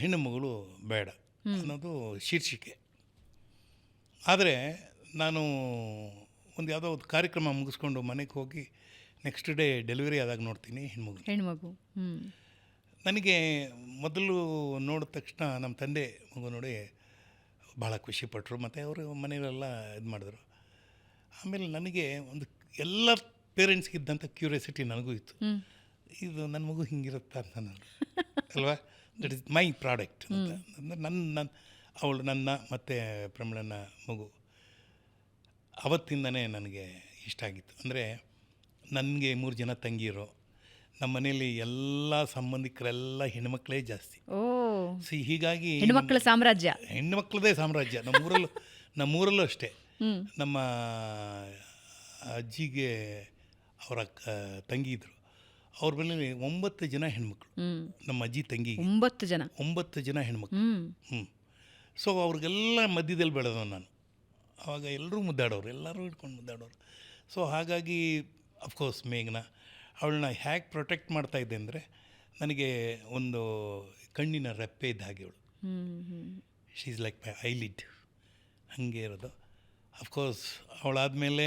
ಹೆಣ್ಣು ಮಗಳು ಬೇಡ ಅನ್ನೋದು ಶೀರ್ಷಿಕೆ. ಆದರೆ ನಾನು ಒಂದು ಯಾವುದೋ ಒಂದು ಕಾರ್ಯಕ್ರಮ ಮುಗಿಸ್ಕೊಂಡು ಮನೆಗೆ ಹೋಗಿ ನೆಕ್ಸ್ಟ್ ಡೇ ಡೆಲಿವರಿ ಆದಾಗ ನೋಡ್ತೀನಿ ಹೆಣ್ಮಗು. ನನಗೆ ಮೊದಲು ನೋಡಿದ ತಕ್ಷಣ ನಮ್ಮ ತಂದೆ ಮಗು ನೋಡಿ ಭಾಳ ಖುಷಿಪಟ್ಟರು, ಮತ್ತು ಅವರು ಮನೆಯಲ್ಲೆಲ್ಲ ಇದು ಮಾಡಿದ್ರು. ಆಮೇಲೆ ನನಗೆ ಒಂದು ಎಲ್ಲ ಪೇರೆಂಟ್ಸ್ಗಿದ್ದಂಥ ಕ್ಯೂರಿಯಾಸಿಟಿ ನನಗೂ ಇತ್ತು, ಇದು ನನ್ನ ಮಗು ಹಿಂಗಿರುತ್ತಾ ಅಂತ. ನಾನು ಅಲ್ವಾ, ದಟ್ ಇಸ್ ಮೈ ಪ್ರಾಡಕ್ಟ್ ಅಂತ. ಅವಳು ನನ್ನ ಮತ್ತು ಪ್ರಮಿಳನ ಮಗು ಅವತ್ತಿಂದನೇ ನನಗೆ ಇಷ್ಟ ಆಗಿತ್ತು. ಅಂದರೆ ನನಗೆ 3 ಜನ ತಂಗಿಯರು, ನಮ್ಮ ಮನೆಯಲ್ಲಿ ಎಲ್ಲ ಸಂಬಂಧಿಕರೆಲ್ಲ ಹೆಣ್ಮಕ್ಳೇ ಜಾಸ್ತಿ. ಹೀಗಾಗಿ ಹೆಣ್ಮಕ್ಳ ಸಾಮ್ರಾಜ್ಯ, ಹೆಣ್ಮಕ್ಳದೇ ಸಾಮ್ರಾಜ್ಯ. ನಮ್ಮೂರಲ್ಲೂ ಅಷ್ಟೇ. ನಮ್ಮ ಅಜ್ಜಿಗೆ ಅವರ ತಂಗಿ ಇದ್ದರು, ಅವ್ರ ಮನೇಲಿ 9 ಜನ ಹೆಣ್ಮಕ್ಳು. ನಮ್ಮ ಅಜ್ಜಿ ತಂಗಿಗೆ 9 ಜನ ಹೆಣ್ಮಕ್ಳು. ಸೊ ಅವ್ರಿಗೆಲ್ಲ ಮಧ್ಯದಲ್ಲಿ ಬೆಳೆದವ ನಾನು. ಆವಾಗ ಎಲ್ಲರೂ ಮುದ್ದಾಡೋರು, ಎಲ್ಲರೂ ಹಿಡ್ಕೊಂಡು ಮುದ್ದಾಡೋರು. ಸೊ ಹಾಗಾಗಿ ಅಫ್ಕೋರ್ಸ್ ಮೇಘನಾ ಅವಳನ್ನ ಹೇಗೆ ಪ್ರೊಟೆಕ್ಟ್ ಮಾಡ್ತಾಯಿದ್ದೆ ಅಂದರೆ, ನನಗೆ ಒಂದು ಕಣ್ಣಿನ ರೆಪ್ಪೆ ಇದ್ದ ಹಾಗೆ ಅವಳು. She is like my eyelid, ಹಾಗೆ ಇರೋದು. ಅಫ್ಕೋರ್ಸ್ ಅವಳಾದಮೇಲೆ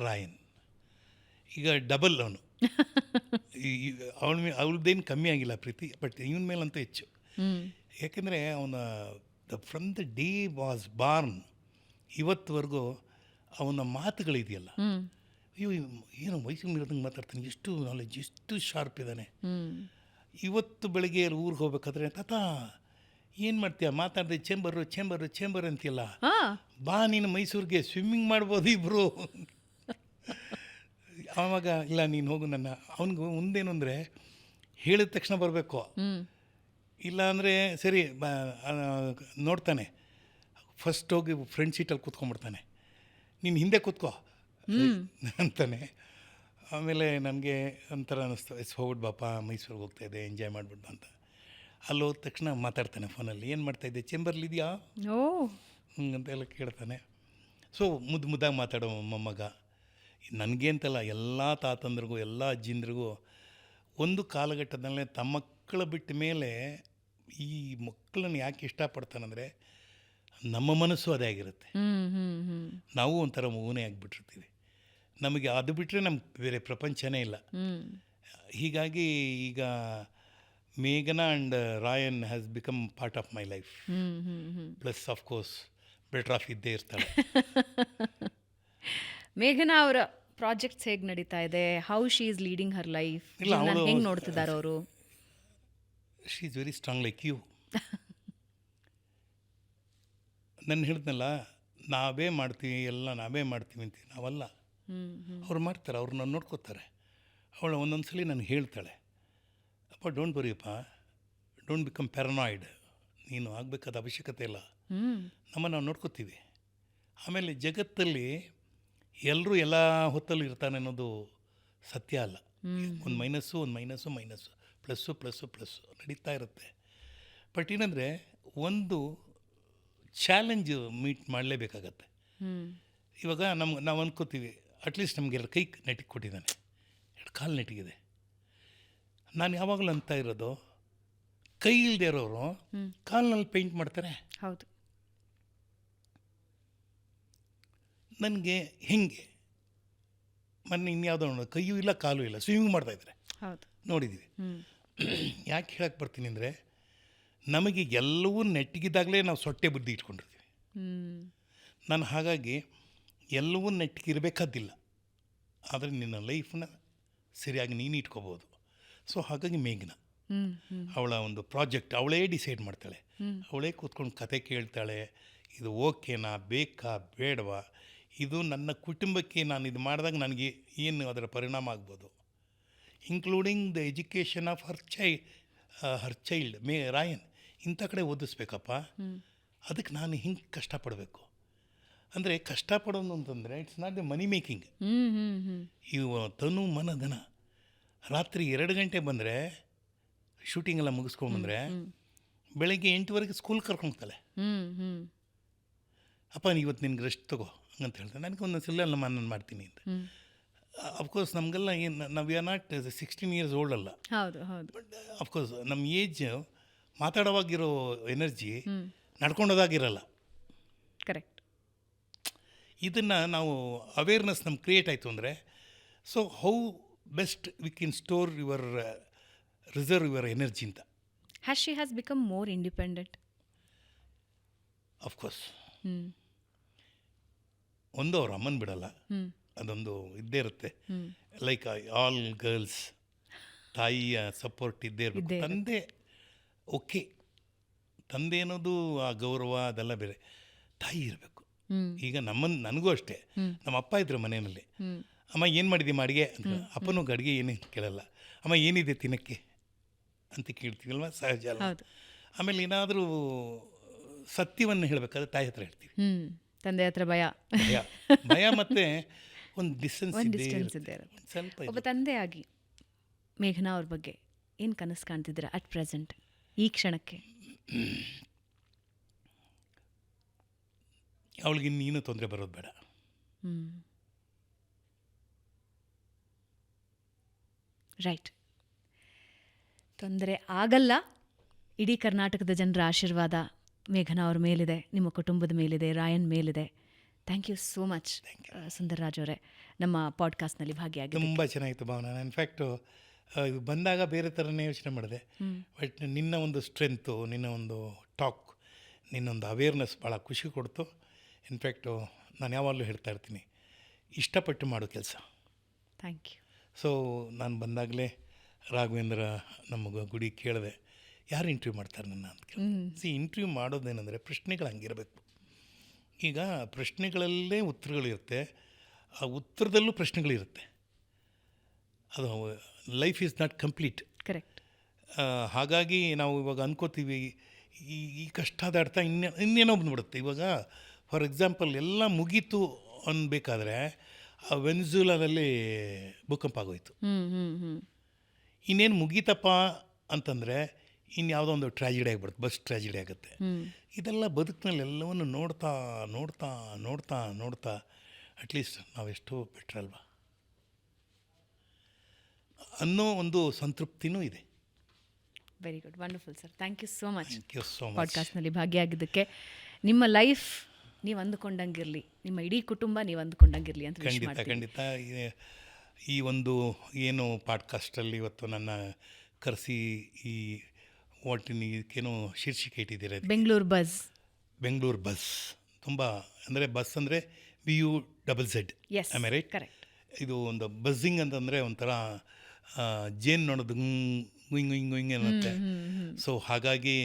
ರಾಯನ್, ಈಗ ಡಬಲ್ ಅವನು. ಅವಳದ್ದೇನು ಕಮ್ಮಿ ಆಗಿಲ್ಲ ಪ್ರೀತಿ, ಬಟ್ ಇವನ ಮೇಲಂತೂ ಹೆಚ್ಚು. ಯಾಕೆಂದರೆ ಅವನ from the day was born ಇವತ್ತುವರೆಗೂ ಅವನ ಮಾತುಗಳಿದೆಯಲ್ಲ, ಅಯ್ಯೋ ಏನು ವಯಸ್ಸಿಗೆ ಮೀರಿದಂಗೆ ಮಾತಾಡ್ತಾನೆ, ಎಷ್ಟು ನಾಲೆಜ್, ಎಷ್ಟು ಶಾರ್ಪ್ ಇದ್ದಾನೆ. ಇವತ್ತು ಬೆಳಗ್ಗೆ ಊರಿಗೆ ಹೋಗ್ಬೇಕಾದ್ರೆ, ತಾತ ಏನು ಮಾಡ್ತೀಯ, ಮಾತಾಡಿದೆ ಚೇಂಬರು ಚೇಂಬರು ಚೇಂಬರ್ ಅಂತೀಯಲ್ಲ, ಬಾ ನೀನು ಮೈಸೂರಿಗೆ ಸ್ವಿಮ್ಮಿಂಗ್ ಮಾಡ್ಬೋದು ಇಬ್ಬರು. ಆವಾಗ ಇಲ್ಲ ನೀನು ಹೋಗು, ನನ್ನ ಅವನಿಗೂ ಮುಂದೇನು ಅಂದರೆ ಹೇಳಿದ ತಕ್ಷಣ ಬರಬೇಕು, ಇಲ್ಲ ಅಂದರೆ ಸರಿ ನೋಡ್ತಾನೆ, ಫಸ್ಟ್ ಹೋಗಿ ಫ್ರಂಟ್ ಸೀಟಲ್ಲಿ ಕೂತ್ಕೊಂಡ್ಬಿಡ್ತಾನೆ, ನೀನು ಹಿಂದೆ ಕೂತ್ಕೋ ಅಂತಾನೆ. ಆಮೇಲೆ ನನಗೆ ಒಂಥರ ಅನ್ನಿಸ್ತು, ಹೋಗ್ಬಿಟ್ಟು ಬಾಪ ಮೈಸೂರಿಗೆ ಹೋಗ್ತಾಯಿದ್ದೆ, ಎಂಜಾಯ್ ಮಾಡಿಬಿಟ್ಟು ಅಂತ. ಅಲ್ಲಿ ಹೋದ ತಕ್ಷಣ ಮಾತಾಡ್ತಾನೆ ಫೋನಲ್ಲಿ, ಏನು ಮಾಡ್ತಾಯಿದ್ದೆ, ಚೇಂಬರ್ಲಿದೆಯಾ ಅಂತೆಲ್ಲ ಕೇಳ್ತಾನೆ. ಸೊ ಮುದ್ದಾಗಿ ಮಾತಾಡೋ ಮೊಮ್ಮಗ. ನನಗೆ ಅಂತಲ್ಲ, ಎಲ್ಲ ತಾತಂದ್ರಿಗೂ ಎಲ್ಲ ಅಜ್ಜಿಂದ್ರಿಗೂ ಒಂದು ಕಾಲಘಟ್ಟದಲ್ಲೇ ತಮ್ಮ ಮಕ್ಕಳ ಬಿಟ್ಟ ಮೇಲೆ ಈ ಮಕ್ಕಳನ್ನು ಯಾಕೆ ಇಷ್ಟಪಡ್ತಾನಂದರೆ, ನಮ್ಮ ಮನಸ್ಸು ಅದೇ ಆಗಿರುತ್ತೆ. ನಾವು ಒಂಥರ ಮಗುನೇ ಆಗಿಬಿಟ್ಟಿರ್ತೀವಿ, ನಮಗೆ ಅದು ಬಿಟ್ಟರೆ ನಮ್ಗೆ ಬೇರೆ ಪ್ರಪಂಚನೇ ಇಲ್ಲ. ಹೀಗಾಗಿ ಈಗ ಮೇಘನಾ and Rayan has become part of my life. Plus of course better half ಇದ್ದೇ ಇರ್ತಾಳೆ. ಮೇಘನಾ ಅವರ ಪ್ರಾಜೆಕ್ಟ್ಸ್ ಹೇಗೆ ನಡೀತಾ ಇದೆ? How she is leading her life? ಹೆಂಗೆ ನೋಡ್ತಿದ್ದಾರೆ ಅವರು? She is very strong like you. ನಾನು ಹೇಳಿದ್ನಲ್ಲ, ನಾವೇ ಮಾಡ್ತೀವಿ, ಎಲ್ಲ ನಾವೇ ಮಾಡ್ತೀವಿ ಅಂತ. ನಾವಲ್ಲ, ಅವ್ರು ಮಾಡ್ತಾರೆ, ಅವ್ರನ್ನ ನೋಡ್ಕೋತಾರೆ. ಅವಳು ಒಂದೊಂದು ಸಲ ನನಗೆ ಹೇಳ್ತಾಳೆ, ಅಪ್ಪ ಡೋಂಟ್ ಬರೀಯಪ್ಪ, ಡೋಂಟ್ ಬಿಕಮ್ ಪ್ಯಾರನಾಯ್ಡ್, ನೀನು ಆಗಬೇಕಾದ ಅವಶ್ಯಕತೆ ಇಲ್ಲ, ನಮ್ಮನ್ನು ನಾವು ನೋಡ್ಕೋತೀವಿ. ಆಮೇಲೆ ಜಗತ್ತಲ್ಲಿ ಎಲ್ಲರೂ ಎಲ್ಲ ಹೊತ್ತಲ್ಲೂ ಇರ್ತಾನೆ ಅನ್ನೋದು ಸತ್ಯ ಅಲ್ಲ. ಒಂದು ಮೈನಸ್ಸು, ಒಂದು minus, minus, plus plus plus ನಡೀತಾ ಇರುತ್ತೆ. ಬಟ್ ಏನಂದರೆ, ಒಂದು ಚಾಲೆಂಜ್ ಮೀಟ್ ಮಾಡಲೇಬೇಕಾಗತ್ತೆ. ಇವಾಗ ನಾವು ಅಂದ್ಕೋತೀವಿ, ಅಟ್ಲೀಸ್ಟ್ ನಮಗೆ 2 ಕೈ ನೆಟ್ಟಿಗೆ ಕೊಟ್ಟಿದ್ದಾನೆ, 2 ಕಾಲು ನೆಟ್ಟಿಗಿದೆ. ನಾನು ಯಾವಾಗಲೂ ಅಂತ ಇರೋದು, ಕೈ ಇಲ್ಲದೆ ಇರೋರು ಕಾಲಿನಲ್ಲಿ ಪೇಂಟ್ ಮಾಡ್ತಾರೆ. ಹೌದು. ನನಗೆ ಹೆಂಗೆ ಮೊನ್ನೆ ಇನ್ಯಾವುದೋ ನೋಡೋದು, ಕೈಯೂ ಇಲ್ಲ ಕಾಲೂ ಇಲ್ಲ, ಸ್ವಿಮ್ಮಿಂಗ್ ಮಾಡ್ತಾಯಿದ್ದಾರೆ, ನೋಡಿದ್ದೀವಿ. ಯಾಕೆ ಹೇಳಕ್ಕೆ ಬರ್ತೀನಿ ಅಂದರೆ, ನಮಗೆ ಎಲ್ಲವೂ ನೆಟ್ಟಿಗಿದ್ದಾಗಲೇ ನಾವು ಸೊಟ್ಟೆ ಬುದ್ಧಿ ಇಟ್ಕೊಂಡಿರ್ತೀವಿ. ನಾನು ಹಾಗಾಗಿ ಎಲ್ಲವೂ ನೆಟ್ಟಿಗಿರಬೇಕಾದಿಲ್ಲ, ಆದರೆ ನಿನ್ನ ಲೈಫನ್ನ ಸರಿಯಾಗಿ ನೀನು ಇಟ್ಕೋಬೋದು. ಸೊ ಹಾಗಾಗಿ ಮೇಘನಾ ಅವಳ ಒಂದು ಪ್ರಾಜೆಕ್ಟ್ ಅವಳೇ ಡಿಸೈಡ್ ಮಾಡ್ತಾಳೆ, ಅವಳೇ ಕೂತ್ಕೊಂಡು ಕತೆ ಕೇಳ್ತಾಳೆ, ಇದು ಓಕೆನಾ, ಬೇಕಾ ಬೇಡವಾ, ಇದು ನನ್ನ ಕುಟುಂಬಕ್ಕೆ ನಾನು ಇದು ಮಾಡಿದಾಗ ನನಗೆ ಏನು ಅದರ ಪರಿಣಾಮ ಆಗ್ಬೋದು, including the education of her child Rayan. ಇಂಥ ಕಡೆ ಓದಿಸ್ಬೇಕಪ್ಪ, ಅದಕ್ಕೆ ನಾನು ಹಿಂಗೆ ಕಷ್ಟಪಡಬೇಕು ಅಂದರೆ, ಕಷ್ಟಪಡೋದು ಅಂತಂದರೆ it's not the money making. ಇವು ತನು ಮನ ಧನ. ರಾತ್ರಿ 2 ಗಂಟೆ ಬಂದರೆ, ಶೂಟಿಂಗೆಲ್ಲ ಮುಗಿಸ್ಕೊಂಡ್ಬಂದರೆ ಬೆಳಗ್ಗೆ 8 ಸ್ಕೂಲ್ ಕರ್ಕೊಂಡ್ತಾಳೆ. ಅಪ್ಪ ಇವತ್ತು ನಿನ್ಗೆ ರೆಸ್ಟ್ ತಗೋ ಹಂಗಂತ ಹೇಳ್ತಾನೆ. ನನಗೆ ಒಂದೊಂದು ಸಲ ನಾನು ಮಾಡ್ತೀನಿ ಅಂತ. ಅಫ್ಕೋರ್ಸ್ ನಮಗೆಲ್ಲ ಏನು, ನಾವು ಆರ್ ನಾಟ್ 16 years old ಅಲ್ಲ. ಹೌದು ಹೌದು. ಬಟ್ ಅಫ್ಕೋರ್ಸ್ ನಮ್ಮ ಏಜ್ ಮಾತಾಡೋವಾಗಿರೋ ಎನರ್ಜಿ ನಡ್ಕೊಂಡೋದಾಗಿರಲ್ಲ. ಕರೆಕ್ಟ್. ಇದನ್ನು ನಾವು ಅವೇರ್ನೆಸ್ ನಮ್ಗೆ ಕ್ರಿಯೇಟ್ ಆಯಿತು ಅಂದರೆ, so how best we can store reserve your energy ಅಂತ. Has she has become more independent? Of course. ಒಂದು ಅವ್ರ ಅಮ್ಮನ ಬಿಡಲ್ಲ, ಅದೊಂದು ಇದ್ದೇ ಇರುತ್ತೆ. ಲೈಕ್ ಆಲ್ ಗರ್ಲ್ಸ್ ತಾಯಿಯ ಸಪೋರ್ಟ್ ಇದ್ದೇ ಇರಬೇಕು. ತಂದೆ ಓಕೆ, ತಂದೆ ಅನ್ನೋದು ಆ ಗೌರವ ಅದೆಲ್ಲ ಬೇರೆ, ತಾಯಿ ಇರಬೇಕು. ಈಗ ನನಗೂ ಅಷ್ಟೇ, ನಮ್ಮ ಅಪ್ಪ ಇದ್ರು ಮನೆಯಲ್ಲಿ, ಅಮ್ಮ ಏನು ಮಾಡಿದ್ದೀಮ್ಮ ಅಡುಗೆ ಅಂತ. ಅಪ್ಪನೂ ಅಡುಗೆ ಏನೇನು ಕೇಳಲ್ಲ, ಅಮ್ಮ ಏನಿದೆ ತಿನ್ನಕ್ಕೆ ಅಂತ ಕೇಳ್ತೀವಲ್ವ, ಸಹಜ ಅಲ್ಲ. ಆಮೇಲೆ ಏನಾದರೂ ಸತ್ಯವನ್ನು ಹೇಳಬೇಕಾದ್ರೆ ತಾಯಿ ಹತ್ರ ಹೇಳ್ತೀವಿ, ತಂದೆ ಹತ್ರ ಭಯ ಭಯ ಮತ್ತು ಒಂದು ಡಿಸ್ಟೆನ್ಸ್ ಇದೆ. ಸ್ವಲ್ಪ ಒಬ್ಬ ತಂದೆಯಾಗಿ ಮೇಘನಾ ಅವ್ರ ಬಗ್ಗೆ ಏನು ಕನಸು ಕಾಣ್ತಿದ್ದೀರಾ ಅಟ್ ಪ್ರೆಸೆಂಟ್, ಈ ಕ್ಷಣಕ್ಕೆ? ಅವಳಿಗೆ ಇನ್ನೇನು ತೊಂದರೆ ಬರೋದು ಬೇಡ. ರೈಟ್. ತೊಂದರೆ ಆಗಲ್ಲ. ಇಡೀ ಕರ್ನಾಟಕದ ಜನರ ಆಶೀರ್ವಾದ ಮೇಘನಾ ಅವ್ರ ಮೇಲಿದೆ, ನಿಮ್ಮ ಕುಟುಂಬದ ಮೇಲಿದೆ, ರಾಯನ್ ಮೇಲಿದೆ. Thank you so much Sundarraj ಅವರೇ, ನಮ್ಮ ಪಾಡ್ಕಾಸ್ಟ್ನಲ್ಲಿ ಭಾಗಿಯಾಗಿ. ತುಂಬ ಚೆನ್ನಾಗಿತ್ತು ಭಾವನಾ. ಇನ್ಫ್ಯಾಕ್ಟು ಇದು ಬಂದಾಗ ಬೇರೆ ಥರನೇ ಯೋಚನೆ ಮಾಡಿದೆ. ಬಟ್ ನಿನ್ನ ಒಂದು ಸ್ಟ್ರೆಂತು, ನಿನ್ನ ಒಂದು ಟಾಕ್, ನಿನ್ನೊಂದು ಅವೇರ್ನೆಸ್ ಭಾಳ ಖುಷಿ ಕೊಡ್ತು. ಇನ್ಫ್ಯಾಕ್ಟು ನಾನು ಯಾವಾಗಲೂ ಹೇಳ್ತಾ ಇರ್ತೀನಿ, ಇಷ್ಟಪಟ್ಟು ಮಾಡೋ ಕೆಲಸ. Thank you. ಸೊ ನಾನು ಬಂದಾಗಲೇ ರಾಘವೇಂದ್ರ ನಮ್ಮ ಗುಡಿ ಕೇಳಿದೆ, ಯಾರು ಇಂಟರ್ವ್ಯೂ ಮಾಡ್ತಾರೆ ನನ್ನ ಅಂತ ಕೇಳಿ. ಇಂಟರ್ವ್ಯೂ ಮಾಡೋದೇನೆಂದರೆ ಪ್ರಶ್ನೆಗಳು ಹಂಗಿರಬೇಕು. ಈಗ ಪ್ರಶ್ನೆಗಳಲ್ಲೇ ಉತ್ತರಗಳಿರುತ್ತೆ, ಆ ಉತ್ತರದಲ್ಲೂ ಪ್ರಶ್ನೆಗಳಿರುತ್ತೆ. ಅದು life is not complete. Correct. ಹಾಗಾಗಿ ನಾವು ಇವಾಗ ಅನ್ಕೋತೀವಿ ಈ ಕಷ್ಟದ ಅರ್ಥ ಇನ್ನೇನೋ ಬಂದುಬಿಡುತ್ತೆ. ಇವಾಗ ಫಾರ್ ಎಕ್ಸಾಂಪಲ್ ಎಲ್ಲ ಮುಗೀತು ಅನ್ಬೇಕಾದ್ರೆ ಆ ವೆನ್ಜುಲಾದಲ್ಲಿ ಭೂಕಂಪ ಆಗೋಯ್ತು. ಇನ್ನೇನು ಮುಗೀತಪ್ಪ ಅಂತಂದರೆ ಇನ್ಯಾವುದೋ ಒಂದು ಟ್ರ್ಯಾಜಿಡಿ ಆಗಿಬಿಡುತ್ತೆ, ಬಸ್ ಟ್ರ್ಯಾಜಿಡಿ ಆಗುತ್ತೆ. ಇದೆಲ್ಲ ಬದುಕಿನಲ್ಲಿ ಎಲ್ಲವನ್ನು ನೋಡ್ತಾ ನೋಡ್ತಾ ನೋಡ್ತಾ ನೋಡ್ತಾ ಅಟ್ಲೀಸ್ಟ್ ನಾವೆಷ್ಟೋ ಬೆಟ್ರ್ ಅಲ್ವಾ ಅನ್ನೋ ಒಂದು ಸಂತೃಪ್ತಿನೂ ಇದೆ. Very good, wonderful sir. Thank you so much thank you so much. ಪಾಡ್ಕಾಸ್ಟ್ನಲ್ಲಿ ಭಾಗಿಯಾಗಿದ್ದಕ್ಕೆ. ನಿಮ್ಮ ಲೈಫ್ ನೀವು ಅಂದುಕೊಂಡಂಗಿರಲಿ, ನಿಮ್ಮ ಇಡೀ ಕುಟುಂಬ ನೀವು ಅಂದುಕೊಂಡಂಗಿರಲಿ ಅಂತ ವಿಶ್ ಖಂಡಿತ ಮಾಡ್ತೀನಿ. ಖಂಡಿತ. ಈ ಒಂದು ಏನು ಪಾಡ್ಕಾಸ್ಟಲ್ಲಿ ಇವತ್ತು ನನ್ನ ಕರೆಸಿ ಈ ಇದಕ್ಕೇನೋ ಶೀರ್ಷಿಕೆ ಇಟ್ಟಿದ್ದೀರ, ಬೆಂಗಳೂರು ಬಸ್. ಬೆಂಗಳೂರು ಬಸ್ ತುಂಬ ಅಂದರೆ ಬಸ್ ಅಂದರೆ BUZZ. Yes, ಆಮೇಲೆ ರೈಟ್? ಕರೆಕ್ಟ್. ಇದು ಒಂದು ಬಸ್ಸಿಂಗ್ ಅಂತಂದರೆ ಒಂಥರ ಜೇನು ನೋಡೋದು ಗುಯಿಂಗ್ ಅನ್ನುತ್ತೆ. ಸೊ ಹಾಗಾಗಿ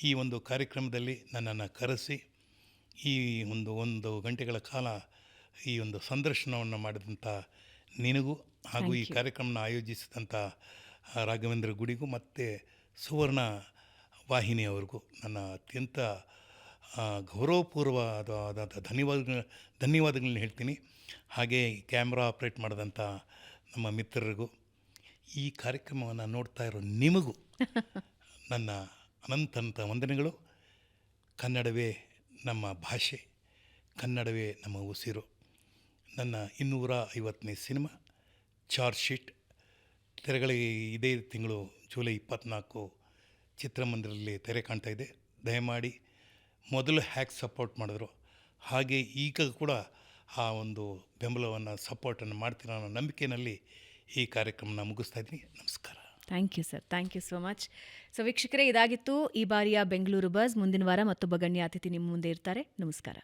ಈ ಒಂದು ಕಾರ್ಯಕ್ರಮದಲ್ಲಿ ನನ್ನನ್ನು ಕರೆಸಿ ಈ ಒಂದು ಗಂಟೆಗಳ ಕಾಲ ಈ ಒಂದು ಸಂದರ್ಶನವನ್ನು ಮಾಡಿದಂಥ ನಿನಗೂ ಹಾಗೂ ಈ ಕಾರ್ಯಕ್ರಮನ ಆಯೋಜಿಸಿದಂಥ ರಾಘವೇಂದ್ರ ಗುಡಿಗೂ ಮತ್ತು ಸುವರ್ಣ ವಾಹಿನಿಯವರಿಗೂ ನನ್ನ ಅತ್ಯಂತ ಗೌರವಪೂರ್ವವಾದ ಧನ್ಯವಾದಗಳನ್ನ ಹೇಳ್ತೀನಿ. ಹಾಗೆ ಕ್ಯಾಮ್ರಾ ಆಪ್ರೇಟ್ ಮಾಡಿದಂಥ ನಮ್ಮ ಮಿತ್ರರಿಗೂ, ಈ ಕಾರ್ಯಕ್ರಮವನ್ನು ನೋಡ್ತಾ ಇರೋ ನಿಮಗೂ ನನ್ನ ಅನಂತ ವಂದನೆಗಳು. ಕನ್ನಡವೇ ನಮ್ಮ ಭಾಷೆ, ಕನ್ನಡವೇ ನಮ್ಮ ಉಸಿರು. ನನ್ನ 250ನೇ ಸಿನಿಮಾ ಚಾರ್ಜ್ ಶೀಟ್ ತೆರೆಗಳಿಗೆ ಇದೇ ತಿಂಗಳು ಜುಲೈ 24 ಚಿತ್ರಮಂದಿರದಲ್ಲಿ ತೆರೆ ಕಾಣ್ತಾ ಇದೆ. ದಯಮಾಡಿ ಮೊದಲು ಹ್ಯಾಕ್ ಸಪೋರ್ಟ್ ಮಾಡಿದ್ರು ಹಾಗೆ ಈಗ ಕೂಡ ಆ ಒಂದು ಬೆಂಬಲವನ್ನು ಸಪೋರ್ಟನ್ನು ಮಾಡ್ತೀರ ಅನ್ನೋ ನಂಬಿಕೆಯಲ್ಲಿ ಈ ಕಾರ್ಯಕ್ರಮನ ಮುಗಿಸ್ತಾ ಇದ್ದೀನಿ. ನಮಸ್ಕಾರ. Thank you sir, thank you so much. So ವೀಕ್ಷಕರೇ, ಇದಾಗಿತ್ತು ಈ ಬಾರಿಯ ಬೆಂಗಳೂರು ಬಸ್. ಮುಂದಿನ ವಾರ ಮತ್ತೊಬ್ಬ ಗಣ್ಯ ಅತಿಥಿ ನಿಮ್ಮ ಮುಂದೆ ಇರ್ತಾರೆ. ನಮಸ್ಕಾರ.